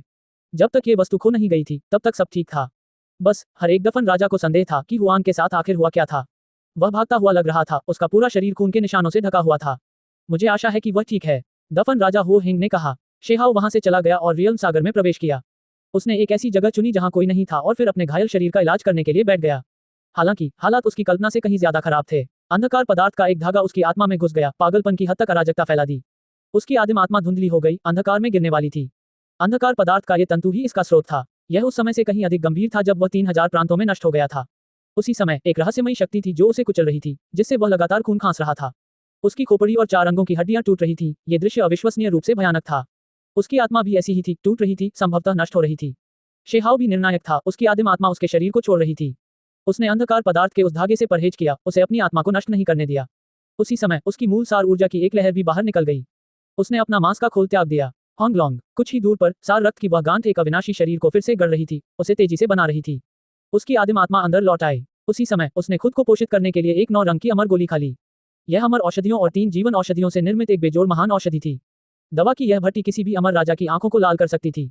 जब तक ये वस्तु खो नहीं गई थी तब तक सब ठीक था। बस हर एक दफन राजा को संदेह था कि हुआन के साथ आखिर हुआ क्या था। वह भागता हुआ लग रहा था, उसका पूरा शरीर खून के निशानों से ढका हुआ था। मुझे आशा है कि वह ठीक है, दफन राजा हो हिंग ने कहा। शेहाओ वहां से चला गया और रियल्म सागर में प्रवेश किया। उसने एक ऐसी जगह चुनी जहां कोई नहीं था और फिर अपने घायल शरीर का इलाज करने के लिए बैठ गया। हालांकि हालात उसकी कल्पना से कहीं ज्यादा खराब थे। अंधकार पदार्थ का एक धागा उसकी आत्मा में घुस गया, पागलपन की हद तक अराजकता फैला दी। उसकी आदिम आत्मा धुंधली हो गई, अंधकार में गिरने वाली थी। अंधकार पदार्थ का ये तंतु ही इसका स्रोत था। यह उस समय से कहीं अधिक गंभीर था जब वह 3000 प्रांतों में नष्ट हो गया था। उसी समय एक रहस्यमयी शक्ति थी जो उसे कुचल रही थी, जिससे वह लगातार खून खांस रहा था। उसकी खोपड़ी और 4 अंगों की हड्डियां टूट रही थी। ये दृश्य अविश्वसनीय रूप से भयानक था। उसकी आत्मा भी ऐसी ही थी, टूट रही थी, संभवतः नष्ट हो रही थी। शेहाओ भी निर्णायक था, उसकी आदिम आत्मा उसके शरीर को छोड़ रही थी। उसने अंधकार पदार्थ के उस धागे से परहेज किया, उसे अपनी आत्मा को नष्ट नहीं करने दिया। उसी समय उसकी मूल सार ऊर्जा की एक लहर भी बाहर निकल गई। उसने अपना मांस का खोल त्याग दिया। होंगलोंग, कुछ ही दूर पर सार रक्त की वह गांठ एक अविनाशी शरीर को फिर से गढ़ रही थी, उसे तेजी से बना रही थी। उसकी आदिम आत्मा अंदर लौट आई। उसी समय उसने खुद को पोषित करने के लिए एक 9 रंग की अमर गोली खा ली। यह अमर औषधियों और 3 जीवन औषधियों से निर्मित एक बेजोड़ महान औषधि थी। दवा की यह भट्टी किसी भी अमर राजा की आंखों को लाल कर सकती थी।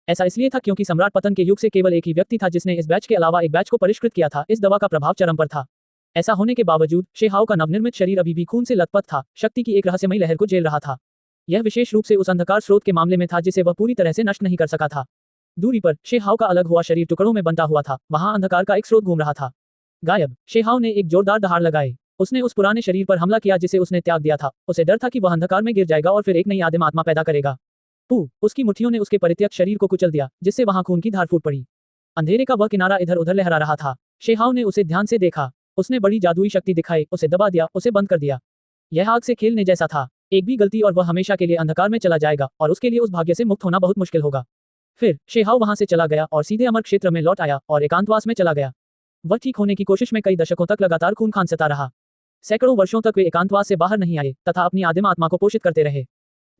ऐसा इसलिए था क्योंकि सम्राट पतन के युग से केवल एक ही व्यक्ति था जिसने इस बैच के अलावा एक बैच को परिष्कृत किया था। इस दवा का प्रभाव चरम पर था। ऐसा होने के बावजूद शेहाओ का नवनिर्मित शरीर अभी भी खून से लथपथ था, शक्ति की एक रहस्यमयी लहर को झेल रहा था। यह विशेष रूप से उस अंधकार स्रोत के मामले में था जिसे वह पूरी तरह से नष्ट नहीं कर सका था। दूरी पर शेहाओ का अलग हुआ शरीर टुकड़ों में बंटा हुआ था, वहां अंधकार का एक स्रोत घूम रहा था। गायब। शेहाओ ने एक जोरदार दहाड़ लगाई। उसने उस पुराने शरीर पर हमला किया जिसे उसने त्याग दिया था। उसे डर था कि वह अंधकार में गिर जाएगा और फिर एक नई आदिम आत्मा पैदा करेगा। उसकी मुट्ठियों ने उसके परित्यक्त शरीर को कुचल दिया, जिससे वहां खून की धार फूट पड़ी। अंधेरे का वह किनारा इधर उधर लहरा रहा था। शेहाओ ने उसे ध्यान से देखा। उसने बड़ी जादुई शक्ति दिखाई, उसे दबा दिया, उसे बंद कर दिया। यह आग से खेलने जैसा था। एक भी गलती और वह हमेशा के लिए अंधकार में चला जाएगा और उसके लिए उस भाग्य से मुक्त होना बहुत मुश्किल होगा। फिर शेहाओ वहां से चला गया और सीधे अमर क्षेत्र में लौट आया और एकांतवास में चला गया। वह ठीक होने की कोशिश में कई दशकों तक लगातार खून खांसता रहा। सैकड़ों वर्षों तक वे एकांतवास से बाहर नहीं आए तथा अपनी आदिम आत्मा को पोषित करते रहे।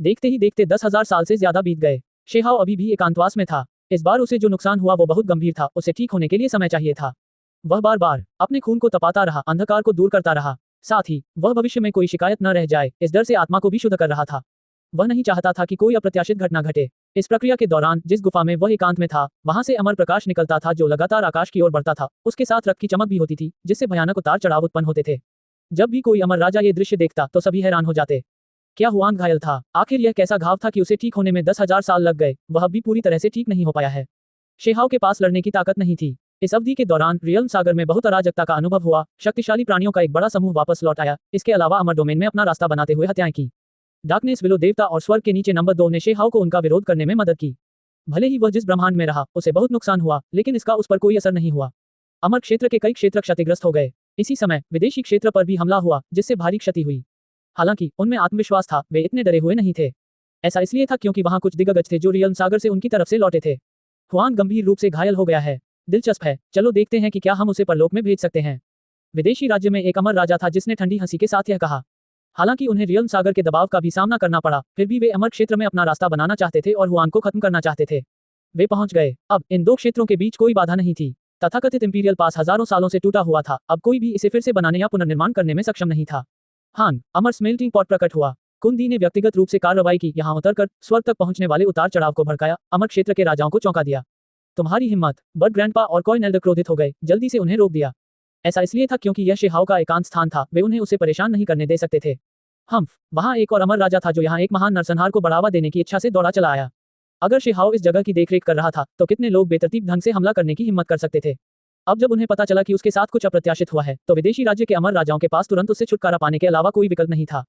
देखते ही देखते 10,000 साल से ज्यादा बीत गए। शेहाओ अभी भी एकांतवास में था। इस बार उसे जो नुकसान हुआ वो बहुत गंभीर था। उसे ठीक होने के लिए समय चाहिए था। वह बार बार अपने खून को तपाता रहा, अंधकार को दूर करता रहा। साथ ही वह भविष्य में कोई शिकायत न रह जाए, इस डर से आत्मा को भी शुद्ध कर रहा था। वह नहीं चाहता था कि कोई अप्रत्याशित घटना घटे। इस प्रक्रिया के दौरान जिस गुफा में वह एकांत में था, वहां से अमर प्रकाश निकलता था जो लगातार आकाश की ओर बढ़ता था। उसके साथ रक्त की चमक भी होती थी, जिससे भयानक उतार चढ़ाव उत्पन्न होते थे। जब भी कोई अमर राजा ये दृश्य देखता तो सभी हैरान हो जाते। क्या हुआंग घायल था? आखिर यह कैसा घाव था कि उसे ठीक होने में 10,000 साल लग गए? वह अब भी पूरी तरह से ठीक नहीं हो पाया है। शेहाओ के पास लड़ने की ताकत नहीं थी। इस अवधि के दौरान रियल्म सागर में बहुत अराजकता का अनुभव हुआ। शक्तिशाली प्राणियों का एक बड़ा समूह वापस लौट आया। इसके अलावा अमर डोमेन में अपना रास्ता बनाते हुए हत्याएं की। डार्कनेस विलो देवता और स्वर्ग के नीचे नंबर 2 ने शेहाओ को उनका विरोध करने में मदद की। भले ही वह जिस ब्रह्मांड में रहा, उसे बहुत नुकसान हुआ, लेकिन इसका उस पर कोई असर नहीं हुआ। अमर क्षेत्र के कई क्षेत्र क्षतिग्रस्त हो गए। इसी समय विदेशी क्षेत्र पर भी हमला हुआ, जिससे भारी क्षति हुई। हालांकि उनमें आत्मविश्वास था, वे इतने डरे हुए नहीं थे। ऐसा इसलिए था क्योंकि वहां कुछ दिग्गज थे जो रियल्म सागर से उनकी तरफ से लौटे थे। हुआंग गंभीर रूप से घायल हो गया है। दिलचस्प है, चलो देखते हैं कि क्या हम उसे परलोक में भेज सकते हैं। विदेशी राज्य में एक अमर राजा था जिसने ठंडी हंसी के साथ यह कहा। हालांकि उन्हें रियल्म सागर के दबाव का भी सामना करना पड़ा, फिर भी वे अमर क्षेत्र में अपना रास्ता बनाना चाहते थे और हुआंग को खत्म करना चाहते थे। वे पहुंच गए। अब इन दो क्षेत्रों के बीच कोई बाधा नहीं थी। तथाकथित इंपीरियल पास हजारों सालों से टूटा हुआ था। अब कोई भी इसे फिर से बनाने या पुनर्निर्माण करने में सक्षम नहीं था। हान, अमर स्मेल्टिंग पॉट प्रकट हुआ। कुंदी ने व्यक्तिगत रूप से कार्रवाई की, यहां उतरकर स्वर्ग तक पहुंचने वाले उतार चढ़ाव को भड़काया, अमर क्षेत्र के राजाओं को चौंका दिया। तुम्हारी हिम्मत! बर्ड ग्रैंडपा और कॉइन एल्डर क्रोधित हो गए, जल्दी से उन्हें रोक दिया। ऐसा इसलिए था क्योंकि यह शेहाओ का एकांत स्थान था, वे उन्हें उसे परेशान नहीं करने दे सकते थे। हम्फ, वहां एक और अमर राजा था जो यहाँ एक महान नरसंहार को बढ़ावा देने की इच्छा से दौड़ा चला आया। अगर शेहाओ इस जगह की देखरेख कर रहा था तो कितने लोग बेतरतीब ढंग से हमला करने की हिम्मत कर सकते थे। अब जब उन्हें पता चला कि उसके साथ कुछ अप्रत्याशित हुआ है, तो विदेशी राज्य के अमर राजाओं के पास तुरंत उससे छुटकारा पाने के अलावा कोई विकल्प नहीं था।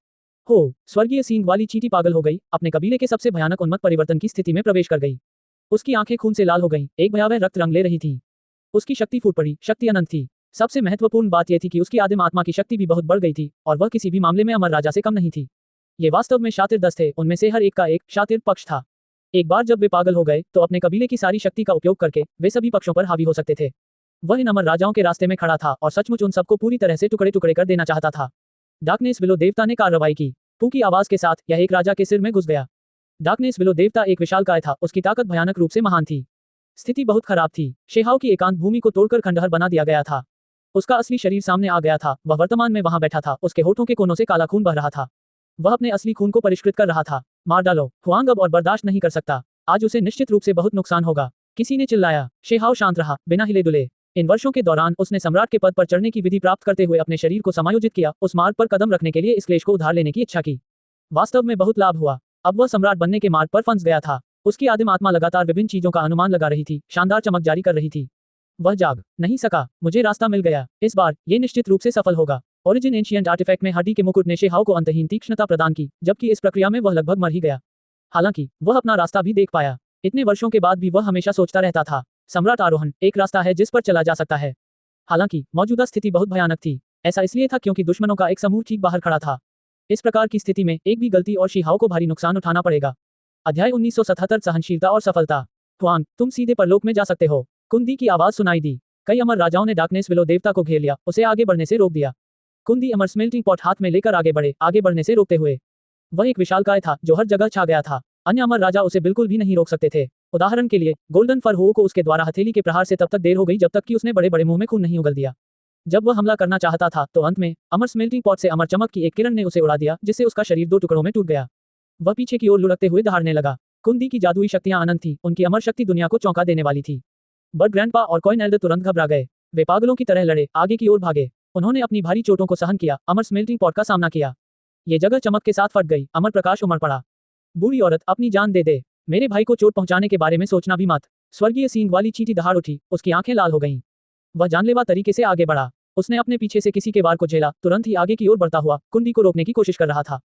हो, स्वर्गीय सींग वाली चींटी पागल हो गई, अपने कबीले के सबसे भयानक उन्मत्त परिवर्तन की स्थिति में प्रवेश कर गई। उसकी आंखें खून से लाल हो गईं, एक भयावह रक्त रंग ले रही थी। उसकी शक्ति फूट पड़ी, शक्ति अनंत थी। सबसे महत्वपूर्ण बात यह थी कि उसकी आदिम आत्मा की शक्ति भी बहुत बढ़ गई थी और वह किसी भी मामले में अमर राजा से कम नहीं थी। ये वास्तव में शातिर दस थे, उनमें से हर एक का एक शातिर पक्ष था। एक बार जब वे पागल हो गए तो अपने कबीले की सारी शक्ति का उपयोग करके वे सभी पक्षों पर हावी हो सकते थे। वह इन अमर राजाओं के रास्ते में खड़ा था और सचमुच उन सबको पूरी तरह से टुकड़े टुकड़े कर देना चाहता था। डार्कनेस विलो देवता ने कार्रवाई की। पू की आवाज के साथ यह एक राजा के सिर में घुस गया। डार्कनेस विलो देवता एक विशालकाय था, उसकी ताकत भयानक रूप से महान थी। स्थिति बहुत खराब थी। शेहाओ की एकांत भूमि को तोड़कर खंडहर बना दिया गया था। उसका असली शरीर सामने आ गया था, वह वर्तमान में वहां बैठा था, उसके होठों के कोनों से काला खून बह रहा था। वह अपने असली खून को परिष्कृत कर रहा था। मार डालो, हुआंग अब और बर्दाश्त नहीं कर सकता। आज उसे निश्चित रूप से बहुत नुकसान होगा। किसी ने चिल्लाया। शेहाओ शांत रहा, बिना हिले डुले। इन वर्षों के दौरान उसने सम्राट के पद पर चढ़ने की विधि प्राप्त करते हुए अपने शरीर को समायोजित किया, उस मार्ग पर कदम रखने के लिए इस क्लेश को उधार लेने की इच्छा की। वास्तव में बहुत लाभ हुआ। अब वह सम्राट बनने के मार्ग पर फंस गया था। उसकी आदिम आत्मा लगातार विभिन्न चीजों का अनुमान लगा रही थी, शानदार चमक जारी कर रही थी। वह जाग नहीं सका। मुझे रास्ता मिल गया, इस बार ये निश्चित रूप से सफल होगा। ओरिजिन एंशिएंट आर्टिफैक्ट में हड्डी के मुकुट ने शेहाओ को अंतहीन तीक्ष्णता प्रदान की, जबकि इस प्रक्रिया में वह लगभग मर ही गया। हालांकि वह अपना रास्ता भी देख पाया। इतने वर्षों के बाद भी वह हमेशा सोचता रहता था, सम्राट आरोहण एक रास्ता है जिस पर चला जा सकता है। हालांकि मौजूदा स्थिति बहुत भयानक थी। ऐसा इसलिए था क्योंकि दुश्मनों का एक समूह ठीक बाहर खड़ा था। इस प्रकार की स्थिति में एक भी गलती और शेहाओ को भारी नुकसान उठाना पड़ेगा। अध्याय 1977 सहनशीलता और सफलता। हुआंग, तुम सीधे परलोक में जा सकते हो। कुंदी की आवाज सुनाई दी। कई अमर राजाओं ने डार्कनेस विलो देवता को घेर लिया, उसे आगे बढ़ने से रोक दिया। कुंदी अमर स्मेल्टिंग पॉट हाथ में लेकर आगे बढ़े, आगे बढ़ने से रोकते हुए। वह एक विशालकाय था जो हर जगह छा गया था। अन्य अमर राजा उसे बिल्कुल भी नहीं रोक सकते थे। उदाहरण के लिए गोल्डन फर हो को उसके द्वारा हथेली के प्रहार से तब तक देर हो गई जब तक कि उसने बड़े बड़े मुंह में खून नहीं उगल दिया। जब वह हमला करना चाहता था तो अंत में अमर स्मेल्टिंग पॉट से अमर चमक की एक किरण ने उसे उड़ा दिया, जिससे उसका शरीर 2 टुकड़ों में टूट गया। वह पीछे की ओर लुढ़कते हुए दहाड़ने लगा। कुंदी की जादुई शक्तियां अनंत थी, उनकी अमर शक्ति दुनिया को चौंका देने वाली थी। बर्ड ग्रैंडपा और कॉइन एल्डर तुरंत घबरा गए। वे पागलों की तरह लड़े, आगे की ओर भागे। उन्होंने अपनी भारी चोटों को सहन किया, अमर स्मेल्टिंग पॉट का सामना किया। ये जगह चमक के साथ फट गई, अमर प्रकाश उमड़ पड़ा। बूढ़ी औरत, अपनी जान दे दे, मेरे भाई को चोट पहुंचाने के बारे में सोचना भी मत। स्वर्गीय सींग वाली चींटी दहाड़ उठी, उसकी आंखें लाल हो गईं। वह जानलेवा तरीके से आगे बढ़ा। उसने अपने पीछे से किसी के वार को झेला, तुरंत ही आगे की ओर बढ़ता हुआ कुंदी को रोकने की कोशिश कर रहा था।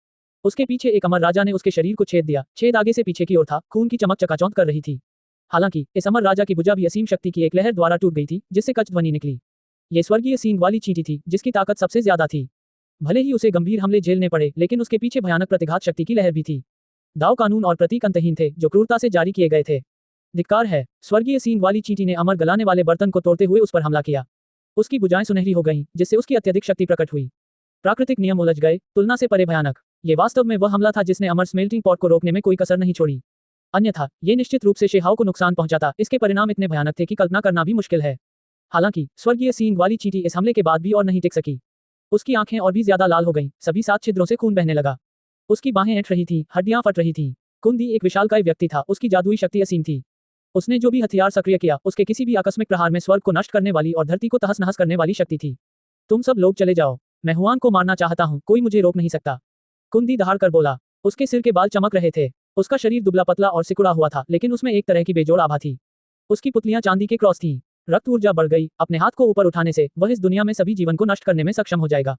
उसके पीछे एक अमर राजा ने उसके शरीर को छेद दिया। छेद आगे से पीछे की ओर था, खून की चमक चकाचौंध कर रही थी। हालांकि इस अमर राजा की भुजा भी असीम शक्ति की एक लहर द्वारा टूट गई थी, जिससे कच ध्वनि निकली। ये स्वर्गीय सींग वाली चींटी थी, जिसकी ताकत सबसे ज्यादा थी। भले ही उसे गंभीर हमले झेलने पड़े, लेकिन उसके पीछे भयानक प्रतिघात शक्ति की लहर भी थी। दाव कानून और प्रतीक अंतहीन थे, जो क्रूरता से जारी किए गए थे। धिक्कार है। स्वर्गीय सींग वाली चींटी ने अमर गलाने वाले बर्तन को तोड़ते हुए उस पर हमला किया। उसकी भुजाएं सुनहरी हो गईं, जिससे उसकी अत्यधिक शक्ति प्रकट हुई। प्राकृतिक नियम उलझ गए, तुलना से परे भयानक। ये वास्तव में वह हमला था जिसने अमर स्मेल्टिंग पॉट को रोकने में कोई कसर नहीं छोड़ी। अन्यथा ये निश्चित रूप से शेहाओ को नुकसान पहुंचाता। इसके परिणाम इतने भयानक थे कि कल्पना करना भी मुश्किल है। हालांकि स्वर्गीय सींग वाली चींटी इस हमले के बाद भी और नहीं टिक सकी। उसकी आंखें और भी ज्यादा लाल हो गईं, सभी 7 छिद्रों से खून बहने लगा। उसकी बाहें ऐंठ रही थीं, हड्डियां फट रही थीं। कुंदी एक विशालकाय व्यक्ति था, उसकी जादुई शक्ति असीम थी। उसने जो भी हथियार सक्रिय किया, उसके किसी भी आकस्मिक प्रहार में स्वर्ग को नष्ट करने वाली और धरती को तहस नहस करने वाली शक्ति थी। तुम सब लोग चले जाओ, मैं हुआन को मारना चाहता हूँ, कोई मुझे रोक नहीं सकता। कुंदी दहाड़ कर बोला। उसके सिर के बाल चमक रहे थे। उसका शरीर दुबला पतला और सिकुड़ा हुआ था, लेकिन उसमें एक तरह की बेजोड़ आभा थी। उसकी पुतलियां चांदी के क्रॉस थीं। रक्त ऊर्जा बढ़ गई। अपने हाथ को ऊपर उठाने से वह इस दुनिया में सभी जीवन को नष्ट करने में सक्षम हो जाएगा।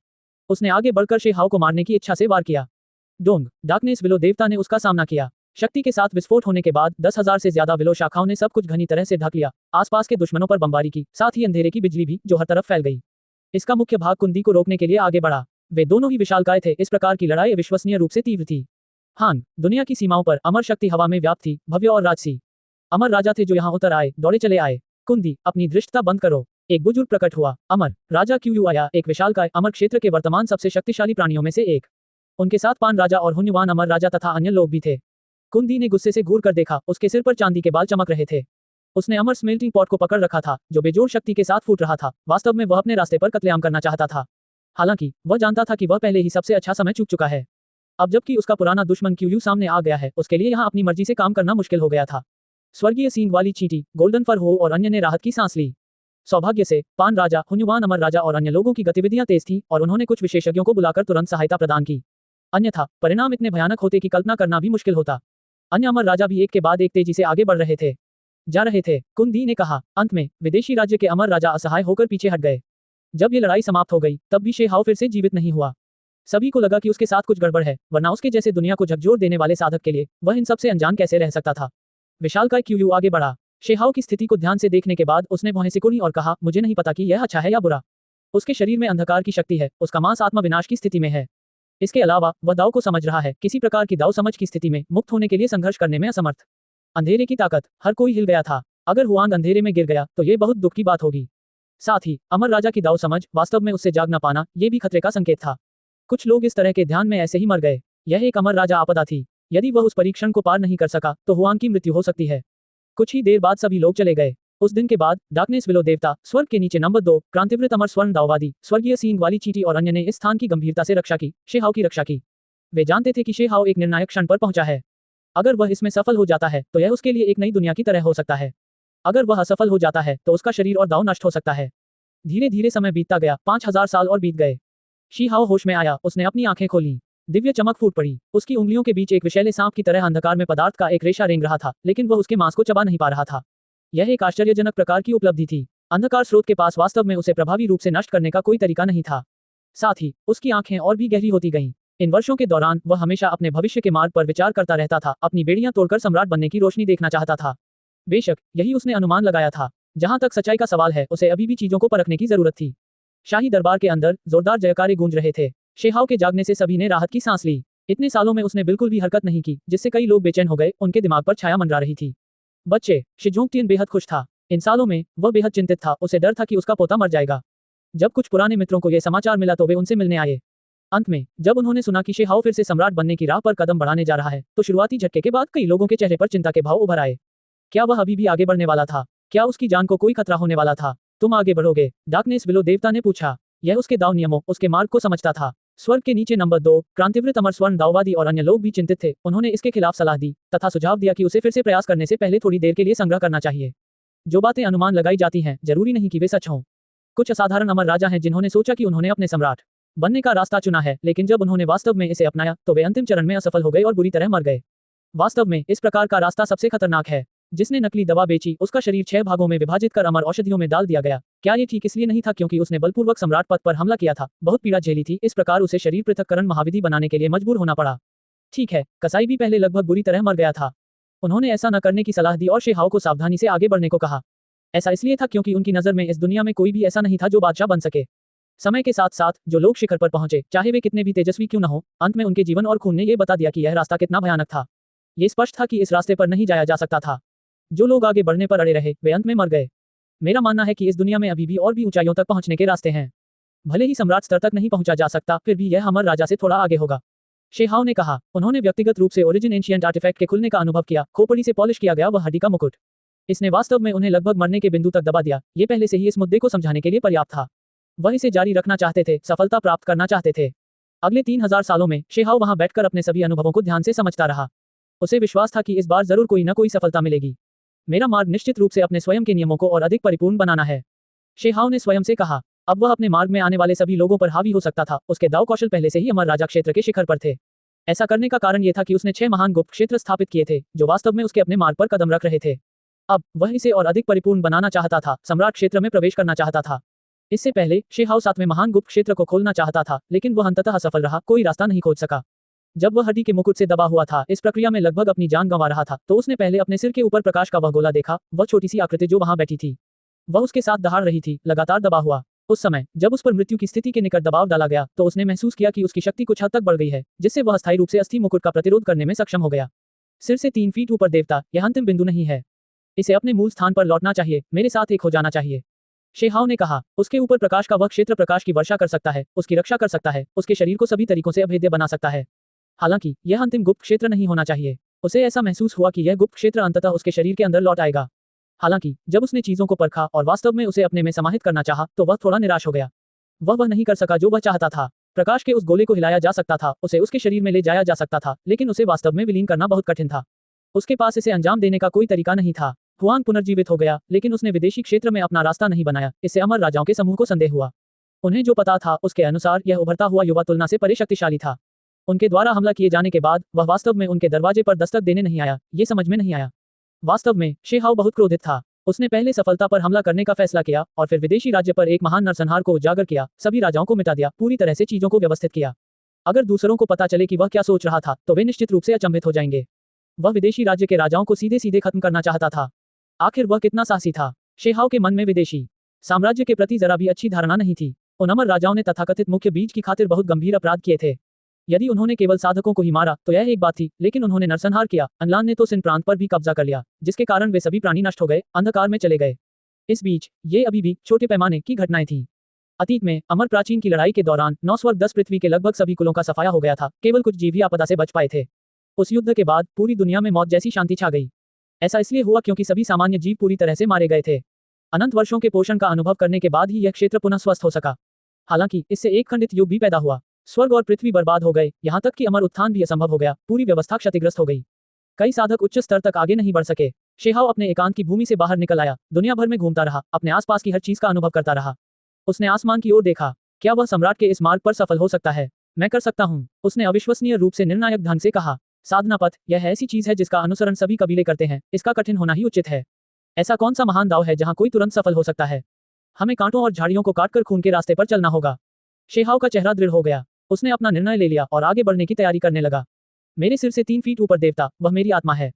उसने आगे बढ़कर शेहाओ को मारने की इच्छा से वार किया। डोंग डार्कनेस विलो देवता ने उसका सामना किया। शक्ति के साथ विस्फोट होने के बाद 10,000 से ज्यादा विलो शाखाओं ने सब कुछ घनी तरह से ढक लिया। आसपास के दुश्मनों पर बमबारी की, साथ ही अंधेरे की बिजली भी, जो हर तरफ फैल गई। इसका मुख्य भाग कुंदी को रोकने के लिए आगे बढ़ा। वे दोनों ही विशालकाय थे। इस प्रकार की लड़ाई अविश्वसनीय रूप से तीव्र थी। हान दुनिया की सीमाओं पर अमर शक्ति हवा में व्याप्त थी, भव्य और राजसी। अमर राजा थे जो यहाँ उतर आए, दौड़े चले आए। कुंदी, अपनी धृष्टता बंद करो। एक बुजुर्ग प्रकट हुआ। अमर राजा क्यू आया, एक विशालकाय अमर क्षेत्र के वर्तमान सबसे शक्तिशाली प्राणियों में से एक। उनके साथ पान राजा और हुन्युवान अमर राजा तथा अन्य लोग भी थे। कुंदी ने गुस्से से घूर कर देखा। उसके सिर पर चांदी के बाल चमक रहे थे। उसने अमर स्मेल्टिंग पॉट को पकड़ रखा था, जो बेजोड़ शक्ति के साथ फूट रहा था। वास्तव में वह अपने रास्ते पर कत्लेआम करना चाहता था। हालांकि वह जानता था कि वह पहले ही सबसे अच्छा समय चूक चुका है। अब जबकि उसका पुराना दुश्मन क्यू सामने आ गया है, उसके लिए यहाँ अपनी मर्जी से काम करना मुश्किल हो गया था। स्वर्गीय सींग वाली चींटी, गोल्डन फर हो और अन्य ने राहत की सांस ली। सौभाग्य से पान राजा, हुन्युवान अमर राजा और अन्य लोगों की गतिविधियां तेज थीं और उन्होंने कुछ विशेषज्ञों को बुलाकर तुरंत सहायता प्रदान की। अन्यथा परिणाम इतने भयानक होते कि कल्पना करना भी मुश्किल होता। अन्य अमर राजा भी एक के बाद एक तेजी से आगे बढ़ रहे थे, जा रहे थे। कुंदी ने कहा। अंत में विदेशी राज्य के अमर राजा असहाय होकर पीछे हट गए। जब ये लड़ाई समाप्त हो गई, तब भी शेहाओ फिर से जीवित नहीं हुआ। सभी को लगा कि उसके साथ कुछ गड़बड़ है, वरना उसके जैसे दुनिया को झकझोर देने वाले साधक के लिए वह इन सबसे अनजान कैसे रह सकता था। विशालकाय क्यू आगे बढ़ा। शेहाओ की स्थिति को ध्यान से देखने के बाद उसने भौहें सिकुड़ी और कहा, मुझे नहीं पता कि यह अच्छा है या बुरा। उसके शरीर में अंधकार की शक्ति है, उसका मांस आत्मा विनाश की स्थिति में है। इसके अलावा वह दाव को समझ रहा है, किसी प्रकार की दाव समझ की स्थिति में मुक्त होने के लिए संघर्ष करने में असमर्थ। अंधेरे की ताकत, हर कोई हिल गया था। अगर हुआंग अंधेरे में गिर गया तो ये बहुत दुख की बात होगी। साथ ही अमर राजा की दाव समझ, वास्तव में उससे जाग न पाना, ये भी खतरे का संकेत था। कुछ लोग इस तरह के ध्यान में ऐसे ही मर गए। यह एक अमर राजा आपदा थी। यदि वह उस परीक्षण को पार नहीं कर सका तो हुआंग की मृत्यु हो सकती है। कुछ ही देर बाद सभी लोग चले गए। उस दिन के बाद डार्कनेस विलो देवता, स्वर्ग के नीचे नंबर 2, क्रांतिवृत्त अमर स्वर्ण दाववादी, स्वर्गीय सींग वाली चींटी और अन्य ने इस स्थान की गंभीरता से रक्षा की, शेहाओ की रक्षा की। वे जानते थे कि शेहाओ एक निर्णायक क्षण पर पहुंचा है। अगर वह इसमें सफल हो जाता है तो यह उसके लिए एक नई दुनिया की तरह हो सकता है। अगर वह असफल हो जाता है तो उसका शरीर और दाव नष्ट हो सकता है। धीरे धीरे समय बीतता गया। 5000 साल और बीत गए। शेहाओ होश में आया। उसने अपनी आंखें खोलीं। दिव्य चमक फूट पड़ी। उसकी उंगलियों के बीच एक विषैले सांप की तरह अंधकार में पदार्थ का एक रेशा रेंग रहा था, लेकिन वह उसके मांस को चबा नहीं पा रहा था। यह एक आश्चर्यजनक प्रकार की उपलब्धि थी। अंधकार स्रोत के पास वास्तव में उसे प्रभावी रूप से नष्ट करने का कोई तरीका नहीं था। साथ ही उसकी आंखें और भी गहरी होती गईं। इन वर्षों के दौरान वह हमेशा अपने भविष्य के मार्ग पर विचार करता रहता था, अपनी बेड़ियां तोड़कर सम्राट बनने की रोशनी देखना चाहता था। बेशक यही उसने अनुमान लगाया था। जहां तक सच्चाई का सवाल है, उसे अभी भी चीजों को परखने की जरूरत थी। शाही दरबार के अंदर जोरदार जयकारे गूंज रहे थे। शेहाओ के जागने से सभी ने राहत की सांस ली। इतने सालों में उसने बिल्कुल भी हरकत नहीं की, जिससे कई लोग बेचैन हो गए। उनके दिमाग पर छाया मंडरा रही थी। बच्चे, शिजोंगटियन बेहद खुश था। इन सालों में वह बेहद चिंतित था। उसे डर था कि उसका पोता मर जाएगा। जब कुछ पुराने मित्रों को यह समाचार मिला तो वे उनसे मिलने आए। अंत में जब उन्होंने सुना कि शेहाओ फिर से सम्राट बनने की राह पर कदम बढ़ाने जा रहा है, तो शुरुआती झटके के बाद कई लोगों के चेहरे पर चिंता के भाव उभर आए। क्या वह अभी भी आगे बढ़ने वाला था? क्या उसकी जान को कोई खतरा होने वाला था? तुम आगे बढ़ोगे? डार्कनेस विलो देवता ने पूछा। यह उसके दाव नियमों, उसके मार्ग को समझता था। स्वर्ग के नीचे नंबर 2, क्रांतिवृत्त अमर स्वर्ण दाववादी और अन्य लोग भी चिंतित थे। उन्होंने इसके खिलाफ सलाह दी तथा सुझाव दिया कि उसे फिर से प्रयास करने से पहले थोड़ी देर के लिए संग्रह करना चाहिए। जो बातें अनुमान लगाई जाती हैं, जरूरी नहीं कि वे सच हों। कुछ असाधारण अमर राजा हैं जिन्होंने सोचा कि उन्होंने अपने सम्राट बनने का रास्ता चुना है, लेकिन जब उन्होंने वास्तव में इसे अपनाया तो वे अंतिम चरण में असफल हो गए और बुरी तरह मर गए। वास्तव में इस प्रकार का रास्ता सबसे खतरनाक है। जिसने नकली दवा बेची, उसका शरीर 6 भागों में विभाजित कर अमर औषधियों में डाल दिया गया। क्या ये ठीक इसलिए नहीं था क्योंकि उसने बलपूर्वक सम्राट पद पर हमला किया था? बहुत पीड़ा झेली थी, इस प्रकार उसे शरीर पृथक्करण महाविधि बनाने के लिए मजबूर होना पड़ा। ठीक है, कसाई भी पहले लगभग बुरी तरह मर गया था। उन्होंने ऐसा न करने की सलाह दी और शेहाओ को सावधानी से आगे बढ़ने को कहा। ऐसा इसलिए था क्योंकि उनकी नज़र में इस दुनिया में कोई भी ऐसा नहीं था जो बादशाह बन सके। समय के साथ साथ जो लोग शिखर पर पहुंचे, चाहे वे कितने भी तेजस्वी क्यों न हो, अंत में उनके जीवन और खून ने यह बता दिया कि यह रास्ता कितना भयानक था। ये स्पष्ट था कि इस रास्ते पर नहीं जाया जा सकता था। जो लोग आगे बढ़ने पर अड़े रहे, वे अंत में मर गए। मेरा मानना है कि इस दुनिया में अभी भी और भी ऊंचाइयों तक पहुंचने के रास्ते हैं। भले ही सम्राट स्तर तक नहीं पहुंचा जा सकता, फिर भी यह अमर राजा से थोड़ा आगे होगा। शेहाओ ने कहा। उन्होंने व्यक्तिगत रूप से ओरिजिन एंशिएंट आर्टिफैक्ट के खुलने का अनुभव किया, खोपड़ी से पॉलिश किया गया वह हड्डी का मुकुट। इसने वास्तव में उन्हें लगभग मरने के बिंदु तक दबा दिया। ये पहले से ही इस मुद्दे को समझाने के लिए पर्याप्त था। वह इसे जारी रखना चाहते थे, सफलता प्राप्त करना चाहते थे। अगले 3000 सालों में शेहाओ वहां बैठकर अपने सभी अनुभवों को ध्यान से समझता रहा। उसे विश्वास था कि इस बार जरूर कोई न कोई सफलता मिलेगी। मेरा मार्ग निश्चित रूप से अपने स्वयं के नियमों को और अधिक परिपूर्ण बनाना है, शेहाओ ने स्वयं से कहा। अब वह अपने मार्ग में आने वाले सभी लोगों पर हावी हो सकता था। उसके दाव कौशल पहले से ही अमर राजा क्षेत्र के शिखर पर थे। ऐसा करने का कारण यह था कि उसने 6 महान गुप्त क्षेत्र स्थापित किए थे, जो वास्तव में उसके अपने मार्ग पर कदम रख रहे थे। अब वह इसे और अधिक परिपूर्ण बनाना चाहता था, सम्राट क्षेत्र में प्रवेश करना चाहता था। इससे पहले शेहाओ 7वें महान गुप्त क्षेत्र को खोलना चाहता था, लेकिन वह अंततः असफल रहा, कोई रास्ता नहीं खोज सका। जब वह हड्डी के मुकुट से दबा हुआ था, इस प्रक्रिया में लगभग अपनी जान गंवा रहा था, तो उसने पहले अपने सिर के ऊपर प्रकाश का वह गोला देखा, वह छोटी सी आकृति जो वहां बैठी थी। वह उसके साथ दहाड़ रही थी, लगातार दबा हुआ। उस समय जब उस पर मृत्यु की स्थिति के निकट दबाव डाला गया, तो उसने महसूस किया कि उसकी शक्ति कुछ हद तक बढ़ गई है, जिससे वह अस्थायी रूप से अस्थि मुकुट का प्रतिरोध करने में सक्षम हो गया। सिर से 3 फीट ऊपर देवता, यह अंतिम बिंदु नहीं है। इसे अपने मूल स्थान पर लौटना चाहिए, मेरे साथ एक हो जाना चाहिए, शेहाओ ने कहा। उसके ऊपर प्रकाश का वह क्षेत्र प्रकाश की वर्षा कर सकता है, उसकी रक्षा कर सकता है, उसके शरीर को सभी तरीकों से अभेद्य बना सकता है। हालांकि यह अंतिम गुप्त क्षेत्र नहीं होना चाहिए। उसे ऐसा महसूस हुआ कि यह गुप्त क्षेत्र अंततः उसके शरीर के अंदर लौट आएगा। हालांकि जब उसने चीजों को परखा और वास्तव में उसे अपने में समाहित करना चाहा, तो वह थोड़ा निराश हो गया। वह नहीं कर सका जो वह चाहता था। प्रकाश के उस गोले को हिलाया जा सकता था, उसे उसके शरीर में ले जाया जा सकता था, लेकिन उसे वास्तव में विलीन करना बहुत कठिन था। उसके पास इसे अंजाम देने का कोई तरीका नहीं था। हुआंग पुनर्जीवित हो गया, लेकिन उसने विदेशी क्षेत्र में अपना रास्ता नहीं बनाया। इससे अमर राजाओं के समूह को संदेह हुआ। उन्हें जो पता था, उसके अनुसार यह उभरता हुआ युवा तुलना से परे शक्तिशाली था। उनके द्वारा हमला किए जाने के बाद वह वास्तव में उनके दरवाजे पर दस्तक देने नहीं आया, ये समझ में नहीं आया। वास्तव में शेहाओ बहुत क्रोधित था। उसने पहले सफलता पर हमला करने का फैसला किया और फिर विदेशी राज्य पर एक महान नरसंहार को उजागर किया, सभी राजाओं को मिटा दिया, पूरी तरह से चीजों को व्यवस्थित किया। अगर दूसरों को पता चले कि वह क्या सोच रहा था, तो वे निश्चित रूप से अचंभित हो जाएंगे। वह विदेशी राज्य के राजाओं को सीधे सीधे खत्म करना चाहता था। आखिर वह कितना साहसी था। शेहाओ के मन में विदेशी साम्राज्य के प्रति जरा भी अच्छी धारणा नहीं थी। उन अमर राजाओं ने तथाकथित मुख्य बीज की खातिर बहुत गंभीर अपराध किए थे। यदि उन्होंने केवल साधकों को ही मारा तो यह एक बात थी, लेकिन उन्होंने नरसंहार किया। अनलान ने तो सिन प्रांत पर भी कब्जा कर लिया, जिसके कारण वे सभी प्राणी नष्ट हो गए, अंधकार में चले गए। इस बीच ये अभी भी छोटे पैमाने की घटनाएं थीं। अतीत में अमर प्राचीन की लड़ाई के दौरान 9 स्वर्ग 10 पृथ्वी के लगभग सभी कुलों का सफाया हो गया था, केवल कुछ जीव ही आपदा से बच पाए थे। उस युद्ध के बाद पूरी दुनिया में मौत जैसी शांति छा गई। ऐसा इसलिए हुआ क्योंकि सभी सामान्य जीव पूरी तरह से मारे गए थे। अनंत वर्षों के पोषण का अनुभव करने के बाद ही यह क्षेत्र पुनः स्वस्थ हो सका। हालांकि इससे एक खंडित युग भी पैदा हुआ। स्वर्ग और पृथ्वी बर्बाद हो गए, यहाँ तक कि अमर उत्थान भी असंभव हो गया, पूरी व्यवस्था क्षतिग्रस्त हो गई। कई साधक उच्च स्तर तक आगे नहीं बढ़ सके। शेहाओ अपने एकांत की भूमि से बाहर निकल आया, दुनिया भर में घूमता रहा, अपने आसपास की हर चीज का अनुभव करता रहा। उसने आसमान की ओर देखा। क्या वह सम्राट के इस मार्ग पर सफल हो सकता है? मैं कर सकता हूँ, उसने अविश्वसनीय रूप से निर्णायक ढंग से कहा। साधना पथ, यह ऐसी चीज है जिसका अनुसरण सभी कबीले करते हैं, इसका कठिन होना ही उचित है। ऐसा कौन सा महान दाव है जहाँ कोई तुरंत सफल हो सकता है? हमें कांटों और झाड़ियों को काटकर खून के रास्ते पर चलना होगा। शेहाओ का चेहरा दृढ़ हो गया। उसने अपना निर्णय ले लिया और आगे बढ़ने की तैयारी करने लगा। मेरे सिर से 3 फीट ऊपर देवता, वह मेरी आत्मा है।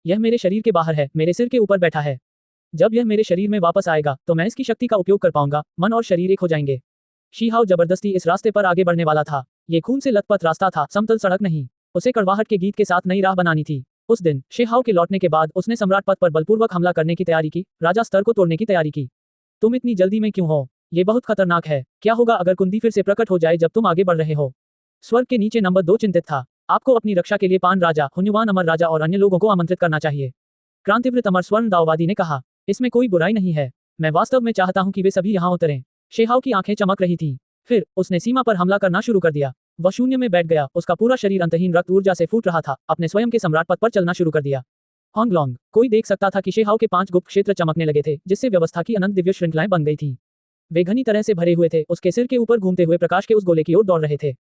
यह मेरे शरीर के बाहर है, मेरे सिर के ऊपर बैठा है। जब यह मेरे शरीर में वापस आएगा तो मैं इसकी शक्ति का उपयोग कर पाऊंगा, मन और शरीर एक हो जाएंगे। शेहाओ जबरदस्ती इस रास्ते पर आगे बढ़ने वाला था। ये खून से लथपथ रास्ता था, समतल सड़क नहीं। उसे कड़वाहट के गीत के साथ नई राह बनानी थी। उस दिन शेहाओ के लौटने के बाद उसने सम्राट पद पर बलपूर्वक हमला करने की तैयारी की, राजा स्तर को तोड़ने की तैयारी की। तुम इतनी जल्दी में क्यों हो? ये बहुत खतरनाक है। क्या होगा अगर कुंदी फिर से प्रकट हो जाए जब तुम आगे बढ़ रहे हो? स्वर्ग के नीचे नंबर 2 चिंतित था। आपको अपनी रक्षा के लिए पान राजा, हुन्युवान अमर राजा और अन्य लोगों को आमंत्रित करना चाहिए, क्रांतिवृत्त अमर स्वर्ण दाववादी ने कहा। इसमें कोई बुराई नहीं है, मैं वास्तव में चाहता हूं कि वे सभी यहां उतरें। शेहाओ की आंखें चमक रही थीं। फिर उसने सीमा पर हमला करना शुरू कर दिया। वह शून्य में बैठ गया, उसका पूरा शरीर अंतहीन रक्त ऊर्जा से फूट रहा था, अपने स्वयं के सम्राट पद पर चलना शुरू कर दिया। होंगलोंग, कोई देख सकता था कि शेहाओ के 5 गुप्त क्षेत्र चमकने लगे थे, जिससे व्यवस्था की अनंत दिव्य श्रृंखलाएं बन गई थीं। वे घनी तरह से भरे हुए थे, उसके सिर के ऊपर घूमते हुए प्रकाश के उस गोले की ओर दौड़ रहे थे।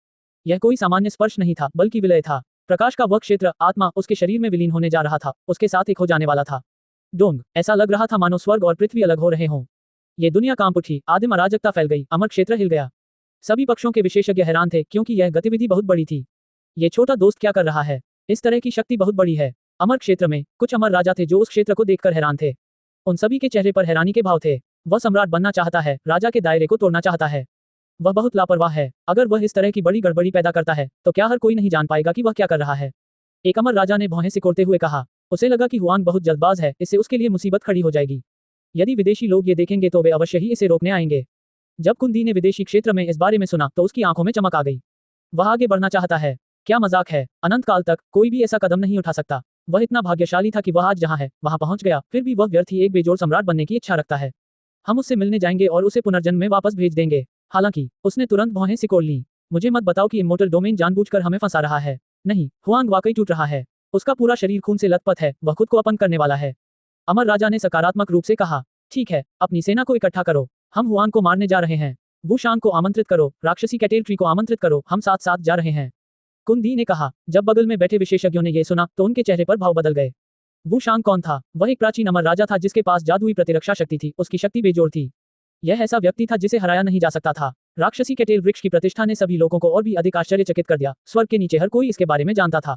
यह कोई सामान्य स्पर्श नहीं था, बल्कि विलय था। प्रकाश का वह क्षेत्र, आत्मा, उसके शरीर में विलीन होने जा रहा था, उसके साथ एक हो जाने वाला था। डोंग, ऐसा लग रहा था मानो स्वर्ग और पृथ्वी अलग हो रहे हों। ये दुनिया कांप उठी, आदिम अराजकता फैल गई, अमर क्षेत्र हिल गया। सभी पक्षों के विशेषज्ञ हैरान थे, क्योंकि यह गतिविधि बहुत बड़ी थी। ये छोटा दोस्त क्या कर रहा है? इस तरह की शक्ति बहुत बड़ी है। अमर क्षेत्र में कुछ अमर राजा थे जो उस क्षेत्र को देखकर हैरान थे। उन सभी के चेहरे पर हैरानी के भाव थे। वह सम्राट बनना चाहता है, राजा के दायरे को तोड़ना चाहता है। वह बहुत लापरवाह है। अगर वह इस तरह की बड़ी गड़बड़ी पैदा करता है तो क्या हर कोई नहीं जान पाएगा कि वह क्या कर रहा है? एक अमर राजा ने भौहें सिकोड़ते हुए कहा। उसे लगा कि हुआंग बहुत जल्दबाज है, इससे उसके लिए मुसीबत खड़ी हो जाएगी। यदि विदेशी लोग ये देखेंगे तो वे अवश्य ही इसे रोकने आएंगे। जब कुंदी ने विदेशी क्षेत्र में इस बारे में सुना तो उसकी आंखों में चमक आ गई। वह आगे बढ़ना चाहता है। क्या मजाक है? अनंत काल तक कोई भी ऐसा कदम नहीं उठा सकता। वह इतना भाग्यशाली था कि वह आज जहां है वहां पहुंच गया, फिर भी वह व्यर्थ ही एक बेजोड़ सम्राट बनने की इच्छा रखता है। हम उससे मिलने जाएंगे और उसे पुनर्जन्म में वापस भेज देंगे। हालांकि उसने तुरंत भौहें सिकोड़ लीं। मुझे मत बताओ कि इमोर्टल डोमेन जानबूझकर हमें फंसा रहा है। नहीं, हुआंग वाकई टूट रहा है। उसका पूरा शरीर खून से लथपथ है, वह खुद को अपंग करने वाला है। अमर राजा ने सकारात्मक रूप से कहा। ठीक है, अपनी सेना को इकट्ठा करो, हम हुआंग को मारने जा रहे हैं। वू शांग को आमंत्रित करो, राक्षसी कैटेल ट्री को आमंत्रित करो, हम साथ साथ जा रहे हैं। कुंदी ने कहा। जब बगल में बैठे विशेषज्ञों ने यह सुना तो उनके चेहरे पर भाव बदल गए। वू शांग कौन था? वह एक प्राचीन अमर राजा था जिसके पास जादुई प्रतिरक्षा शक्ति थी। उसकी शक्ति बेजोड़ थी। यह ऐसा व्यक्ति था जिसे हराया नहीं जा सकता था। राक्षसी कैटेल वृक्ष की प्रतिष्ठा ने सभी लोगों को और भी अधिक आश्चर्यचकित कर दिया। स्वर्ग के नीचे हर कोई इसके बारे में जानता था।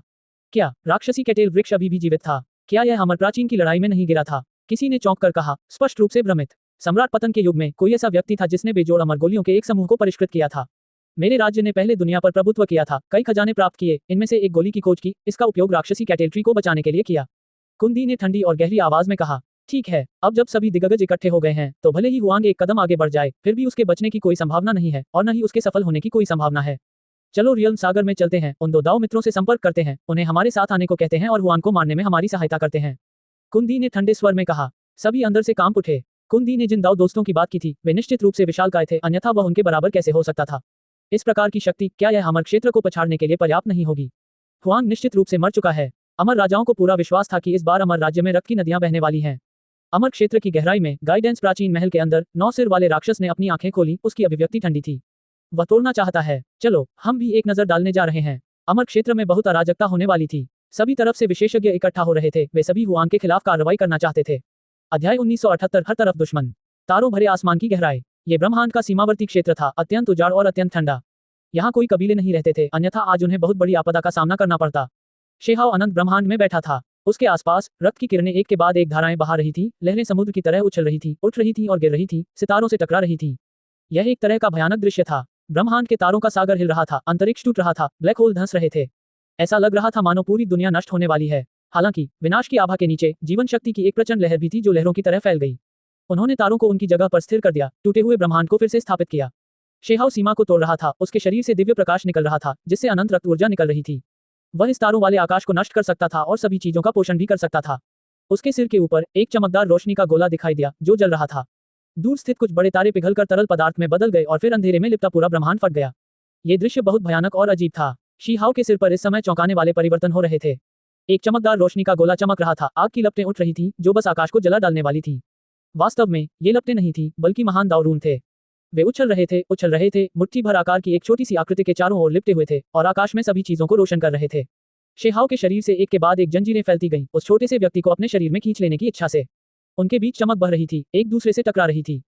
क्या राक्षसी कैटेल वृक्ष अभी भी जीवित था? क्या यह अमर प्राचीन की लड़ाई में नहीं गिरा था? किसी ने चौंक कर कहा, स्पष्ट रूप से भ्रमित। सम्राट पतन के युग में कोई ऐसा व्यक्ति था जिसने बेजोड़ अमर गोलियों के एक समूह को परिष्कृत किया था। मेरे राज्य ने पहले दुनिया पर प्रभुत्व किया था, कई खजाने प्राप्त किए, इनमें से एक गोली की खोज की, इसका उपयोग राक्षसी कैटेल ट्री को बचाने के लिए किया। कुंदी ने ठंडी और गहरी आवाज में कहा। ठीक है, अब जब सभी दिग्गज इकट्ठे हो गए हैं तो भले ही हुआंग एक कदम आगे बढ़ जाए, फिर भी उसके बचने की कोई संभावना नहीं है और न ही उसके सफल होने की कोई संभावना है। चलो रियल्म सागर में चलते हैं, उन दो दाव मित्रों से संपर्क करते हैं, उन्हें हमारे साथ आने को कहते हैं और हुआंग को मारने में हमारी सहायता करते हैं। कुंदी ने ठंडे स्वर में कहा। सभी अंदर से कांप उठे। कुंदी ने जिन दाव दोस्तों की बात की थी वे निश्चित रूप से विशालकाय थे, अन्यथा वह उनके बराबर कैसे हो सकता था? इस प्रकार की शक्ति, क्या यह अमर क्षेत्र को पछाड़ने के लिए पर्याप्त नहीं होगी? हुआंग निश्चित रूप से मर चुका है। अमर राजाओं को पूरा विश्वास था कि इस बार अमर राज्य में रक्त की नदियां बहने वाली हैं। अमर क्षेत्र की गहराई में गाइडेंस प्राचीन महल के अंदर 9 सिर वाले राक्षस ने अपनी आंखें खोली। उसकी अभिव्यक्ति ठंडी थी। वह तोड़ना चाहता है। चलो हम भी एक नजर डालने जा रहे हैं। अमर क्षेत्र में बहुत अराजकता होने वाली थी। सभी तरफ से विशेषज्ञ इकट्ठा हो रहे थे। वे सभी हुआंग के खिलाफ कार्रवाई करना चाहते थे। अध्याय 1978। हर तरफ दुश्मन। तारों भरे आसमान की गहराई। ये ब्रह्मांड का सीमावर्ती क्षेत्र था, अत्यंत उजाड़ और अत्यंत ठंडा। यहाँ कोई कबीले नहीं रहते थे, अन्यथा आज उन्हें बहुत बड़ी आपदा का सामना करना पड़ता। शेहाओ अनंत ब्रह्मांड में बैठा था। उसके आसपास रक्त की किरणें एक के बाद एक धाराएं बहा रही थी। लहरें समुद्र की तरह उछल रही थी, उठ रही थी और गिर रही थी, सितारों से टकरा रही थी। यह एक तरह का भयानक दृश्य था। ब्रह्मांड के तारों का सागर हिल रहा था, अंतरिक्ष टूट रहा था, ब्लैक होल धंस रहे थे। ऐसा लग रहा था मानो पूरी दुनिया नष्ट होने वाली है। हालांकि विनाश की आभा के नीचे जीवन शक्ति की एक प्रचंड लहर भी थी जो लहरों की तरह फैल गई। उन्होंने तारों को उनकी जगह पर स्थिर कर दिया, टूटे हुए ब्रह्मांड को फिर से स्थापित किया। शेहाओ सीमा को तोड़ रहा था। उसके शरीर से दिव्य प्रकाश निकल रहा था जिससे अनंत रक्त ऊर्जा निकल रही थी। वह इस तारों वाले आकाश को नष्ट कर सकता था और सभी चीजों का पोषण भी कर सकता था। उसके सिर के ऊपर एक चमकदार रोशनी का गोला दिखाई दिया जो जल रहा था। दूर स्थित कुछ बड़े तारे पिघलकर तरल पदार्थ में बदल गए और फिर अंधेरे में लिपटा पूरा ब्रह्मांड फट गया। ये दृश्य बहुत भयानक और अजीब था। शीहाओ के सिर पर इस समय चौंकाने वाले परिवर्तन हो रहे थे। एक चमकदार रोशनी का गोला चमक रहा था, आग की लपटें उठ रही थी जो बस आकाश को जला डालने वाली थी। वास्तव में ये लपटें नहीं थी बल्कि महान दावरून थे। वे उछल रहे थे, मुट्ठी भर आकार की एक छोटी सी आकृति के चारों ओर लिपटे हुए थे और आकाश में सभी चीजों को रोशन कर रहे थे। शेहाओ के शरीर से एक के बाद एक जंजीरें फैलती गईं, उस छोटे से व्यक्ति को अपने शरीर में खींच लेने की इच्छा से। उनके बीच चमक बह रही थी, एक दूसरे से टकरा रही थी।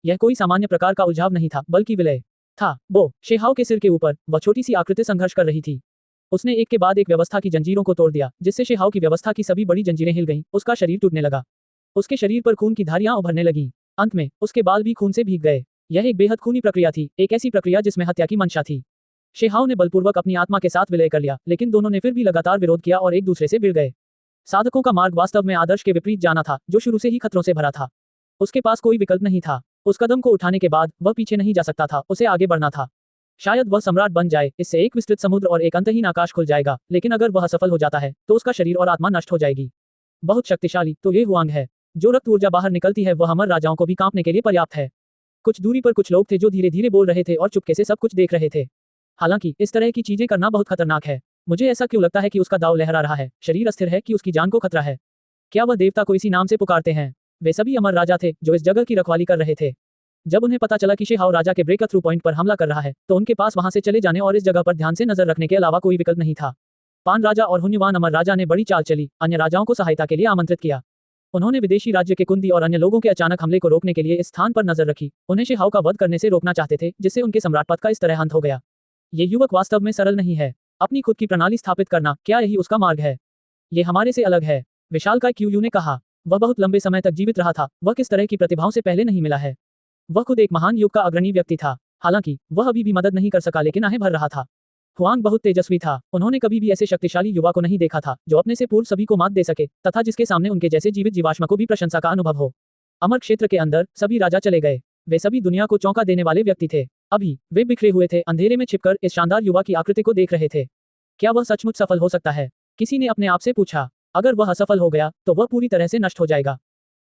यह कोई सामान्य प्रकार का उलझाव नहीं था बल्कि विलय था। वो शेहाओ के सिर के ऊपर वह छोटी सी आकृति संघर्ष कर रही थी। उसने एक के बाद एक व्यवस्था की जंजीरों को तोड़ दिया, जिससे शेहाओ की व्यवस्था की सभी बड़ी जंजीरें हिल गईं। उसका शरीर टूटने लगा। उसके शरीर पर खून की धारियां उभरने लगीं। अंत में उसके बाल भी खून से भीग गए। यह एक बेहद खूनी प्रक्रिया थी, एक ऐसी प्रक्रिया जिसमें हत्या की मंशा थी। शेहाओ ने बलपूर्वक अपनी आत्मा के साथ विलय कर लिया, लेकिन दोनों ने फिर भी लगातार विरोध किया और एक दूसरे से भिड़ गए। साधकों का मार्ग वास्तव में आदर्श के विपरीत जाना था, जो शुरू से ही खतरों से भरा था। उसके पास कोई विकल्प नहीं था। उस कदम को उठाने के बाद वह पीछे नहीं जा सकता था, उसे आगे बढ़ना था। शायद वह सम्राट बन जाए, इससे एक विस्तृत समुद्र और एक अंतहीन आकाश खुल जाएगा, लेकिन अगर वह असफल हो जाता है तो उसका शरीर और आत्मा नष्ट हो जाएगी। बहुत शक्तिशाली तो ये हुआंग है। जो रक्त ऊर्जा बाहर निकलती है वह अमर राजाओं को भी कांपने के लिए पर्याप्त है। कुछ दूरी पर कुछ लोग थे जो धीरे धीरे बोल रहे थे और चुपके से सब कुछ देख रहे थे। हालांकि इस तरह की चीजें करना बहुत खतरनाक है। मुझे ऐसा क्यों लगता है कि उसका दाव लहरा रहा है, शरीर अस्थिर है कि उसकी जान को खतरा है? क्या वह देवता को इसी नाम से पुकारते हैं? वे सभी अमर राजा थे जो इस जगह की रखवाली कर रहे थे। जब उन्हें पता चला कि शेहाओ राजा के ब्रेक थ्रू पॉइंट पर हमला कर रहा है तो उनके पास वहां से चले जाने और इस जगह पर ध्यान से नजर रखने के अलावा कोई विकल्प नहीं था। पान राजा और हुन्युवान अमर राजा ने बड़ी चाल चली, अन्य राजाओं को सहायता के लिए आमंत्रित किया। उन्होंने विदेशी राज्य के कुंदी और अन्य लोगों के अचानक हमले को रोकने के लिए इस स्थान पर नजर रखी। उन्हें शेहाओ का वध करने से रोकना चाहते थे, जिससे उनके सम्राट पद का इस तरह अंत हो गया। ये युवक वास्तव में सरल नहीं है। अपनी खुद की प्रणाली स्थापित करना, क्या यही उसका मार्ग है? ये हमारे से अलग है, विशालकाय क्यूयू ने कहा। वह बहुत लंबे समय तक जीवित रहा था, वह किस तरह की प्रतिभाओं से पहले नहीं मिला है। वह खुद एक महान युग का अग्रणी व्यक्ति था। हालांकि वह अभी भी मदद नहीं कर सका, लेकिन आहें भर रहा था। हुआंग बहुत तेजस्वी था, उन्होंने कभी भी ऐसे शक्तिशाली युवा को नहीं देखा था जो अपने से पूर्व सभी को मात दे सके तथा जिसके सामने उनके जैसे जीवित जीवाश्म को भी प्रशंसा का अनुभव हो। अमर क्षेत्र के अंदर सभी राजा चले गए। वे सभी दुनिया को चौंका देने वाले व्यक्ति थे। अभी वे बिखरे हुए थे, अंधेरे में छिपकर इस शानदार युवा की आकृति को देख रहे थे। क्या वह सचमुच सफल हो सकता है? किसी ने अपने आप से पूछा। अगर वह असफल हो गया तो वह पूरी तरह से नष्ट हो जाएगा।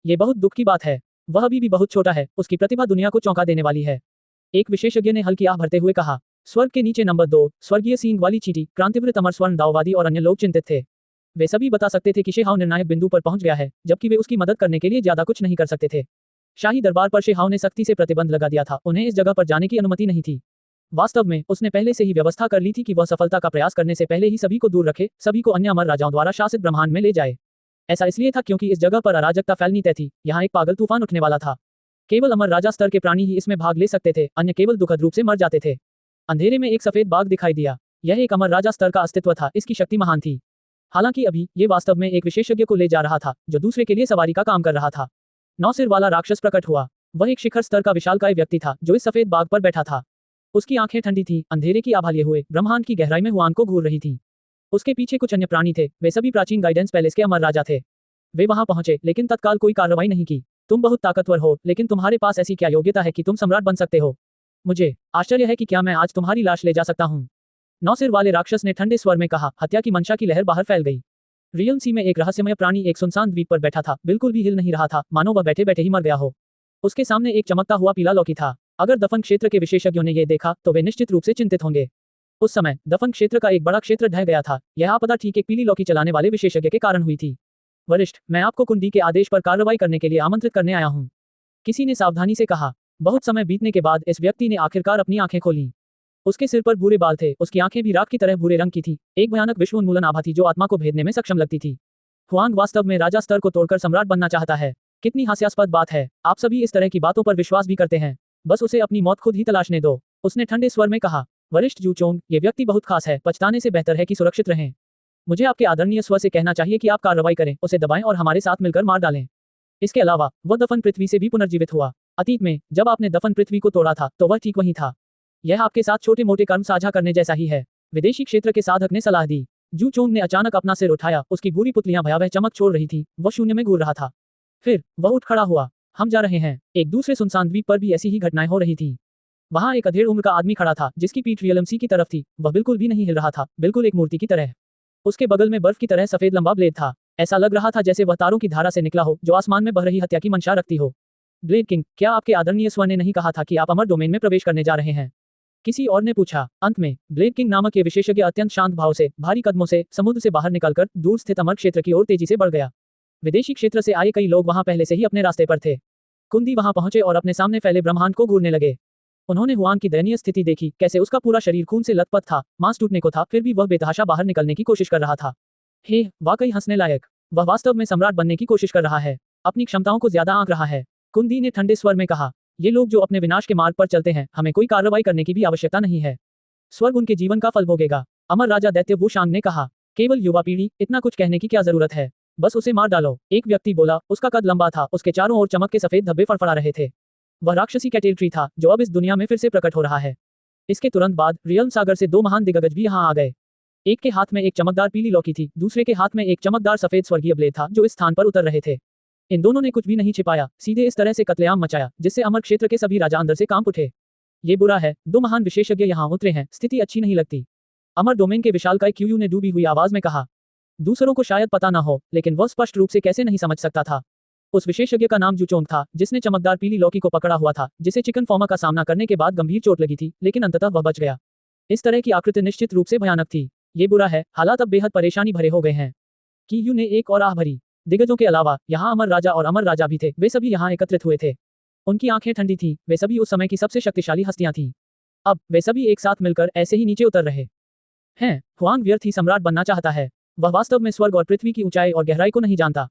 ये बहुत दुख की बात है। वह अभी भी बहुत छोटा है, उसकी प्रतिभा दुनिया को चौंका देने वाली है। एक विशेषज्ञ ने हल्की आह भरते हुए कहा। स्वर्ग के नीचे नंबर 2, स्वर्गीय सींग वाली चींटी, क्रांतिवीर अमर स्वर्ण दाववादी और अन्य लोग चिंतित थे। वे सभी बता सकते थे कि शेहाओ निर्णायक बिंदु पर पहुंच गया है, जबकि वे उसकी मदद करने के लिए ज्यादा कुछ नहीं कर सकते थे। शाही दरबार पर शेहाओ ने सख्ती से प्रतिबंध लगा दिया था, उन्हें इस जगह पर जाने की अनुमति नहीं थी। वास्तव में उसने पहले से ही व्यवस्था कर ली थी कि वह सफलता का प्रयास करने से पहले ही सभी को दूर रखे, सभी को अन्य अमर राजाओं द्वारा शासित ब्रह्मांड में ले जाए। ऐसा इसलिए था क्योंकि इस जगह पर अराजकता फैलनी तय थी, यहाँ एक पागल तूफान उठने वाला था। केवल अमर राजा स्तर के प्राणी ही इसमें भाग ले सकते थे, अन्य केवल दुखद रूप से मर जाते थे। अंधेरे में एक सफेद बाघ दिखाई दिया। यह एक अमर राजा स्तर का अस्तित्व था, इसकी शक्ति महान थी। हालांकि अभी ये वास्तव में एक विशेषज्ञ को ले जा रहा था जो दूसरे के लिए सवारी का काम कर रहा था। 9 सिर वाला राक्षस प्रकट हुआ। वह एक शिखर स्तर का विशालकाय व्यक्ति था जो इस सफेद बाघ पर बैठा था। उसकी आंखें ठंडी थीं, अंधेरे की आभा लिए हुए ब्रह्मांड की गहराई में हुआन को घूर रही थी। उसके पीछे कुछ अन्य प्राणी थे, वे सभी प्राचीन गाइडेंस पैलेस के अमर राजा थे। वे वहां पहुंचे लेकिन तत्काल कोई कार्रवाई नहीं की। तुम बहुत ताकतवर हो, लेकिन तुम्हारे पास ऐसी क्या योग्यता है कि तुम सम्राट बन सकते हो? मुझे आश्चर्य है कि क्या मैं आज तुम्हारी लाश ले जा सकता हूँ? 9 सिर वाले राक्षस ने ठंडे स्वर में कहा। हत्या की मंशा की लहर बाहर फैल गई। रियल सी में एक रहस्यमय प्राणी एक सुनसान द्वीप पर बैठा था, बिल्कुल भी हिल नहीं रहा था, मानो वह बैठे बैठे ही मर गया हो। उसके सामने एक चमकता हुआ पीला लौकी था। अगर दफन क्षेत्र के विशेषज्ञों ने यह देखा तो वे निश्चित रूप से चिंतित होंगे। उस समय दफन क्षेत्र का एक बड़ा क्षेत्र ढह गया था। यह आपदा ठीक एक पीली लौकी चलाने वाले विशेषज्ञ के कारण हुई थी। वरिष्ठ, मैं आपको कुंडी के आदेश पर कार्रवाई करने के लिए आमंत्रित करने आया हूँ, किसी ने सावधानी से कहा। बहुत समय बीतने के बाद इस व्यक्ति ने आखिरकार अपनी आंखें खोली। उसके सिर पर भूरे बाल थे, उसकी आंखें भी राख की तरह भूरे रंग की थी। एक भयानक विश्वोन्मूलन आभा थी जो आत्मा को भेदने में सक्षम लगती थी। हुआंग वास्तव में राजा स्तर को तोड़कर सम्राट बनना चाहता है। कितनी हास्यास्पद बात है। आप सभी इस तरह की बातों पर विश्वास भी करते हैं। बस उसे अपनी मौत खुद ही तलाशने दो, उसने ठंडे स्वर में कहा। वरिष्ठ जूचोंग, ये व्यक्ति बहुत खास है, पछताने से बेहतर है कि सुरक्षित रहें। मुझे आपके आदरणीय स्वर से कहना चाहिए कि आप कार्रवाई करें, उसे दबाएं और हमारे साथ मिलकर मार डालें। इसके अलावा वह दफन पृथ्वी से भी पुनर्जीवित हुआ। अतीत में जब आपने दफन पृथ्वी को तोड़ा था तो वह ठीक वही था। यह आपके साथ छोटे मोटे कर्म साझा करने जैसा ही है, विदेशी क्षेत्र के साधक ने सलाह दी। जू चोंग ने अचानक अपना सिर उठाया, उसकी भूरी पुतलियां भयावह चमक छोड़ रही थी, वह शून्य में घूर रहा था। फिर वह उठ खड़ा हुआ। हम जा रहे हैं। एक दूसरे सुनसान द्वीप पर भी ऐसी ही घटनाएं हो रही थी। वहां एक अधेड़ उम्र का आदमी खड़ा था जिसकी पीठ रियलमसी की तरफ थी। वह बिल्कुल भी नहीं हिल रहा था, बिल्कुल एक मूर्ति की तरह। उसके बगल में बर्फ की तरह सफेद लंबा ब्लेड था। ऐसा लग रहा था जैसे वह तारों की धारा से निकला हो जो आसमान में बह रही हत्या की मंशा रखती हो। ब्लेड किंग, क्या आपके आदरणीय स्वर ने नहीं कहा था कि आप अमर डोमेन में प्रवेश करने जा रहे हैं? किसी और ने पूछा। अंत में ब्लेड किंग नामक ये विशेषज्ञ अत्यंत शांत भाव से भारी कदमों से समुद्र से बाहर निकलकर दूर स्थित अमर क्षेत्र की ओर तेजी से बढ़ गया। विदेशी क्षेत्र से आए कई लोग वहां पहले से ही अपने रास्ते पर थे। कुंदी वहां पहुंचे और अपने सामने फैले ब्रह्मांड को घूरने लगे। उन्होंने हुआंग की दयनीय स्थिति देखी, कैसे उसका पूरा शरीर खून से लथपथ था, मांस टूटने को था, फिर भी वह बेतहाशा बाहर निकलने की कोशिश कर रहा था। हे, वाकई हंसने लायक। वह वास्तव में सम्राट बनने की कोशिश कर रहा है, अपनी क्षमताओं को ज्यादा आंक रहा है। कुंदी ने ठंडे स्वर में कहा। ये लोग जो अपने विनाश के मार्ग पर चलते हैं, हमें कोई कार्रवाई करने की भी आवश्यकता नहीं है। स्वर्ग उनके जीवन का फल भोगेगा। अमर राजा दैत्य वुशांग ने कहा। केवल युवा पीढ़ी, इतना कुछ कहने की क्या जरूरत है, बस उसे मार डालो। एक व्यक्ति बोला। उसका कद लंबा था, उसके चारों ओर चमक के सफेद धब्बे फड़फड़ा रहे थे। वह राक्षसी कैटेल ट्री था जो अब इस दुनिया में फिर से प्रकट हो रहा है। इसके तुरंत बाद रियल्म सागर से 2 महान दिग्गज भी यहाँ आ गए। एक के हाथ में एक चमकदार पीली लौकी थी, दूसरे के हाथ में एक चमकदार सफेद स्वर्गीय ब्लेड था जो इस स्थान पर उतर रहे थे। इन दोनों ने कुछ भी नहीं छिपाया, सीधे इस तरह से कत्लेआम मचाया जिससे अमर क्षेत्र के सभी राजा अंदर से कांप उठे। ये बुरा है, 2 महान विशेषज्ञ यहाँ उतरे हैं, स्थिति अच्छी नहीं लगती। अमर डोमेन के विशालकाय क्यूयू ने डूबी हुई आवाज में कहा। दूसरों को शायद पता न हो, लेकिन वह स्पष्ट रूप से कैसे नहीं समझ सकता था। उस विशेषज्ञ का नाम जूचोंग था, जिसने चमकदार पीली लौकी को पकड़ा हुआ था, जिसे चिकन फॉर्मा का सामना करने के बाद गंभीर चोट लगी थी, लेकिन अंततः वह बच गया। इस तरह की आकृति निश्चित रूप से भयानक थी। ये बुरा है, हालात अब बेहद परेशानी भरे हो गए हैं। क्यूयू ने एक और आह भरी। दिग्गजों के अलावा यहाँ अमर राजा और अमर राजा भी थे, वे सभी यहाँ एकत्रित हुए थे। उनकी आंखें ठंडी थीं, वे सभी उस समय की सबसे शक्तिशाली हस्तियां थीं। अब वे सभी एक साथ मिलकर ऐसे ही नीचे उतर रहे हैं। हुआंग व्यर्थ ही सम्राट बनना चाहता है। वह वास्तव में स्वर्ग और पृथ्वी की ऊंचाई और गहराई को नहीं जानता।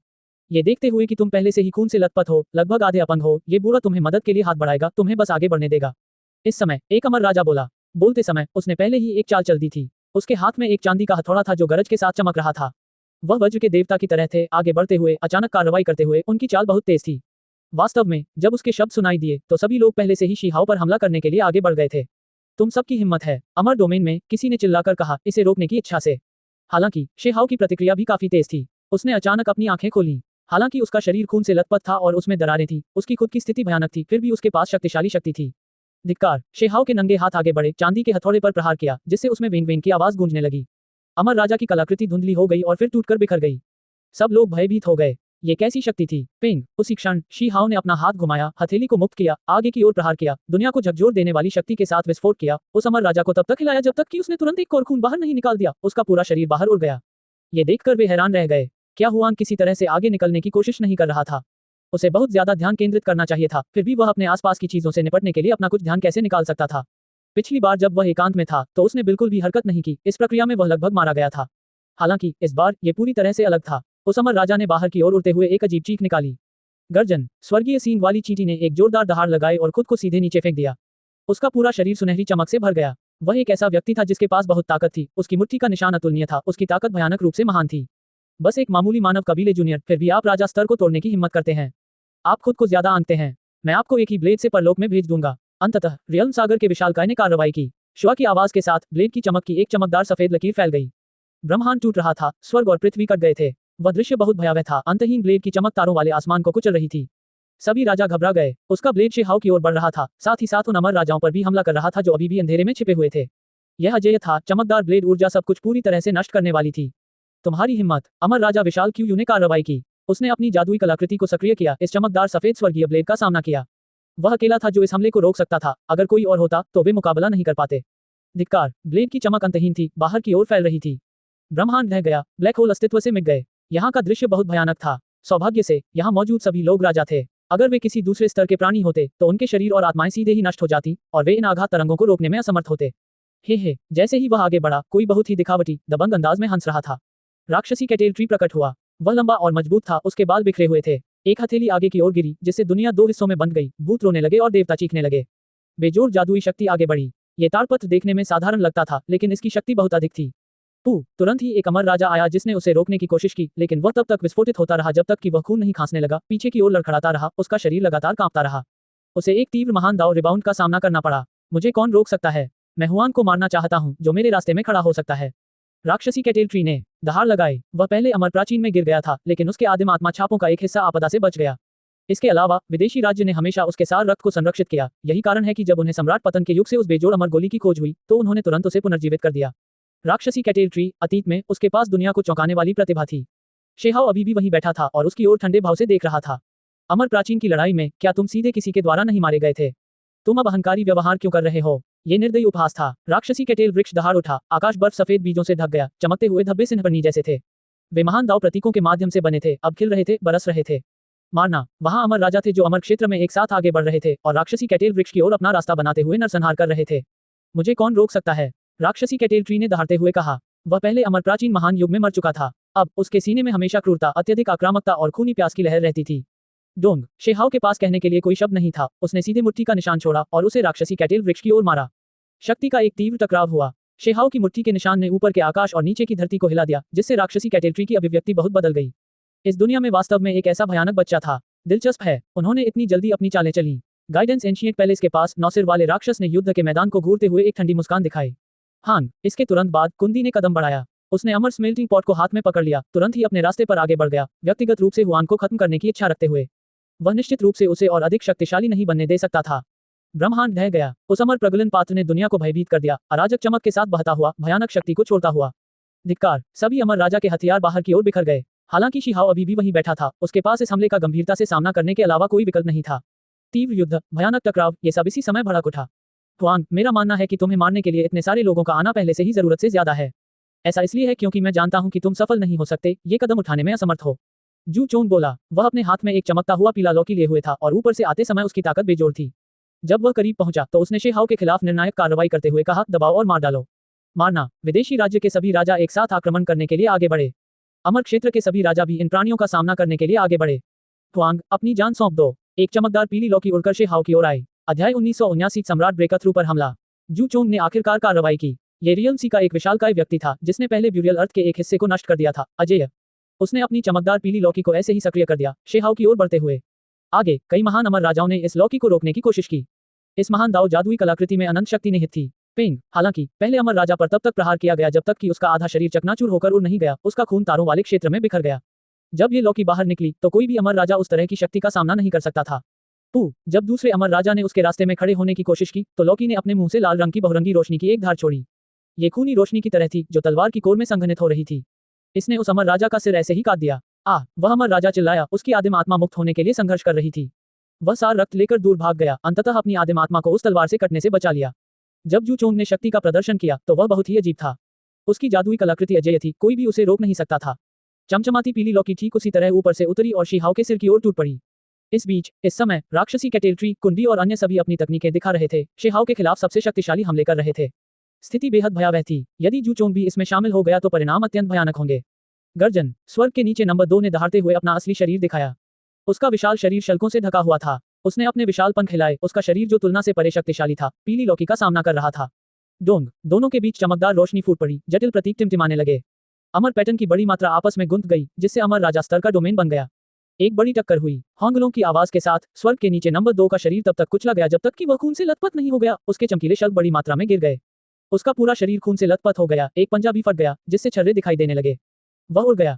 ये देखते हुए कि तुम पहले से ही खून से लथपथ हो, लगभग आधे अपंग हो, ये बूढ़ा तुम्हें मदद के लिए हाथ बढ़ाएगा, तुम्हें बस आगे बढ़ने देगा। इस समय एक अमर राजा बोला। बोलते समय उसने पहले ही एक चाल चल दी थी। उसके हाथ में एक चांदी का हथौड़ा था जो गरज के साथ चमक रहा था। वह वज्र के देवता की तरह थे, आगे बढ़ते हुए, अचानक कार्रवाई करते हुए, उनकी चाल बहुत तेज थी। वास्तव में, जब उसके शब्द सुनाई दिए, तो सभी लोग पहले से ही शिहाओ पर हमला करने के लिए आगे बढ़ गए थे। तुम सबकी हिम्मत है, अमर डोमेन में, किसी ने चिल्लाकर कहा, इसे रोकने की इच्छा से। हालांकि, शिहाओ की प्रतिक्रिया भी काफी तेज थी। उसने अचानक अपनी आंखें खोलीं। हालांकि उसका शरीर खून से लथपथ था और उसमें दरारें थी, उसकी खुद की स्थिति भयानक थी, फिर भी उसके पास शक्तिशाली शक्ति थी। धिक्कार! शिहाओ के नंगे हाथ आगे बढ़े, चांदी के हथौड़े पर प्रहार किया, जिससे उसमें वेंग वेंग की आवाज गूंजने लगी। अमर राजा की कलाकृति धुंधली हो गई और फिर टूटकर बिखर गई। सब लोग भयभीत हो गए। ये कैसी शक्ति थी? पिंग! उसी क्षण, शिहाओ ने अपना हाथ घुमाया, हथेली को मुक्त किया, आगे की ओर प्रहार किया, दुनिया को झकझोर देने वाली शक्ति के साथ विस्फोट किया, उस अमर राजा को तब तक हिलाया जब तक कि उसने तुरंत एक कौर खून बाहर नहीं निकाल दिया, उसका पूरा शरीर बाहर उड़ गया। ये देखकर वे हैरान रह गए। क्या हुआंग किसी तरह से आगे निकलने की कोशिश नहीं कर रहा था? उसे बहुत ज्यादा ध्यान केंद्रित करना चाहिए था, फिर भी वह अपने आसपास की चीजों से निपटने के लिए अपना कुछ ध्यान कैसे निकाल सकता था? पिछली बार जब वह एकांत में था, तो उसने बिल्कुल भी हरकत नहीं की, इस प्रक्रिया में वह लगभग मारा गया था। हालांकि, इस बार, ये पूरी तरह से अलग था। उस अमर राजा ने बाहर की ओर उड़ते हुए एक अजीब चीख निकाली। गर्जन! स्वर्गीय सींग वाली चींटी ने एक जोरदार दहाड़ लगाई और खुद को सीधे नीचे फेंक दिया। उसका पूरा शरीर सुनहरी चमक से भर गया। वह एक ऐसा व्यक्ति था जिसके पास बहुत ताकत थी, उसकी मुट्ठी का निशान अतुलनीय था, उसकी ताकत भयानक रूप से महान थी। बस एक मामूली मानव कबीले जूनियर, फिर भी आप राजा स्तर को तोड़ने की हिम्मत करते हैं। आप खुद को ज्यादा आंकते हैं। मैं आपको एक ही ब्लेड से परलोक में भेज दूंगा। अंततः, रियल्म सागर के विशालकाय ने कार्रवाई की। श्वा की आवाज के साथ, ब्लेड की चमक की एक चमकदार सफेद लकीर फैल गई। ब्रह्मांड टूट रहा था, स्वर्ग और पृथ्वी कट गए थे। वह दृश्य बहुत भयावह था, अंतहीन ब्लेड की चमक तारों वाले आसमान को कुचल रही थी। सभी राजा घबरा गए। उसका ब्लेड शिहाओ की ओर बढ़ रहा था, साथ ही साथ उन अमर राजाओं पर भी हमला कर रहा था जो अभी भी अंधेरे में छिपे हुए थे। यह अजेय था, चमकदार ब्लेड ऊर्जा सब कुछ पूरी तरह से नष्ट करने वाली थी। तुम्हारी हिम्मत! अमर राजा विशाल क्यू ने कार्रवाई की। उसने अपनी जादुई कलाकृति को सक्रिय किया, इस चमकदार सफेद स्वर्गीय ब्लेड का सामना किया। वह अकेला था जो इस हमले को रोक सकता था, अगर कोई और होता, तो वे मुकाबला नहीं कर पाते। धिक्कार! ब्लेड की चमक अंतहीन थी, बाहर की ओर फैल रही थी। ब्रह्मांड ढह गया, ब्लैक होल अस्तित्व से मिट गए। यहाँ का दृश्य बहुत भयानक था। सौभाग्य से, यहाँ मौजूद सभी लोग राजा थे। अगर वे किसी दूसरे स्तर के प्राणी होते, तो उनके शरीर और आत्माएं सीधे ही नष्ट हो जाती, और वे इन आघात तरंगों को रोकने में असमर्थ होते। हे, जैसे ही वह आगे बढ़ा, कोई बहुत ही दिखावटी, दबंग अंदाज में हंस रहा था। राक्षसी कैटेल ट्री प्रकट हुआ। वह लंबा और मजबूत था, उसके बाल बिखरे हुए थे। एक हथेली आगे की ओर गिरी, जिससे दुनिया दो हिस्सों में बंट गई, भूत रोने लगे और देवता चीखने लगे। बेजोड़ जादुई शक्ति आगे बढ़ी। ये ताड़पत्र देखने में साधारण लगता था, लेकिन इसकी शक्ति बहुत अधिक थी। तुरंत ही एक अमर राजा आया जिसने उसे रोकने की कोशिश की, लेकिन वह तब तक विस्फोटित होता रहा जब तक कि वह खून नहीं खांसने लगा, पीछे की ओर लड़खड़ाता रहा, उसका शरीर लगातार कांपता रहा। उसे एक तीव्र महान दाव रिबाउंड का सामना करना पड़ा। मुझे कौन रोक सकता है? मैं हुआन को मारना चाहता हूँ, जो मेरे रास्ते में खड़ा हो सकता है। राक्षसी कैटेल ट्री ने दहाड़ लगाई। वह पहले अमर प्राचीन में गिर गया था, लेकिन उसके आदिम आत्मा छापों का एक हिस्सा आपदा से बच गया। इसके अलावा, विदेशी राज्य ने हमेशा उसके सार रक्त को संरक्षित किया। यही कारण है कि जब उन्हें सम्राट पतन के युग से उस बेजोड़ अमर गोली की खोज हुई, तो उन्होंने तुरंत उसे पुनर्जीवित कर दिया। राक्षसी कैटेल ट्री, अतीत में, उसके पास दुनिया को चौंकाने वाली प्रतिभा थी। शिहाओ अभी भी वहीं बैठा था और उसकी ओर ठंडे भाव से देख रहा था। अमर प्राचीन की लड़ाई में, क्या तुम सीधे किसी के द्वारा नहीं मारे गए थे? तुम अब अहंकारी व्यवहार क्यों कर रहे हो? ये निर्दयी उपहास था। राक्षसी कैटेल वृक्ष दहाड़ उठा, आकाश बर्फ सफेद बीजों से ढक गया, चमकते हुए धब्बे सिंहपन्नी जैसे थे। वे महान दाव प्रतीकों के माध्यम से बने थे, अब खिल रहे थे, बरस रहे थे। मारना! वहां अमर राजा थे जो अमर क्षेत्र में एक साथ आगे बढ़ रहे थे, और राक्षसी कैटेल वृक्ष की ओर अपना रास्ता बनाते हुए नरसंहार कर रहे थे। मुझे कौन रोक सकता है? राक्षसी कैटेल ट्री ने दहाड़ते हुए कहा। वह पहले अमर प्राचीन महान युग में मर चुका था। अब, उसके सीने में हमेशा क्रूरता, अत्यधिक आक्रामकता और खूनी प्यास की लहर रहती थी। डोंग! शिहाओ के पास कहने के लिए कोई शब्द नहीं था, उसने सीधे मुट्ठी का निशान छोड़ा और उसे राक्षसी कैटेल वृक्ष की ओर मारा। शक्ति का एक तीव्र टकराव हुआ। शिहाओ की मुट्ठी के निशान ने ऊपर के आकाश और नीचे की धरती को हिला दिया, जिससे राक्षसी कैटेल ट्री की अभिव्यक्ति बहुत बदल गई। इस दुनिया में वास्तव में एक ऐसा भयानक बच्चा था। दिलचस्प है, उन्होंने इतनी जल्दी अपनी चालें चली। गाइडेंस एंशिएंट पैलेस के पास नौसिर वाले राक्षस ने युद्ध के मैदान को घूरते हुए एक ठंडी मुस्कान दिखाई। हान! इसके तुरंत बाद, कुंदी ने कदम बढ़ाया। उसने अमर स्मेल्टिंग पॉट को हाथ में पकड़ लिया, तुरंत ही अपने रास्ते पर आगे बढ़ गया, व्यक्तिगत रूप से हुआन को खत्म करने की इच्छा रखते हुए। वह निश्चित रूप से उसे और अधिक शक्तिशाली नहीं बनने दे सकता था। ब्रह्मांड ढह गया। उस अमर प्रगलन पात्र ने दुनिया को भयभीत कर दिया, अराजक चमक के साथ बहता हुआ, भयानक शक्ति को छोड़ता हुआ। धिक्कार! सभी अमर राजा के हथियार बाहर की ओर बिखर गए। हालांकि शिहाओ अभी भी वहीं बैठा था, उसके पास इस हमले का गंभीरता से सामना करने के अलावा कोई विकल्प नहीं था। तीव्र युद्ध, भयानक टकराव, ये सब इसी समय भड़क उठा। हुआन, मेरा मानना है कि तुम्हें मारने के लिए इतने सारे लोगों का आना पहले से ही जरूरत से ज्यादा है। ऐसा इसलिए है क्योंकि मैं जानता हूं कि तुम सफल नहीं हो सकते, ये कदम उठाने में असमर्थ हो। जू चोंग बोला। वह अपने हाथ में एक चमकता हुआ पीला लौकी लिए हुए था और ऊपर से आते समय उसकी ताकत बेजोड़ थी। जब वह करीब पहुंचा, तो उसने शिहाओ के खिलाफ निर्णायक कार्रवाई करते हुए कहा, दबाओ और मार डालो। मारना! विदेशी राज्य के सभी राजा एक साथ आक्रमण करने के लिए आगे बढ़े। अमर क्षेत्र के सभी राजा भी इन प्राणियों का सामना करने के लिए आगे बढ़े। हुआंग, अपनी जान सौंप दो। एक चमकदार पीली लौकी उड़कर शिहाओ की ओर आई। अध्याय 1979 सम्राट ब्रेकथ्रू पर हमला। जू चोंग ने आखिरकार कार्रवाई की। ये रियल्म सी का एक विशालकाय व्यक्ति था, जिसने पहले ब्यूरियल अर्थ के एक हिस्से को नष्ट कर दिया था। अजेय! उसने अपनी चमकदार पीली लौकी को ऐसे ही सक्रिय कर दिया, शेहाओ की ओर बढ़ते हुए। आगे कई महान अमर राजाओं ने इस लौकी को रोकने की कोशिश की। इस महान दाव जादुई कलाकृति में अनंत शक्ति निहित थी। पेंग, हालांकि पहले अमर राजा पर तब तक प्रहार किया गया जब तक कि उसका आधा शरीर चकनाचूर होकर उड़ नहीं गया, उसका खून तारों वाले क्षेत्र में बिखर गया। जब ये लौकी बाहर निकली तो कोई भी अमर राजा उस तरह की शक्ति का सामना नहीं कर सकता था। जब दूसरे अमर राजा ने उसके रास्ते में खड़े होने की कोशिश की तो लौकी ने अपने मुंह से लाल रंग की बहुरंगी रोशनी की एक धार छोड़ी। ये खूनी रोशनी की तरह थी जो तलवार की कोर में संघनित हो रही थी। इसने उस अमर राजा का सिर ऐसे ही काट दिया। वह अमर राजा चिल्लाया, उसकी आदिम आत्मा मुक्त होने के लिए संघर्ष कर रही थी। वह सार रक्त लेकर दूर भाग गया, अंततः अपनी आदिम आत्मा को उस तलवार से कटने से बचा लिया। जब जू चोंग ने शक्ति का प्रदर्शन किया तो वह बहुत ही अजीब था। उसकी जादुई कलाकृति अजेय थी, कोई भी उसे रोक नहीं सकता था। चमचमाती पीली लौकी ठीक उसी तरह ऊपर से उतरी और शीहाओ के सिर की ओर टूट पड़ी। इस बीच इस समय राक्षसी कैटेल कुंडी और अन्य सभी अपनी तकनीकें दिखा रहे थे, शेहाओ के खिलाफ सबसे शक्तिशाली हमले कर रहे थे। स्थिति बेहद भयावह थी। यदि जू चोंग भी इसमें शामिल हो गया तो परिणाम अत्यंत भयानक होंगे। गर्जन, स्वर्ग के नीचे नंबर 2 ने दहाड़ते हुए अपना असली शरीर दिखाया। उसका विशाल शरीर शल्कों से ढका हुआ था। उसने अपने विशाल पंख हिलाए, उसका शरीर जो तुलना से परे शक्तिशाली था, पीली लौकी का सामना कर रहा था। दोनों के बीच चमकदार रोशनी फूट पड़ी, जटिल प्रतीक टिमटिमाने लगे। अमर पैटर्न की बड़ी मात्रा आपस में गुंथ गई, जिससे अमर राजा स्तर का डोमेन बन गया। एक बड़ी टक्कर हुई। होंगलों की आवाज के साथ स्वर्ग के नीचे नंबर 2 का शरीर तब तक कुचला गया जब तक कि वह खून से लथपथ नहीं हो गया। उसके चमकीले शल्क बड़ी मात्रा में गिर गए। उसका पूरा शरीर खून से लथपथ हो गया, एक पंजा भी फट गया, जिससे छर्रे दिखाई देने लगे। वह उड़ गया।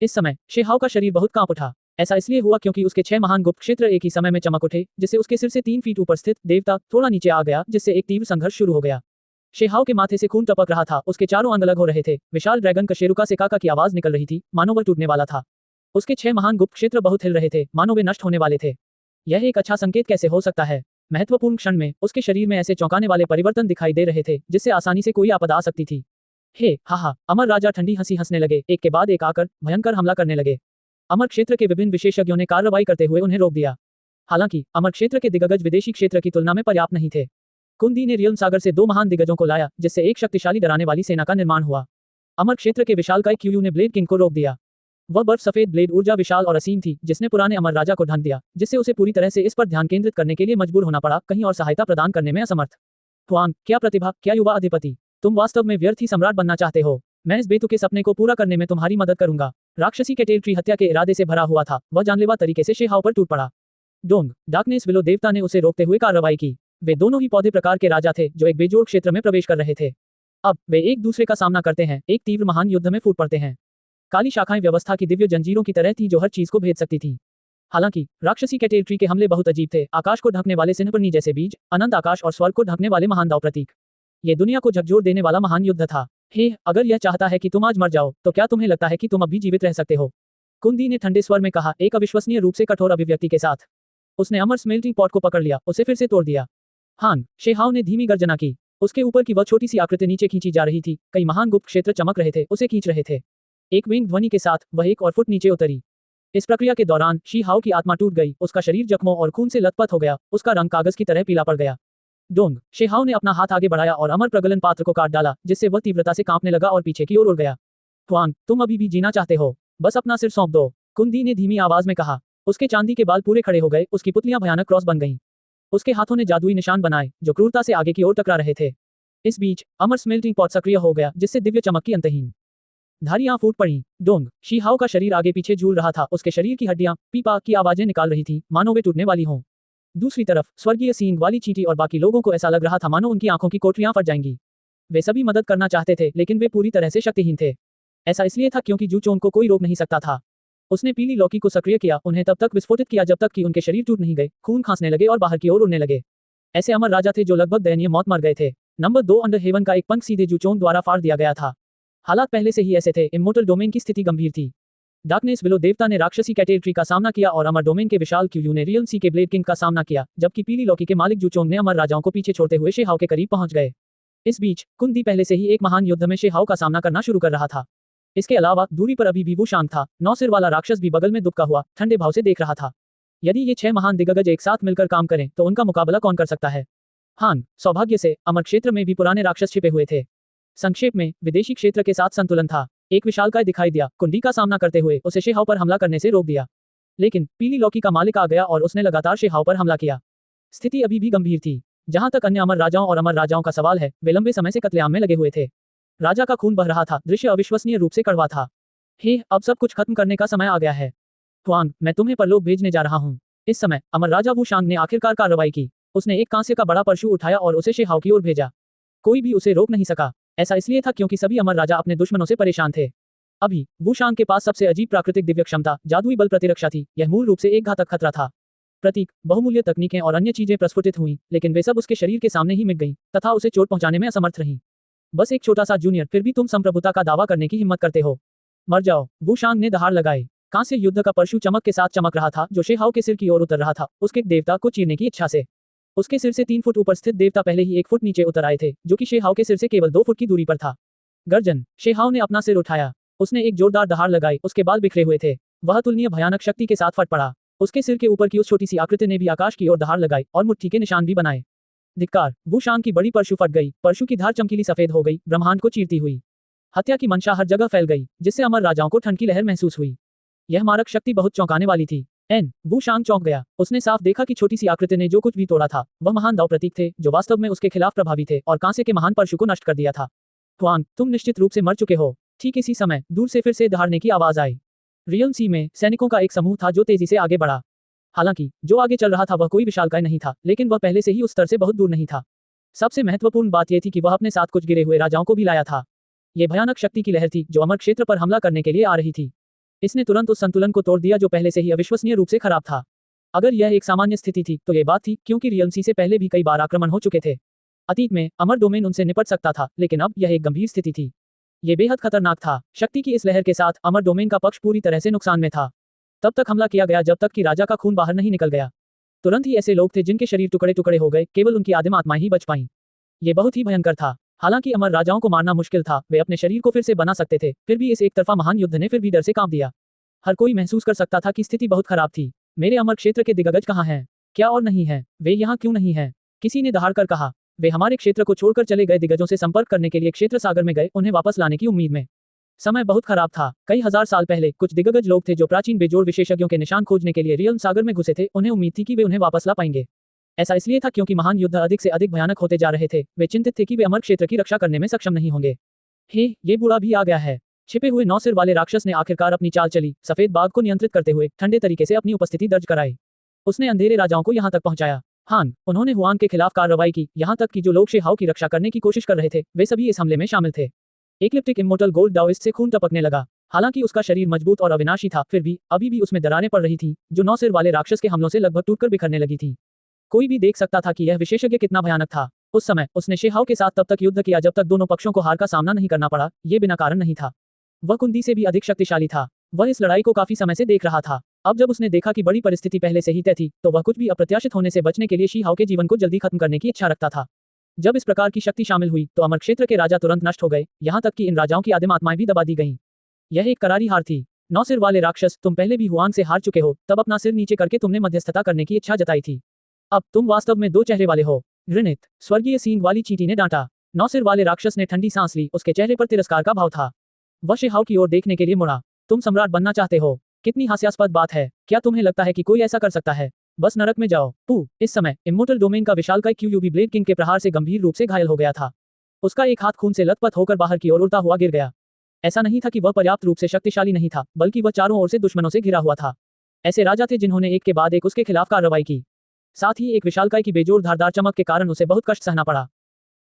इस समय शेहाओ का शरीर बहुत कांप उठा। ऐसा इसलिए हुआ क्योंकि उसके 6 महान गुप्त क्षेत्र एक ही समय में चमक उठे, जिससे उसके सिर से 3 फीट ऊपर स्थित देवता थोड़ा नीचे आ गया, जिससे एक तीव्र संघर्ष शुरू हो गया। शेहाओ के माथे से खून टपक रहा था, उसके चारों अंग अलग हो रहे थे। विशाल ड्रैगन कशेरुका से काका की आवाज निकल रही थी, मानो वह टूटने वाला था। उसके 6 महान गुप्त क्षेत्र बहुत हिल रहे थे, मानो वे नष्ट होने वाले थे। यह एक अच्छा संकेत कैसे हो सकता है? महत्वपूर्ण क्षण में उसके शरीर में ऐसे चौंकाने वाले परिवर्तन दिखाई दे रहे थे, जिससे आसानी से कोई आपदा आ सकती थी। अमर राजा ठंडी हंसी हंसने लगे, एक के बाद एक आकर भयंकर हमला करने लगे। अमर क्षेत्र के विभिन्न विशेषज्ञों ने कार्रवाई करते हुए उन्हें रोक दिया। हालांकि अमर क्षेत्र के दिग्गज विदेशी क्षेत्र की तुलना में पर्याप्त नहीं थे। कुंदी ने रियल्म सागर से 2 महान दिग्गजों को लाया, जिससे एक शक्तिशाली डराने वाली सेना का निर्माण हुआ। अमर क्षेत्र के विशालकाय क्यूयू ने ब्लेड किंग को रोक दिया। वह बर्फ सफेद ब्लेड ऊर्जा विशाल और असीम थी, जिसने पुराने अमर राजा को ढंक दिया, जिससे उसे पूरी तरह से इस पर ध्यान केंद्रित करने के लिए मजबूर होना पड़ा, कहीं और सहायता प्रदान करने में असमर्थ। हुआंग, क्या प्रतिभा, क्या युवा अधिपति! तुम वास्तव में व्यर्थ ही सम्राट बनना चाहते हो। मैं इस बेतुके सपने को पूरा करने में तुम्हारी मदद करूंगा। राक्षसी कैटेल हत्या के इरादे से भरा हुआ था, वह जानलेवा तरीके से शेहाओ पर टूट पड़ा। डार्कनेस विलो देवता ने उसे रोकते हुए कार्रवाई की। वे दोनों ही पौधे प्रकार के राजा थे जो एक बेजोड़ क्षेत्र में प्रवेश कर रहे थे। अब वे एक दूसरे का सामना करते हैं, एक तीव्र महान युद्ध में फूट पड़ते हैं। काली शाखाएं व्यवस्था की दिव्य जंजीरों की तरह थी जो हर चीज को भेद सकती थी। हालांकि राक्षसी कैटेल के हमले बहुत अजीब थे, आकाश को ढकने वाले सिंहपर्णी जैसे बीज, अनंत आकाश और स्वर्ग को ढकने वाले महान दाव प्रतीक। ये दुनिया को झकझोर देने वाला महान युद्ध था। अगर यह चाहता है कि तुम आज मर जाओ, तो क्या तुम्हें लगता है कि तुम अब भी जीवित रह सकते हो? कुंदी ने ठंडे स्वर में कहा, एक अविश्वसनीय रूप से कठोर अभिव्यक्ति के साथ। उसने अमर स्मेल्टिंग पॉट को पकड़ लिया, उसे फिर से तोड़ दिया। शेहाओ ने धीमी गर्जना की। उसके ऊपर की वह छोटी सी आकृति नीचे खींची जा रही थी, कई महान गुप्त क्षेत्र चमक रहे थे, उसे खींच रहे थे। एक विंग ध्वनि के साथ वह 1 और फुट नीचे उतरी। इस प्रक्रिया के दौरान शीहाओ की आत्मा टूट गई, उसका शरीर जख्मों और खून से लथपथ हो गया, उसका रंग कागज की तरह पीला पड़ गया। शेहाओ ने अपना हाथ आगे बढ़ाया और अमर प्रगलन पात्र को काट डाला, जिससे वह तीव्रता से कांपने लगा और पीछे की ओर उड़ गया। तुम अभी भी जीना चाहते हो? बस अपना सिर सौंप दो, कुंदी ने धीमी आवाज में कहा। उसके चांदी के बाल पूरे खड़े हो गए, उसकी पुतलियां भयानक क्रॉस बन गईं। उसके हाथों ने जादुई निशान बनाए, जो क्रूरता से आगे की ओर टकरा रहे थे। इस बीच अमर स्मेल्टिंग पॉट सक्रिय हो गया, जिससे दिव्य चमक की अंतहीन धारियां फूट पड़ी। शीहाओ का शरीर आगे पीछे झूल रहा था, उसके शरीर की हड्डियां पीपा की आवाजें निकाल रही थी, मानो वे टूटने वाली हों। दूसरी तरफ स्वर्गीय सींग वाली चींटी और बाकी लोगों को ऐसा लग रहा था मानो उनकी आंखों की कोठरियां फट जाएंगी। वे सभी मदद करना चाहते थे, लेकिन वे पूरी तरह से शक्तिहीन थे। ऐसा इसलिए था क्योंकि जू चोंग को कोई रोक नहीं सकता था। उसने पीली लौकी को सक्रिय किया, उन्हें तब तक विस्फोटित किया जब तक कि उनके शरीर टूट नहीं गए, खून खांसने लगे और बाहर की ओर उड़ने लगे। ऐसे अमर राजा थे जो लगभग दयनीय मौत मर गए थे। नंबर 2 अंडर हेवन का एक पंख सीधे जू चोंग द्वारा फाड़ दिया गया था। हालात पहले से ही ऐसे थे, इमोर्टल डोमेन की स्थिति गंभीर थी। डार्कनेस विलो देवता ने राक्षसी कैटेल का सामना किया और अमर डोमेन के विशाल क्यूयू ने रियल सी के ब्लेड किंग का सामना किया, जबकि पीली लौकी के मालिक जू चोंग ने अमर राजाओं को पीछे छोड़ते हुए शेहाओ के करीब पहुंच गए। इस बीच कुंदी पहले से ही एक महान युद्ध में शेहाओ का सामना करना शुरू कर रहा था। इसके अलावा दूरी पर अभी भी वो शांत था, 9 सिर वाला राक्षस भी बगल में दुबका हुआ ठंडे भाव से देख रहा था। यदि ये 6 महान दिग्गज एक साथ मिलकर काम करें तो उनका मुकाबला कौन कर सकता है? सौभाग्य से अमर क्षेत्र में भी पुराने राक्षस छिपे हुए थे। संक्षेप में विदेशी क्षेत्र के साथ संतुलन था। एक विशालकाय दिखाई दिया, कुंडी का सामना करते हुए उसे शेहाओ पर हमला करने से रोक दिया। लेकिन पीली लौकी का मालिक आ गया और उसने लगातार शेहाओ पर हमला किया। स्थिति अभी भी गंभीर थी। जहां तक अन्य अमर राजाओं और अमर राजाओं का सवाल है, वे लंबे समय से कत्लेआम में लगे हुए थे। राजा का खून बह रहा था, दृश्य अविश्वसनीय रूप से कड़वा था। हे, अब सब कुछ खत्म करने का समय आ गया है। हुआंग, मैं तुम्हें परलोक भेजने जा रहा हूँ। इस समय अमर राजा वू शांग ने आखिरकार कार्रवाई की। उसने एक कांस्य का बड़ा परशु उठाया और उसे शेहाओ की ओर भेजा। कोई भी उसे रोक नहीं सका। ऐसा इसलिए था क्योंकि सभी अमर राजा अपने दुश्मनों से परेशान थे। अभी वू शांग के पास सबसे अजीब प्राकृतिक दिव्य क्षमता, जादुई बल प्रतिरक्षा थी। यह मूल रूप से एक घातक खतरा था। प्रतीक, बहुमूल्य तकनीकें और अन्य चीजें प्रस्फुटित हुईं, लेकिन वे सब उसके शरीर के सामने ही मिट गईं तथा उसे चोट पहुंचाने में असमर्थ रहीं। बस एक छोटा सा जूनियर, फिर भी तुम संप्रभुता का दावा करने की हिम्मत करते हो। मर जाओ, वू शांग ने दहाड़ लगाई। कांस्य युद्ध का परशु चमक के साथ चमक रहा था जो शेहाओ के सिर की ओर उतर रहा था, उसके देवता को चीरने की इच्छा से। उसके सिर से 3 फुट ऊपर स्थित देवता पहले ही 1 फुट नीचे उतर आए थे, जो कि शेहाओ के सिर से केवल 2 फुट की दूरी पर था। गर्जन, शेहाओ ने अपना सिर उठाया। उसने एक जोरदार दहाड़ लगाई, उसके बाल बिखरे हुए थे। वह तुलनीय भयानक शक्ति के साथ फट पड़ा। उसके सिर के ऊपर की उस छोटी सी आकृति ने भी आकाश की ओर दहाड़ लगाई और मुट्ठी के निशान भी बनाए। धिक्कार, वू शांग की बड़ी परशु फट गई। परशु की धार चमकीली सफेद हो गई, ब्रह्मांड को चीरती हुई। हत्या की मंशा हर जगह फैल गई, जिससे अमर राजाओं को ठंड की लहर महसूस हुई। यह मारक शक्ति बहुत चौंकाने वाली थी। वू शांग चौंक गया। उसने साफ देखा कि छोटी सी आकृति ने जो कुछ भी तोड़ा था, वह महान दाव प्रतीक थे जो वास्तव में उसके खिलाफ प्रभावी थे और कांसे के महान परशु को नष्ट कर दिया था। हुआंग, तुम निश्चित रूप से मर चुके हो। ठीक इसी समय दूर से फिर से दहाड़ने की आवाज आई। रियल सी में सैनिकों का एक समूह था जो तेजी से आगे बढ़ा। हालांकि जो आगे चल रहा था वह कोई विशालकाय नहीं था, लेकिन वह पहले से ही उस स्तर से बहुत दूर नहीं था। सबसे महत्वपूर्ण बात यह थी कि वह अपने साथ कुछ गिरे हुए राजाओं को भी लाया था। यह भयानक शक्ति की लहर थी जो अमर क्षेत्र पर हमला करने के लिए आ रही थी। इसने तुरंत उस संतुलन को तोड़ दिया जो पहले से ही अविश्वसनीय रूप से खराब था। अगर यह एक सामान्य स्थिति थी तो यह बात थी क्योंकि रियलसी से पहले भी कई बार आक्रमण हो चुके थे। अतीत में अमर डोमेन उनसे निपट सकता था, लेकिन अब यह एक गंभीर स्थिति थी। यह बेहद खतरनाक था। शक्ति की इस लहर के साथ अमर डोमेन का पक्ष पूरी तरह से नुकसान में था। तब तक हमला किया गया जब तक कि राजा का खून बाहर नहीं निकल गया। तुरंत ही ऐसे लोग थे जिनके शरीर टुकड़े टुकड़े हो गए, केवल उनकी आदिम आत्माएं ही बच पाईं। ये बहुत ही भयंकर था। हालांकि अमर राजाओं को मारना मुश्किल था, वे अपने शरीर को फिर से बना सकते थे, फिर भी इस एक तरफा महान युद्ध ने फिर भी डर से कांप दिया। हर कोई महसूस कर सकता था कि स्थिति बहुत खराब थी। मेरे अमर क्षेत्र के दिग्गज कहाँ हैं? क्या और नहीं है? वे यहाँ क्यों नहीं हैं? किसी ने दहाड़कर कहा। वे हमारे क्षेत्र को छोड़कर चले गए, दिग्गजों से संपर्क करने के लिए क्षेत्र सागर में गए, उन्हें वापस लाने की उम्मीद में। समय बहुत खराब था। कई हजार साल पहले कुछ दिग्गज लोग थे जो प्राचीन बेजोड़ विशेषज्ञों के निशान खोजने के लिए रियल सागर में घुसे थे। उन्हें उम्मीद थी कि वे उन्हें वापस ला पाएंगे। ऐसा इसलिए था क्योंकि महान युद्ध अधिक से अधिक भयानक होते जा रहे थे। वे चिंतित थे कि वे अमर क्षेत्र की रक्षा करने में सक्षम नहीं होंगे। हे, ये बूढ़ा भी आ गया है। छिपे हुए 9 सिर वाले राक्षस ने आखिरकार अपनी चाल चली। सफेद बाघ को नियंत्रित करते हुए ठंडे तरीके से अपनी उपस्थिति दर्ज कराई। उसने अंधेरे राजाओं को यहाँ तक पहुंचाया। हान, उन्होंने हुआंग के खिलाफ कार्रवाई की, यहाँ तक कि जो लोग शेहाओ की रक्षा करने की कोशिश कर रहे थे वे सभी इस हमले में शामिल थे। एक्लिप्टिक इमोर्टल गोल्ड डाओइस्ट से खून टपकने लगा। हालांकि उसका शरीर मजबूत और अविनाशी था, फिर भी अभी भी उसमें दरारें पड़ रही थी जो 9 सिर वाले राक्षस के हमलों से लगभग टूटकर बिखरने लगी थी। कोई भी देख सकता था कि यह विशेषज्ञ कितना भयानक था। उस समय उसने शेहाओ के साथ तब तक युद्ध किया जब तक दोनों पक्षों को हार का सामना नहीं करना पड़ा। ये बिना कारण नहीं था। वह कुंदी से भी अधिक शक्तिशाली था। वह इस लड़ाई को काफी समय से देख रहा था। अब जब उसने देखा कि बड़ी परिस्थिति पहले से ही तय थी, तो वह कुछ भी अप्रत्याशित होने से बचने के लिए शेहाओ के जीवन को जल्दी खत्म करने की इच्छा रखता था। जब इस प्रकार की शक्ति शामिल हुई तो अमर क्षेत्र के राजा तुरंत नष्ट हो गए, यहाँ तक कि इन राजाओं की आदिम आत्माएं भी दबा दी गईं। यह एक करारी हार थी। 9 सिर वाले राक्षस, तुम पहले भी हुआंग से हार चुके हो, तब अपना सिर नीचे करके तुमने मध्यस्थता करने की इच्छा जताई थी। अब तुम वास्तव में 2 चेहरे वाले हो। घृणित, स्वर्गीय सींग वाली चींटी ने डांटा। 9 सिर वाले राक्षस ने ठंडी सांस ली, उसके चेहरे पर तिरस्कार का भाव था। वह शेहाओ की ओर देखने के लिए मुड़ा। तुम सम्राट बनना चाहते हो? कितनी हास्यास्पद बात है। क्या तुम्हें लगता है कि कोई ऐसा कर सकता है? बस नरक में जाओ। इस समय इमोर्टल डोमेन का विशालकाय क्यूयूबी ब्लेड किंग के प्रहार से गंभीर रूप से घायल हो गया था। उसका एक हाथ खून से लथपथ होकर बाहर की ओर उड़ता हुआ गिर गया। ऐसा नहीं था कि वह पर्याप्त रूप से शक्तिशाली नहीं था, बल्कि वह चारों ओर से दुश्मनों से घिरा हुआ था। ऐसे राजा थे जिन्होंने एक के बाद एक उसके खिलाफ कार्रवाई की। साथ ही एक विशालकाय की बेजोड़ धारदार चमक के कारण उसे बहुत कष्ट सहना पड़ा।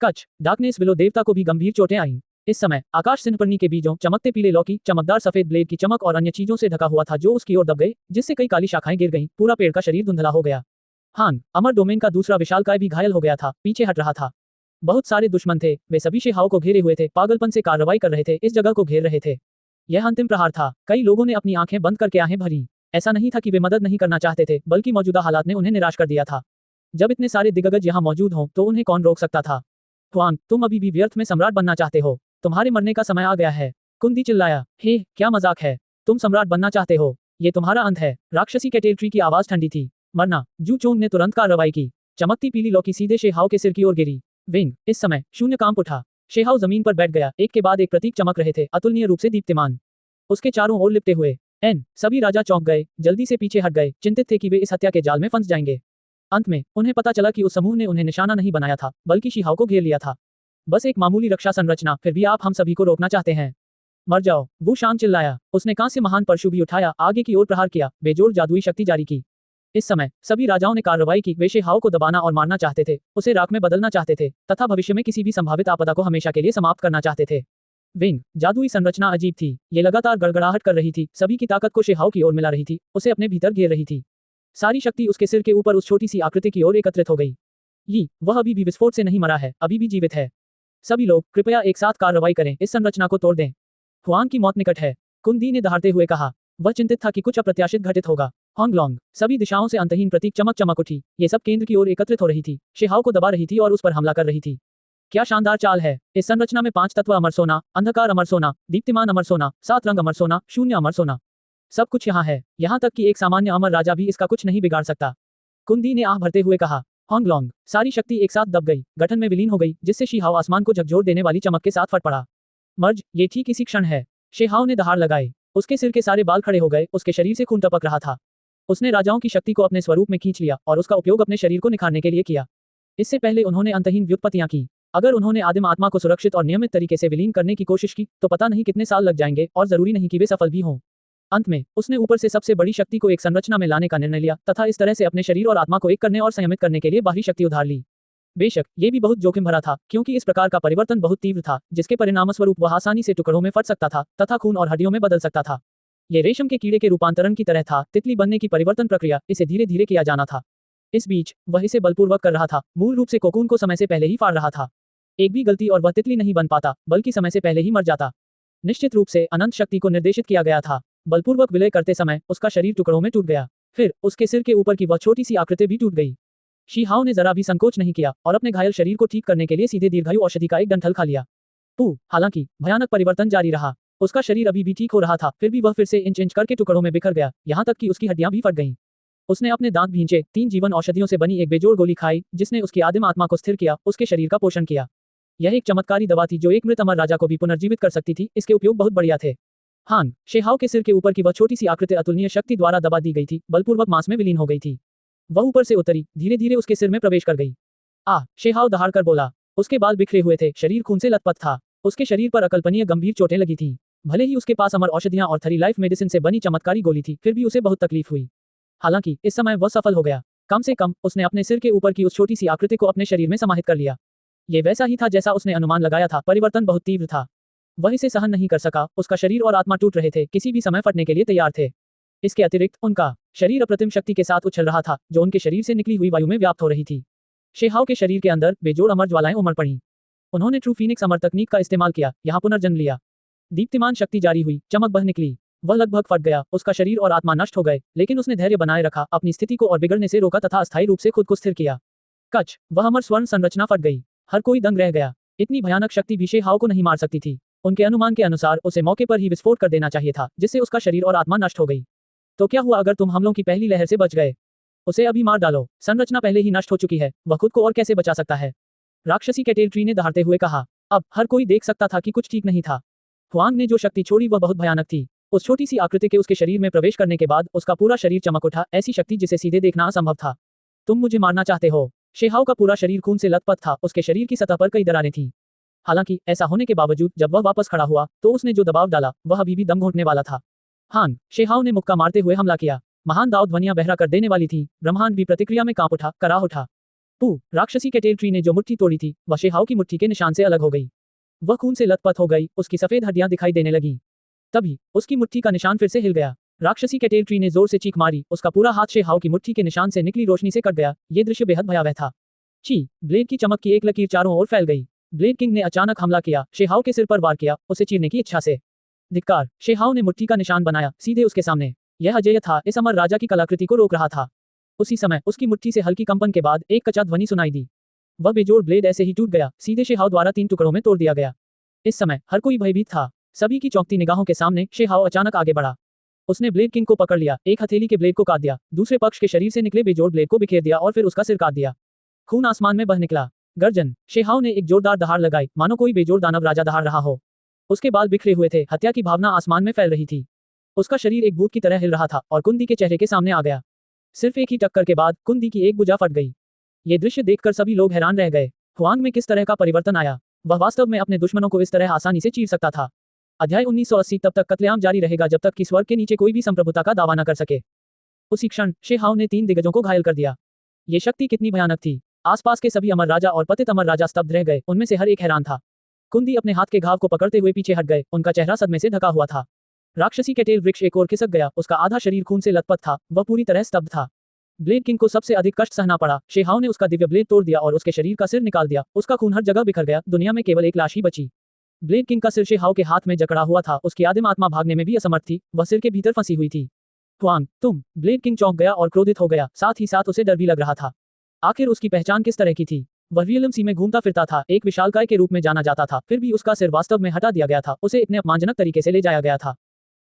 कच, डार्कनेस विलो देवता को भी गंभीर चोटें आईं। इस समय आकाश सिंहपर्णी के बीजों, चमकते पीले लौकी, चमकदार सफेद ब्लेड की चमक और अन्य चीजों से ढका हुआ था जो उसकी ओर दब गए, जिससे कई काली शाखाएं गिर गईं। पूरा पेड़ का शरीर धुंधला हो गया। हान, अमर डोमेन का दूसरा विशालकाय भी घायल हो गया था, पीछे हट रहा था। बहुत सारे दुश्मन थे, वे सभी शेहाओ को घेरे हुए थे, पागलपन से कार्रवाई कर रहे थे, इस जगह को घेर रहे थे। यह अंतिम प्रहार था। कई लोगों ने अपनी आंखें बंद करके आहें भरी। ऐसा नहीं था कि वे मदद नहीं करना चाहते थे, बल्कि मौजूदा हालात ने उन्हें निराश कर दिया था। जब इतने सारे दिग्गज यहाँ मौजूद हों तो उन्हें कौन रोक सकता था? हुआंग, तुम अभी भी व्यर्थ में सम्राट बनना चाहते हो। तुम्हारे मरने का समय आ गया है। कुंदी चिल्लाया। हे, क्या मजाक है? तुम सम्राट बनना चाहते हो? ये तुम्हारा अंत है। राक्षसी कैटेलट्री की आवाज ठंडी थी। मरना। जू चोंग ने तुरंत कार्रवाई की। चमकती पीली लौकी सीधे शेहाओ के सिर की ओर गिरी। विंग, इस समय शून्य कांप उठा। शेहाओ जमीन पर बैठ गया, एक के बाद एक प्रतीक चमक रहे थे, अतुलनीय रूप से दीप्तिमान। उसके चारों ओर लिपटे हुए सभी राजा चौंक गए, जल्दी से पीछे हट गए, चिंतित थे कि वे इस हत्या के जाल में फंस जाएंगे। अंत में उन्हें पता चला कि उस समूह ने उन्हें निशाना नहीं बनाया था, बल्कि शेहाओ को घेर लिया था। बस एक मामूली रक्षा संरचना, फिर भी आप हम सभी को रोकना चाहते हैं। मर जाओ, वू शांग चिल्लाया। उसने कांस्य महान परशु भी उठाया, आगे की ओर प्रहार किया, बेजोड़ जादुई शक्ति जारी की। इस समय सभी राजाओं ने कार्रवाई की। वे शेहाओ को दबाना और मारना चाहते थे, उसे राख में बदलना चाहते थे, तथा भविष्य में किसी भी संभावित आपदा को हमेशा के लिए समाप्त करना चाहते थे। विंग जादुई संरचना अजीब थी। ये लगातार गड़गड़ाहट कर रही थी, सभी की ताकत को शेहाओ की ओर मिला रही थी, उसे अपने भीतर घेर रही थी। सारी शक्ति उसके सिर के ऊपर उस छोटी सी आकृति की ओर एकत्रित हो गई। वह अभी भी विस्फोट से नहीं मरा है, अभी भी जीवित है। सभी लोग कृपया एक साथ कार्रवाई करें, इस संरचना को तोड़ दें। हुआंग की मौत निकट है, कुंदी ने दहाड़ते हुए कहा। वह चिंतित था कि कुछ अप्रत्याशित घटित होगा। होंगलोंग सभी दिशाओं से अंतहीन प्रतीक चमक चमक उठी। ये सब केंद्र की ओर एकत्रित हो रही थी, शेहाओ को दबा रही थी और उस पर हमला कर रही थी। क्या शानदार चाल है। इस संरचना में 5 तत्व अमर सोना, अंधकार अमर सोना, दीप्तिमान अमर सोना, 7 रंग अमर सोना, शून्य अमर सोना, सब कुछ यहाँ है। यहाँ तक कि एक सामान्य अमर राजा भी इसका कुछ नहीं बिगाड़ सकता। कुंदी ने आह भरते हुए कहा। होंगलोंग सारी शक्ति एक साथ दब गई, गठन में विलीन हो गई, जिससे शिहाओ आसमान को झकझोर देने वाली चमक के साथ फट पड़ा। मर्ज, ये ठीक इसी क्षण है। शेहाओ ने दहाड़ लगाई। उसके सिर के सारे बाल खड़े हो गए, उसके शरीर से खून टपक रहा था। उसने राजाओं की शक्ति को अपने स्वरूप में खींच लिया और उसका उपयोग अपने शरीर को निखारने के लिए किया। इससे पहले उन्होंने अंतहीन व्युत्पत्तियां की। अगर उन्होंने आदिम आत्मा को सुरक्षित और नियमित तरीके से विलीन करने की कोशिश की तो पता नहीं कितने साल लग जाएंगे, और जरूरी नहीं कि वे सफल भी हों। अंत में उसने ऊपर से सबसे बड़ी शक्ति को एक संरचना में लाने का निर्णय लिया, तथा इस तरह से अपने शरीर और आत्मा को एक करने और संयमित करने के लिए बाहरी शक्ति उधार ली। बेशक ये भी बहुत जोखिम भरा था, क्योंकि इस प्रकार का परिवर्तन बहुत तीव्र था, जिसके परिणामस्वरूप वह आसानी से टुकड़ों में फट सकता था तथा खून और हड्डियों में बदल सकता था। ये रेशम के कीड़े के रूपांतरण की तरह था, तितली बनने की परिवर्तन प्रक्रिया, इसे धीरे धीरे किया जाना था। इस बीच वह इसे बलपूर्वक कर रहा था, मूल रूप से कोकून को समय से पहले ही फाड़ रहा था। एक भी गलती और वह तितली नहीं बन पाता, बल्कि समय से पहले ही मर जाता। निश्चित रूप से अनंत शक्ति को निर्देशित किया गया था। बलपूर्वक विलय करते समय उसका शरीर टुकड़ों में टूट गया। फिर उसके सिर के ऊपर की वह छोटी सी आकृति भी टूट गई। शिहाओ ने जरा भी संकोच नहीं किया और अपने घायल शरीर को ठीक करने के लिए सीधे दीर्घायु औषधि का एक डंठल खा लिया। हालांकि भयानक परिवर्तन जारी रहा। उसका शरीर अभी भी ठीक हो रहा था, फिर भी वह फिर से इंच इंच करके टुकड़ों में बिखर गया, यहाँ तक कि उसकी हड्डियां भी फट गईं। उसने अपने दांत भींचे, 3 जीवन औषधियों से बनी एक बेजोड़ गोली खाई, जिसने उसकी आदिम आत्मा को स्थिर किया, उसके शरीर का पोषण किया। यह एक चमत्कारी दवा थी जो एक मृत अमर राजा को भी पुनर्जीवित कर सकती थी। इसके उपयोग बहुत बढ़िया थे। हान शेहाओ के सिर के ऊपर की वह छोटी सी आकृति अतुलनीय शक्ति द्वारा दबा दी गई थी, बलपूर्वक मांस में विलीन हो गई थी। वह ऊपर से उतरी, धीरे धीरे उसके सिर में प्रवेश कर गई। शेहाओ दहाड़ कर बोला। उसके बाल बिखरे हुए थे, शरीर खून से लथपथ था। उसके शरीर पर अकल्पनीय गंभीर चोटें लगी थीं। भले ही उसके पास अमर औषधियां और थरी लाइफ मेडिसिन से बनी चमत्कारी गोली थी, फिर भी उसे बहुत तकलीफ हुई। हालांकि इस समय वह सफल हो गया। कम से कम उसने अपने सिर के ऊपर की उस छोटी सी आकृति को अपने शरीर में समाहित कर लिया। ये वैसा ही था जैसा उसने अनुमान लगाया था। परिवर्तन बहुत तीव्र था। वह इसे सहन नहीं कर सका। उसका शरीर और आत्मा टूट रहे थे, किसी भी समय फटने के लिए तैयार थे। इसके अतिरिक्त उनका शरीर अप्रतिम शक्ति के साथ उछल रहा था, जो उनके शरीर से निकली हुई वायु में व्याप्त हो रही थी। शेहाओ के शरीर के अंदर बेजोड़ अमर ज्वालाएं उमड़ पड़ी। उन्होंने ट्रू फीनिक्स अमर तकनीक का इस्तेमाल किया, यहाँ पुनर्जन्म लिया। दीप्तिमान शक्ति जारी हुई, चमक बह निकली। वह लगभग फट गया, उसका शरीर और आत्मा नष्ट हो गए, लेकिन उसने धैर्य बनाए रखा, अपनी स्थिति को और बिगड़ने से रोका तथा अस्थायी रूप से खुद को स्थिर किया। कच वह अमर स्वर्ण संरचना फट गई। हर कोई दंग रह गया। इतनी भयानक शक्ति भी शेहाओ को नहीं मार सकती थी। उनके अनुमान के अनुसार उसे मौके पर ही विस्फोट कर देना चाहिए था, जिससे उसका शरीर और आत्मा नष्ट हो गई। तो क्या हुआ अगर तुम हमलों की पहली लहर से बच गए? उसे अभी मार डालो, संरचना पहले ही नष्ट हो चुकी है, वह खुद को और कैसे बचा सकता है? राक्षसी कैटेल ट्री ने दहाड़ते हुए कहा। अब हर कोई देख सकता था कि कुछ ठीक नहीं था। हुआंग ने जो शक्ति छोड़ी वह बहुत भयानक थी। उस छोटी सी आकृति के उसके शरीर में प्रवेश करने के बाद उसका पूरा शरीर चमक उठा, ऐसी शक्ति जिसे सीधे देखना असंभव था। तुम मुझे मारना चाहते हो? शेहाओ का पूरा शरीर खून से लथपथ था, उसके शरीर की सतह पर कई दरारें थीं। हालांकि ऐसा होने के बावजूद जब वह वापस खड़ा हुआ तो उसने जो दबाव डाला वह अभी भी दम घोंटने वाला था। हान शेहाओ ने मुक्का मारते हुए हमला किया। महान दाव ध्वनियां बहरा कर देने वाली थी। ब्रह्मांड भी प्रतिक्रिया में कांप उठा, कराह उठा। राक्षसी कैटेल ट्री ने जो मुट्ठी तोड़ी थी वह शेहाओ की मुट्ठी के निशान से अलग हो गई। वह खून से लथपथ हो गई, उसकी सफेद हड्डियां दिखाई देने लगी। तभी उसकी मुट्ठी का निशान फिर से हिल गया। राक्षसी कैटेल ट्री ने जोर से चीख मारी, उसका पूरा हाथ शेहाओ की मुट्ठी के निशान से निकली रोशनी से कट गया। ये दृश्य बेहद भयावह था। ब्लेड की चमक की एक लकीर चारों ओर फैल गई। ब्लेड किंग ने अचानक हमला किया, शेहाओ के सिर पर वार किया, उसे चीरने की इच्छा से। धिक्कार! शेहाओ ने मुट्ठी का निशान बनाया, सीधे उसके सामने। यह अजेय था, इस अमर राजा की कलाकृति को रोक रहा था। उसी समय उसकी मुट्ठी से हल्की कंपन के बाद एक कचा ध्वनि सुनाई दी। वह बेजोड़ ब्लेड ऐसे ही टूट गया, सीधे शेहाओ द्वारा 3 टुकड़ों में तोड़ दिया गया। इस समय हर कोई भयभीत था। सभी की चौंकती निगाहों के सामने शेहाओ अचानक आगे बढ़ा। उसने ब्लेड किंग को पकड़ लिया, एक हथेली के ब्लेड को काट दिया, दूसरे पक्ष के शरीर से निकले बेजोड़ ब्लेड को बिखेर दिया और फिर उसका सिर काट दिया। खून आसमान में बह निकला। गर्जन! शेहाओ ने एक जोरदार दहाड़ लगाई, मानो कोई बेजोड़ दानव राजा दहाड़ रहा हो। उसके बाल बिखरे हुए थे, हत्या की भावना आसमान में फैल रही थी। उसका शरीर एक भूत की तरह हिल रहा था और कुंदी के चेहरे के सामने आ गया। सिर्फ एक ही टक्कर के बाद कुंदी की एक भुजा फट गई। ये दृश्य देखकर सभी लोग हैरान रह गए। हुआंग में किस तरह का परिवर्तन आया? वह वास्तव में अपने दुश्मनों को इस तरह आसानी से चीर सकता था। अध्याय 1980 तब तक कत्लेआम जारी रहेगा जब तक कि स्वर्ग के नीचे कोई भी संप्रभुता का दावा न कर सके। उसी क्षण शेहाओ ने 3 दिग्गजों को घायल कर दिया। ये शक्ति कितनी भयानक थी। आसपास के सभी अमर राजा और पतित अमर राजा स्तब्ध रह गए, उनमें से हर एक हैरान था। कुंदी अपने हाथ के घाव को पकड़ते हुए पीछे हट गए, उनका चेहरा सदमे से ढका हुआ था। राक्षसी कैटेल वृक्ष एक ओर खिसक गया, उसका आधा शरीर खून से लथपथ था, वह पूरी तरह स्तब्ध था। ब्लेड किंग को सबसे अधिक कष्ट सहना पड़ा। शेहाओ ने उसका दिव्य ब्लेड तोड़ दिया और उसके शरीर का सिर निकाल दिया, उसका खून हर जगह बिखर गया, दुनिया में केवल एक लाश ही बची। ब्लेड किंग का सिर शेहाओ के हाथ में जकड़ा हुआ था, उसकी आदिम आत्मा भागने में भी असमर्थ थी, वह सिर के भीतर फंसी हुई थी। हुआंग, तुम! ब्लेड किंग चौंक गया और क्रोधित हो गया, साथ ही साथ उसे डर भी लग रहा था। आखिर उसकी पहचान किस तरह की थी? वह रियलम सी में घूमता फिरता था, एक विशालकाय के रूप में जाना जाता था, फिर भी उसका सिर वास्तव में हटा दिया गया था, उसे इतने अपमानजनक तरीके से ले जाया गया था।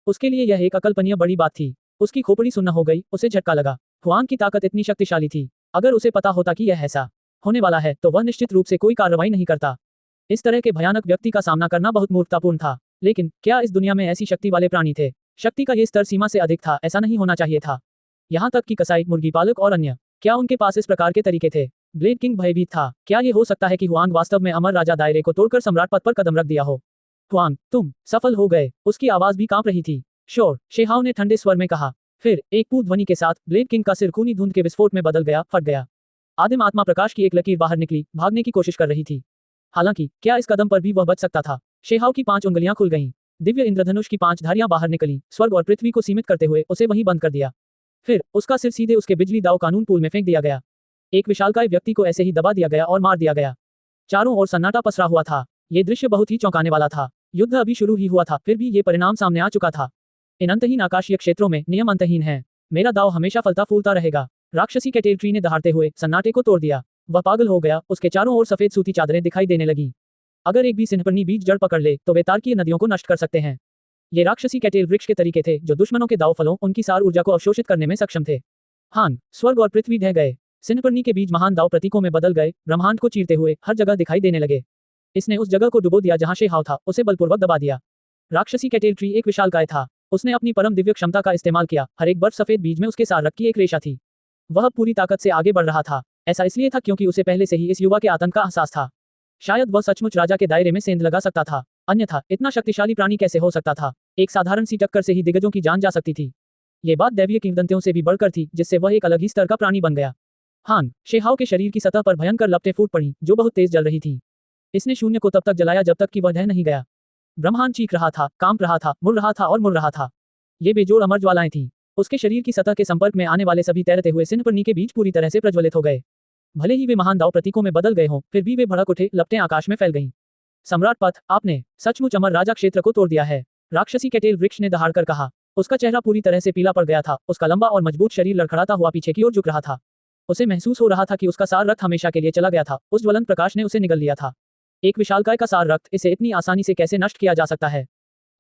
उसके लिए यह एक अकल्पनीय बड़ी बात थी। उसकी खोपड़ी सुन्न हो गई, उसे झटका लगा। हुआंग की ताकत इतनी शक्तिशाली थी, अगर उसे पता होता कि यह ऐसा होने वाला है तो वह निश्चित रूप से कोई कार्रवाई नहीं करता। इस तरह के भयानक व्यक्ति का सामना करना बहुत मूर्खतापूर्ण था। लेकिन क्या इस दुनिया में ऐसी शक्ति वाले प्राणी थे? शक्ति का ये स्तर सीमा से अधिक था, ऐसा नहीं होना चाहिए था। यहाँ तक कि कसाई, मुर्गी पालक और अन्य, क्या उनके पास इस प्रकार के तरीके थे? ब्लेड किंग भयभीत था। क्या ये हो सकता है कि हुआंग वास्तव में अमर राजा दायरे को तोड़कर सम्राट पद पर कदम रख दिया हो? हुआंग, तुम सफल हो गए। उसकी आवाज भी कांप रही थी। श्योर, शेहाओ ने ठंडे स्वर में कहा। फिर एक पूत ध्वनि के साथ ब्लेड किंग का सिर खूनी धुंध के विस्फोट में बदल गया, फट गया। आदिम आत्मा प्रकाश की एक लकीर बाहर निकली, भागने की कोशिश कर रही थी। हालांकि क्या इस कदम पर भी वह बच सकता था? शेहाओ की 5 उंगलियां खुल गईं। दिव्य इंद्रधनुष की 5 धारियां बाहर निकली, स्वर्ग और पृथ्वी को सीमित करते हुए उसे वहीं बंद कर दिया। फिर उसका सिर सीधे उसके बिजली दाव कानून पूल में फेंक दिया गया। एक विशालकाय व्यक्ति को ऐसे ही दबा दिया गया और मार दिया गया। चारों ओर सन्नाटा पसरा हुआ था। ये दृश्य बहुत ही चौंकाने वाला था। युद्ध अभी शुरू ही हुआ था, फिर भी ये परिणाम सामने आ चुका था। इन अंतहीन आकाशीय क्षेत्रों में नियम अंतहीन है। मेरा दाव हमेशा फलता फूलता रहेगा। राक्षसी कैटेल ट्री ने दहाड़ते हुए सन्नाटे को तोड़ दिया। वह पागल हो गया, उसके चारों ओर सफेद सूती चादरें दिखाई देने लगी। अगर एक भी सिंहपन्नी बीज जड़ पकड़ ले तो वे तारकीय नदियों को नष्ट कर सकते हैं। ये राक्षसी कैटेल वृक्ष के तरीके थे जो दुश्मनों के दाव फलों, उनकी सार ऊर्जा को अवशोषित करने में सक्षम थे। हान, स्वर्ग और पृथ्वी ढह गए। सिंहपन्नी के बीज महान दाव प्रतीकों में बदल गए, ब्रह्मांड को चीरते हुए हर जगह दिखाई देने लगे। इसने उस जगह को डुबो दिया जहां शेहाओ था, उसे बलपूर्वक दबा दिया। राक्षसी कैटेल ट्री एक विशालकाय था। उसने अपनी परम दिव्य क्षमता का इस्तेमाल किया, हर एक बर्फ सफेद बीज में उसके सार रख की एक रेशा थी। वह पूरी ताकत से आगे बढ़ रहा था। ऐसा इसलिए था क्योंकि उसे पहले से ही इस युवा के आतंक का एहसास था। शायद वह सचमुच राजा के दायरे में सेंध लगा सकता था, अन्यथा इतना शक्तिशाली प्राणी कैसे हो सकता था? एक साधारण सी टक्कर से ही दिग्गजों की जान जा सकती थी। ये बात दैवीय किंवदंतियों से भी बढ़कर थी, जिससे वह एक अलग ही स्तर का प्राणी बन गया। हान, शेहाओ के शरीर की सतह पर भयंकर लपटें फूट पड़ी, जो बहुत तेज जल रही थी। इसने शून्य को तब तक जलाया जब तक कि वह ढह नहीं गया। ब्रह्मांड चीख रहा था, कांप रहा था, मुड़ रहा था और मुड़ रहा था। ये बेजोड़ अमर ज्वालाएं थीं। उसके शरीर की सतह के संपर्क में आने वाले सभी तैरते हुए सिंहपन्नी के बीच पूरी तरह से प्रज्वलित हो गए। भले ही वे महान दाव प्रतीकों में बदल गए हों, फिर भी वे भड़क उठे, लपटें आकाश में फैल गईं। सम्राट पथ, आपने सचमुच अमर राजा क्षेत्र को तोड़ दिया है। राक्षसी कैटेल वृक्ष ने दहाड़कर कहा। उसका चेहरा पूरी तरह से पीला पड़ गया था, उसका लंबा और मजबूत शरीर लड़खड़ाता हुआ पीछे की ओर झुक रहा था। उसे महसूस हो रहा था कि उसका सार रक्त हमेशा के लिए चला गया था, उस ज्वलंत प्रकाश ने उसे निगल लिया था। एक विशालकाय का सार रक्त, इसे इतनी आसानी से कैसे नष्ट किया जा सकता है?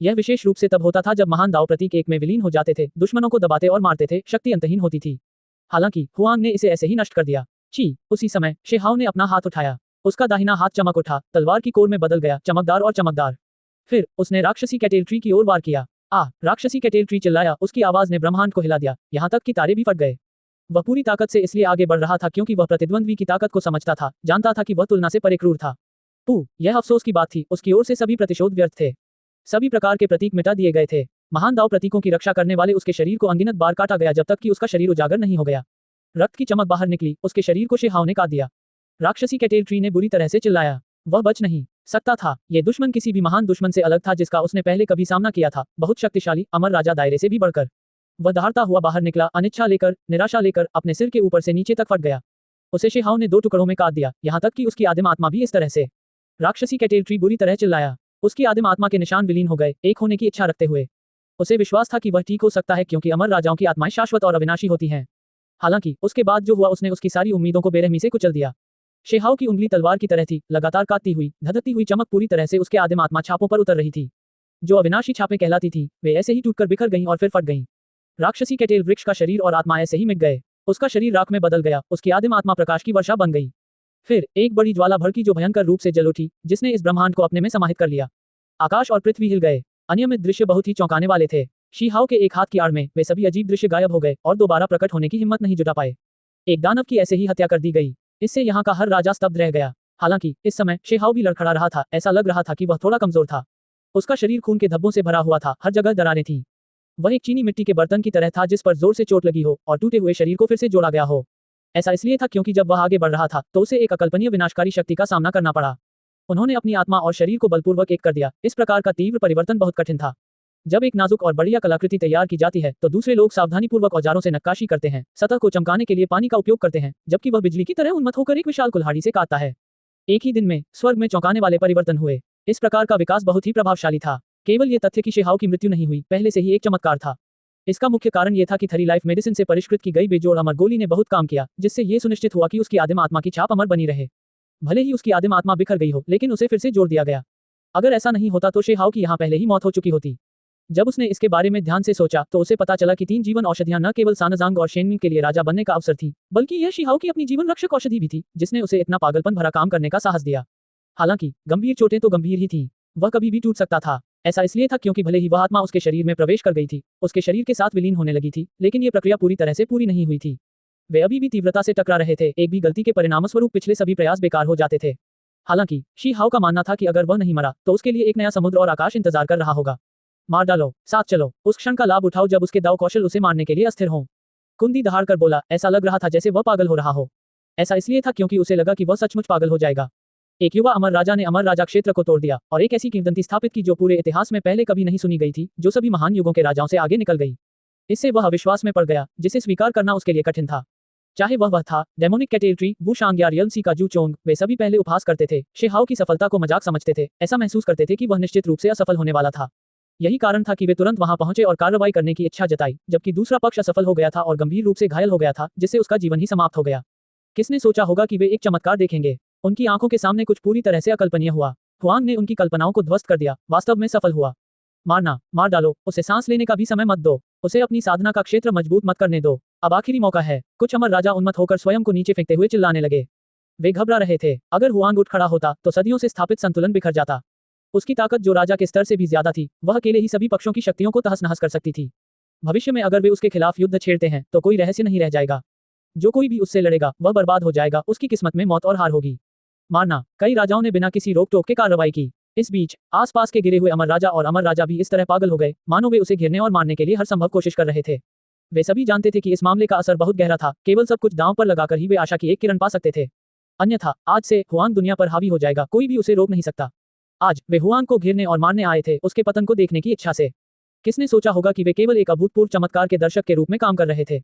यह विशेष रूप से तब होता था जब महान दाव प्रतीक एक में विलीन हो जाते थे, दुश्मनों को दबाते और मारते थे, शक्ति अंतहीन होती थी। हालांकि हुआंग ने इसे ऐसे ही नष्ट कर दिया। ची! उसी समय शेहाओ ने अपना हाथ उठाया। उसका दाहिना हाथ चमक उठा, तलवार की कोर में बदल गया, चमकदार और चमकदार। फिर उसने राक्षसी कैटेल ट्री की ओर वार किया। राक्षसी कैटेल ट्री चिल्लाया, उसकी आवाज ने ब्रह्मांड को हिला दिया, यहाँ तक कि तारे भी फट गए। वह पूरी ताकत से इसलिए आगे बढ़ रहा था क्योंकि वह प्रतिद्वंद्वी की ताकत को समझता था, जानता था कि वह तुलना से परे क्रूर था। यह अफसोस की बात थी, उसकी ओर से सभी प्रतिशोध व्यर्थ थे। सभी प्रकार के प्रतीक मिटा दिए गए थे। महान दाव प्रतीकों की रक्षा करने वाले उसके शरीर को अनगिनत बार काटा गया जब तक कि उसका शरीर उजागर नहीं हो गया। रक्त की चमक बाहर निकली, उसके शरीर को शेहाओ ने काट दिया। राक्षसी कैटेल ट्री ने बुरी तरह से चिल्लाया। वह बच नहीं सकता था। ये दुश्मन किसी भी महान दुश्मन से अलग था जिसका उसने पहले कभी सामना किया था, बहुत शक्तिशाली, अमर राजा दायरे से भी बढ़कर। वह दहाड़ता हुआ बाहर निकला, अनिच्छा लेकर, निराशा लेकर, अपने सिर के ऊपर से नीचे तक फट गया। उसे शेहाओ ने 2 टुकड़ों में काट दिया, यहाँ तक कि उसकी आदिम आत्मा भी इस तरह से। राक्षसी कैटेल ट्री बुरी तरह चिल्लाया। उसकी आदिम आत्मा के निशान विलीन हो गए, एक होने की इच्छा रखते हुए। उसे विश्वास था कि वह ठीक हो सकता है क्योंकि अमर राजाओं की आत्माएं शाश्वत और अविनाशी होती हैं। हालांकि उसके बाद जो हुआ उसने उसकी सारी उम्मीदों को बेरहमी से कुचल दिया। शेहाओ की उंगली तलवार की तरह थी, लगातार काटती हुई, धधकती हुई चमक पूरी तरह से उसके आदिम आत्मा छापों पर उतर रही थी। जो अविनाशी छापें कहलाती थी, वे ऐसे ही टूटकर बिखर गईं और फिर फट गईं। राक्षसी कैटेल वृक्ष का शरीर और आत्मा ऐसे ही मिट गए। उसका शरीर राख में बदल गया, उसकी आदिम आत्मा प्रकाश की वर्षा बन गई। फिर एक बड़ी ज्वाला भड़की जो भयंकर रूप से जल उठी, जिसने इस ब्रह्मांड को अपने में समाहित कर लिया। आकाश और पृथ्वी हिल गए। अनियमित दृश्य बहुत ही चौंकाने वाले थे। शेहाओ के एक हाथ की आड़ में वे सभी अजीब दृश्य गायब हो गए और दोबारा प्रकट होने की हिम्मत नहीं जुटा पाए। एक दानव की ऐसे ही हत्या कर दी गई। इससे यहाँ का हर राजा स्तब्ध रह गया। हालांकि इस समय शेहाओ भी लड़खड़ा रहा था, ऐसा लग रहा था कि वह थोड़ा कमजोर था। उसका शरीर खून के धब्बों से भरा हुआ था, हर जगह दरारें थीं। वह एक चीनी मिट्टी के बर्तन की तरह था जिस पर जोर से चोट लगी हो और टूटे हुए शरीर को फिर से जोड़ा गया हो। ऐसा इसलिए था क्योंकि जब वह आगे बढ़ रहा था तो उसे एक अकल्पनीय विनाशकारी शक्ति का सामना करना पड़ा। उन्होंने अपनी आत्मा और शरीर को बलपूर्वक एक कर दिया। इस प्रकार का तीव्र परिवर्तन बहुत कठिन था। जब एक नाजुक और बढ़िया कलाकृति तैयार की जाती है तो दूसरे लोग सावधानीपूर्वक औजारों से नक्काशी करते हैं, सतह को चमकाने के लिए पानी का उपयोग करते हैं, जबकि वह बिजली की तरह उन्मत्त होकर एक विशाल कुल्हाड़ी से काटता है। एक ही दिन में स्वर्ग में चौंकाने वाले परिवर्तन हुए। इस प्रकार का विकास बहुत ही प्रभावशाली था। केवल ये तथ्य कि शेहाओ की मृत्यु नहीं हुई पहले से ही एक चमत्कार था। इसका मुख्य कारण यह था कि थरी लाइफ मेडिसिन से परिष्कृत की गई बेजोड़ अमर गोली ने बहुत काम किया, जिससे ये सुनिश्चित हुआ कि उसकी आदिम आत्मा की छाप अमर बनी रहे। भले ही उसकी आदिम आत्मा बिखर गई हो, लेकिन उसे फिर से जोड़ दिया गया। अगर ऐसा नहीं होता तो शेहाओ की यहाँ पहले ही मौत हो चुकी होती। जब उसने इसके बारे में ध्यान से सोचा तो उसे पता चला कि 3 जीवन औषधियां न केवल सानजांग और शेनमिंग के लिए राजा बनने का अवसर थी, बल्कि यह शिहाओ की अपनी जीवन रक्षक औषधि भी थी, जिसने उसे इतना पागलपन भरा काम करने का साहस दिया। हालांकि गंभीर चोटें तो गंभीर ही थीं, वह कभी भी टूट सकता था। ऐसा इसलिए था क्योंकि भले ही वह आत्मा उसके शरीर में प्रवेश कर गई थी, उसके शरीर के साथ विलीन होने लगी थी, लेकिन ये प्रक्रिया पूरी तरह से पूरी नहीं हुई थी। वे अभी भी तीव्रता से टकरा रहे थे। एक भी गलती के परिणामस्वरूप पिछले सभी प्रयास बेकार हो जाते थे। हालांकि शिहाओ का मानना था कि अगर वह नहीं मरा तो उसके लिए एक नया समुद्र और आकाश इंतजार कर रहा होगा। मार डालो, साथ चलो, उस क्षण का लाभ उठाओ जब उसके दाव कौशल उसे मारने के लिए अस्थिर हों। कुंदी दहाड़कर बोला, ऐसा लग रहा था जैसे वह पागल हो रहा हो। ऐसा इसलिए था क्योंकि उसे लगा कि वह सचमुच पागल हो जाएगा। एक युवा अमर राजा ने अमर राजा क्षेत्र को तोड़ दिया और एक ऐसी किंवदंती स्थापित की जो पूरे इतिहास में पहले कभी नहीं सुनी गई थी, जो सभी महान युगों के राजाओं से आगे निकल गई। इससे वह अविश्वास में पड़ गया, जिसे स्वीकार करना उसके लिए कठिन था। चाहे वह था डेमोनिक कैटेल्ट्री, वू शांग या रियल सी का जू चोंग, वे सभी पहले उपहास करते थे, शेहाओ की सफलता को मजाक समझते थे, ऐसा महसूस करते थे कि वह निश्चित रूप से असफल होने वाला था। यही कारण था कि वे तुरंत वहां पहुंचे और कार्रवाई करने की इच्छा जताई, जबकि दूसरा पक्ष असफल हो गया था और गंभीर रूप से घायल हो गया था, जिससे उसका जीवन ही समाप्त हो गया। किसने सोचा होगा कि वे एक चमत्कार देखेंगे। उनकी आंखों के सामने कुछ पूरी तरह से अकल्पनीय हुआ। हुआंग ने उनकी कल्पनाओं को ध्वस्त कर दिया, वास्तव में सफल हुआ। मारना, मार डालो, उसे सांस लेने का भी समय मत दो, उसे अपनी साधना का क्षेत्र मजबूत मत करने दो। अब आखिरी मौका है। कुछ अमर राजा उन्मत्त होकर स्वयं को नीचे फेंकते हुए चिल्लाने लगे। वे घबरा रहे थे। अगर हुआंग उठ खड़ा होता तो सदियों से स्थापित संतुलन बिखर जाता। उसकी ताकत जो राजा के स्तर से भी ज्यादा थी, वह अकेले ही सभी पक्षों की शक्तियों को तहस नहस कर सकती थी। भविष्य में अगर वे उसके खिलाफ युद्ध छेड़ते हैं तो कोई रहस्य नहीं रह जाएगा। जो कोई भी उससे लड़ेगा वह बर्बाद हो जाएगा, उसकी किस्मत में मौत और हार होगी। मारना, कई राजाओं ने बिना किसी रोक टोक के कार्रवाई की। इस बीच आसपास के गिरे हुए अमर राजा और अमर राजा भी इस तरह पागल हो गए, मानो वे उसे घेरने और मारने के लिए हर संभव कोशिश कर रहे थे। वे सभी जानते थे कि इस मामले का असर बहुत गहरा था, केवल सब कुछ दांव पर लगाकर ही वे आशा की एक किरण पा सकते थे। अन्यथा आज से हुआंग दुनिया पर हावी हो जाएगा, कोई भी उसे रोक नहीं सकता। आज वे हुआंग को घेरने और मारने आए थे, उसके पतन को देखने की इच्छा से। किसने सोचा होगा कि वे केवल एक अभूतपूर्व चमत्कार के दर्शक के रूप में काम कर रहे थे।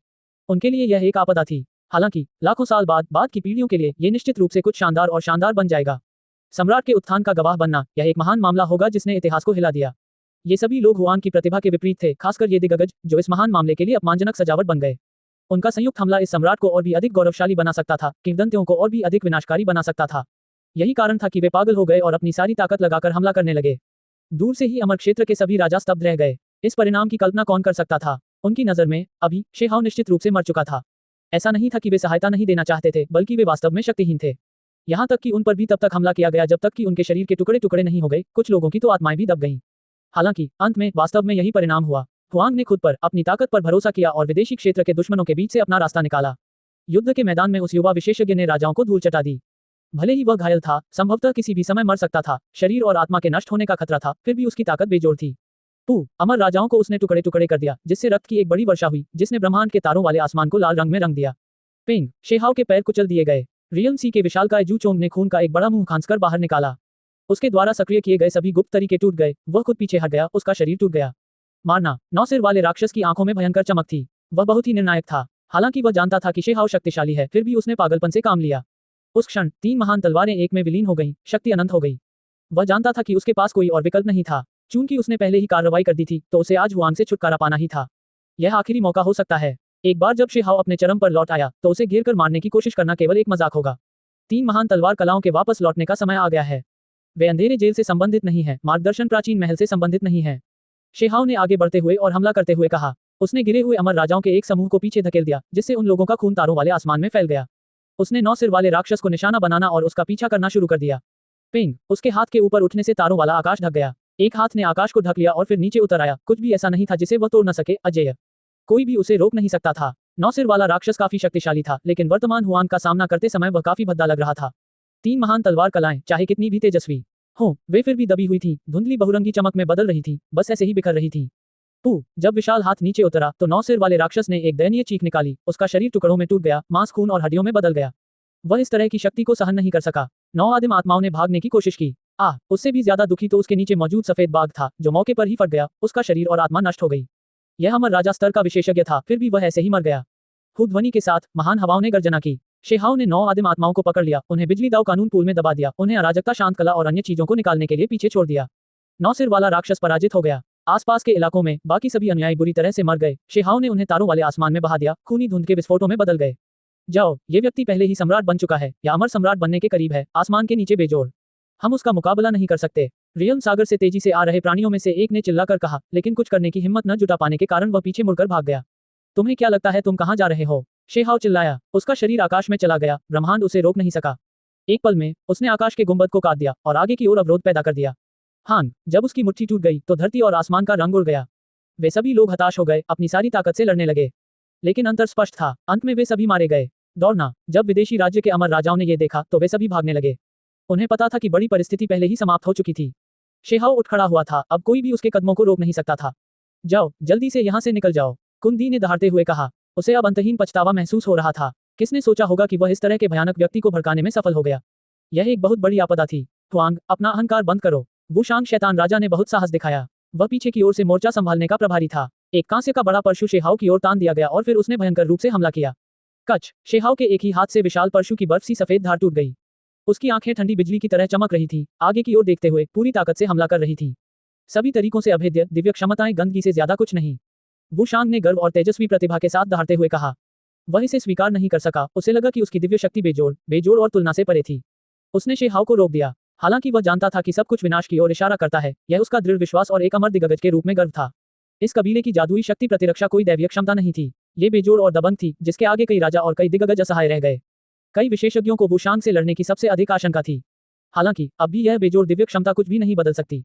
उनके लिए यह एक आपदा थी। हालांकि लाखों साल बाद की पीढ़ियों के लिए यह निश्चित रूप से कुछ शानदार और शानदार बन जाएगा। सम्राट के उत्थान का गवाह बनना, यह एक महान मामला होगा जिसने इतिहास को हिला दिया। ये सभी लोग हुआंग की प्रतिभा के विपरीत थे, खासकर ये दिग्गज जो इस महान मामले के लिए अपमानजनक सजावट बन गए। उनका संयुक्त हमला इस सम्राट को और भी अधिक गौरवशाली बना सकता था, किंवदंतियों को और भी अधिक विनाशकारी बना सकता था। यही कारण था कि वे पागल हो गए और अपनी सारी ताकत लगाकर हमला करने लगे। दूर से ही अमर क्षेत्र के सभी राजा स्तब्ध रह गए। इस परिणाम की कल्पना कौन कर सकता था। उनकी नजर में अभी शेहाओ निश्चित रूप से मर चुका था। ऐसा नहीं था कि वे सहायता नहीं देना चाहते थे, बल्कि वे वास्तव में शक्तिहीन थे। यहाँ तक कि उन पर भी तब तक हमला किया गया जब तक कि उनके शरीर के टुकड़े टुकड़े नहीं हो गए, कुछ लोगों की तो आत्माएं भी दब गईं। हालांकि अंत में वास्तव में यही परिणाम हुआ। हुआंग ने खुद पर, अपनी ताकत पर भरोसा किया और विदेशी क्षेत्र के दुश्मनों के बीच से अपना रास्ता निकाला। युद्ध के मैदान में उस युवा विशेषज्ञ ने राजाओं को धूल चटा दी। भले ही वह घायल था, संभवतः किसी भी समय मर सकता था, शरीर और आत्मा के नष्ट होने का खतरा था, फिर भी उसकी ताकत बेजोड़ थी। अमर राजाओं को उसने टुकड़े टुकड़े कर दिया, जिससे रक्त की एक बड़ी वर्षा हुई, जिसने ब्रह्मांड के तारों वाले आसमान को लाल रंग में रंग दिया। पेंग, शेहाओ के पैर कुचल दिए गए। रियल सी के विशालकाय जू चोंग ने खून का एक बड़ा मुंह खांसकर बाहर निकाला। उसके द्वारा सक्रिय किए गए सभी गुप्त तरीके टूट गए, वह खुद पीछे हट गया, उसका शरीर टूट गया। मारना, 9 सिर वाले राक्षस की आंखों में भयंकर चमक थी। वह बहुत ही निर्णायक था। हालांकि वह जानता था कि शेहाओ शक्तिशाली है, फिर भी उसने पागलपन से काम लिया। उस क्षण 3 महान तलवारें एक में विलीन हो गईं, शक्ति अनंत हो गई। वह जानता था कि उसके पास कोई और विकल्प नहीं था। चूंकि उसने पहले ही कार्रवाई कर दी थी, तो उसे आज हुआंग से छुटकारा पाना ही था। यह आखिरी मौका हो सकता है। एक बार जब शेहाओ अपने चरम पर लौट आया, तो उसे घेरकर मारने की कोशिश करना केवल एक मजाक होगा। 3 महान तलवार कलाओं के वापस लौटने का समय आ गया है। वे अंधेरे जेल से संबंधित नहीं है, मार्गदर्शन प्राचीन महल से संबंधित नहीं है। शेहाओ ने आगे बढ़ते हुए और हमला करते हुए कहा। उसने गिरे हुए अमर राजाओं के एक समूह को पीछे धकेल दिया, जिससे उन लोगों का खून तारों वाले आसमान में फैल गया। उसने 9 सिर वाले राक्षस को निशाना बनाना और उसका पीछा करना शुरू कर दिया। पिंग, उसके हाथ के ऊपर उठने से तारों वाला आकाश ढक गया। एक हाथ ने आकाश को ढक लिया और फिर नीचे उतर आया। कुछ भी ऐसा नहीं था जिसे वह तोड़ न सके, अजेय। कोई भी उसे रोक नहीं सकता था। 9 सिर वाला राक्षस काफी शक्तिशाली था, लेकिन वर्तमान हुआंग का सामना करते समय वह काफी भद्दा लग रहा था। 3 महान तलवार कलाएं, चाहे कितनी भी तेजस्वी हो वे फिर भी दबी हुई थी, धुंधली बहुरंगी चमक में बदल रही थी, बस ऐसे ही बिखर रही थी। जब विशाल हाथ नीचे उतरा तो 9 सिर वाले राक्षस ने एक दयनीय चीख निकाली, उसका शरीर टुकड़ों में टूट गया, मांस खून और हड्डियों में बदल गया। वह इस तरह की शक्ति को सहन नहीं कर सका। 9 आदिम आत्माओं ने भागने की कोशिश की। उससे भी ज्यादा दुखी तो उसके नीचे मौजूद सफेद बाघ था, जो मौके पर ही फट गया, उसका शरीर और आत्मा नष्ट हो गई। यह अमर राजा स्तर का विशेषज्ञ था, फिर भी वह ऐसे ही मर गया। खूब ध्वनि के साथ महान हवाओं ने गर्जना की। शेहाओं ने 9 आदिम आत्माओं को पकड़ लिया, उन्हें बिजली दाव कानून पूल में दबा दिया, उन्हें अराजकता, शांत कला और अन्य चीजों को निकालने के लिए पीछे छोड़ दिया। 9 सिर वाला राक्षस पराजित हो गया। आसपास के इलाकों में बाकी सभी अनुयायी बुरी तरह से मर गए। शेहाओं ने उन्हें तारों वाले आसमान में बहा दिया, खूनी धुंध के विस्फोटों में बदल गए। जाओ, ये व्यक्ति पहले ही सम्राट बन चुका है या अमर सम्राट बनने के करीब है, आसमान के नीचे बेजोड़। हम उसका मुकाबला नहीं कर सकते। रियम सागर से तेजी से आ रहे प्राणियों में से एक ने चिल्लाकर कहा, लेकिन कुछ करने की हिम्मत न जुटा पाने के कारण वह पीछे मुड़कर भाग गया। तुम्हें क्या लगता है तुम कहाँ जा रहे हो? शेहाओ चिल्लाया। उसका शरीर आकाश में चला गया, ब्रह्मांड उसे रोक नहीं सका। एक पल में उसने आकाश के गुंबद को काट दिया और आगे की ओर अवरोध पैदा कर दिया। जब उसकी मुट्ठी टूट गई तो धरती और आसमान का रंग उड़ गया। वे सभी लोग हताश हो गए, अपनी सारी ताकत से लड़ने लगे, लेकिन अंतर स्पष्ट था, अंत में वे सभी मारे गए। दौड़ना। जब विदेशी राज्य के अमर राजाओं ने यह देखा तो वे सभी भागने लगे। उन्हें पता था कि बड़ी परिस्थिति पहले ही समाप्त हो चुकी थी। शेहाओ उठ खड़ा हुआ था, अब कोई भी उसके कदमों को रोक नहीं सकता था। जाओ, जल्दी से यहाँ से निकल जाओ, कुंदी ने दहाड़ते हुए कहा। उसे अब अंतहीन पछतावा महसूस हो रहा था। किसने सोचा होगा कि वह इस तरह के भयानक व्यक्ति को भड़काने में सफल हो गया? यह एक बहुत बड़ी आपदा थी। हुआंग, अपना अहंकार बंद करो। वुशांग शैतान राजा ने बहुत साहस दिखाया। वह पीछे की ओर से मोर्चा संभालने का प्रभारी था। एक कांस्य का बड़ा परशु शेहाओ की ओर तान दिया गया और फिर उसने भयंकर रूप से हमला किया। कच। शेहाओ के एक ही हाथ से विशाल परशु की बर्फ सी सफेद धार टूट गई। उसकी आंखें ठंडी बिजली की तरह चमक रही थी, आगे की ओर देखते हुए पूरी ताकत से हमला कर रही थी। सभी तरीकों से अभेद्य दिव्य क्षमताएं, गंदगी से ज्यादा कुछ नहीं। वुशांग ने गर्व और तेजस्वी प्रतिभा के साथ दहाड़ते हुए कहा। वह इसे स्वीकार नहीं कर सका, उसे लगा कि उसकी दिव्य शक्ति बेजोड़ और तुलना से परे थी। उसने शेहाओ को रोक दिया। हालांकि वह जानता था कि सब कुछ विनाश की ओर इशारा करता है, यह उसका दृढ़ विश्वास और एक अमर दिग्गज के रूप में गर्व था। इस कबीले की जादुई शक्ति प्रतिरक्षा कोई दैवीय क्षमता नहीं थी, ये बेजोड़ और दबंग थी, जिसके आगे कई राजा और कई दिग्गज असहाय रह गए। कई विशेषज्ञों को वुशांग से लड़ने की सबसे अधिक आशंका थी। हालांकि अब भी यह बेजोड़ दिव्य क्षमता कुछ भी नहीं बदल सकती।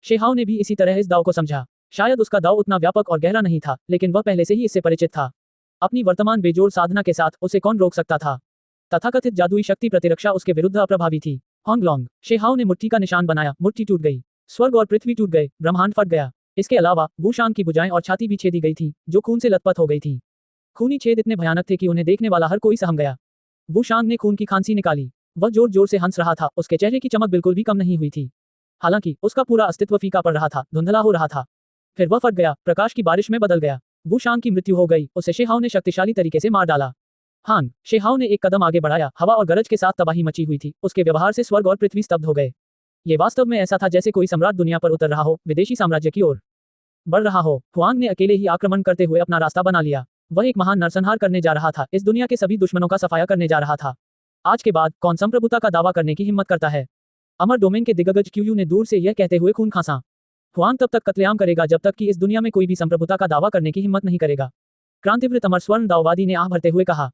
शेहाओ ने भी इसी तरह इस दाव को समझा। शायद उसका दाव उतना व्यापक और गहरा नहीं था, लेकिन वह पहले से ही इससे परिचित था। अपनी वर्तमान बेजोड़ साधना के साथ उसे कौन रोक सकता था? तथाकथित जादुई शक्ति प्रतिरक्षा उसके विरुद्ध अप्रभावी थी। होंगलोंग। शेहाओ ने मुट्ठी का निशान बनाया, मुट्ठी टूट गई। स्वर्ग और पृथ्वी टूट गए, ब्रह्मांड फट गया। इसके अलावा वुशांग की भुजाएं और छाती भी छेदी गई थी, जो खून से लथपथ हो गई थी। खूनी छेद इतने भयानक थे कि उन्हें देखने वाला हर कोई सहम गया। वुशांग ने खून की खांसी निकाली। वह जोर जोर से हंस रहा था, उसके चेहरे की चमक बिल्कुल भी कम नहीं हुई थी। हालांकि उसका पूरा अस्तित्व फीका पड़ रहा था, धुंधला हो रहा था। फिर वह फट गया, प्रकाश की बारिश में बदल गया। वुशांग की मृत्यु हो गई, उसे शेहाओ ने शक्तिशाली तरीके से मार डाला। शेहाओ ने एक कदम आगे बढ़ाया, हवा और गरज के साथ तबाही मची हुई थी, उसके व्यवहार से स्वर्ग और पृथ्वी स्तब्ध हो गए। ये वास्तव में ऐसा था जैसे कोई सम्राट दुनिया पर उतर रहा हो, विदेशी साम्राज्य की ओर बढ़ रहा हो। हुआंग ने अकेले ही आक्रमण करते हुए अपना रास्ता बना लिया। वह एक महान नरसंहार करने जा रहा था, इस दुनिया के सभी दुश्मनों का सफाया करने जा रहा था। आज के बाद कौन संप्रभुता का दावा करने की हिम्मत करता है? अमर डोमेन के दिग्गज क्यूयू ने दूर से यह कहते हुए खून खांसा। हुआंग तब तक कत्लेआम करेगा जब तक कि इस दुनिया में कोई भी संप्रभुता का दावा करने की हिम्मत नहीं करेगा। क्रांतिवृत्त अमर स्वर्ण दाववादी ने आह भरते हुए कहा।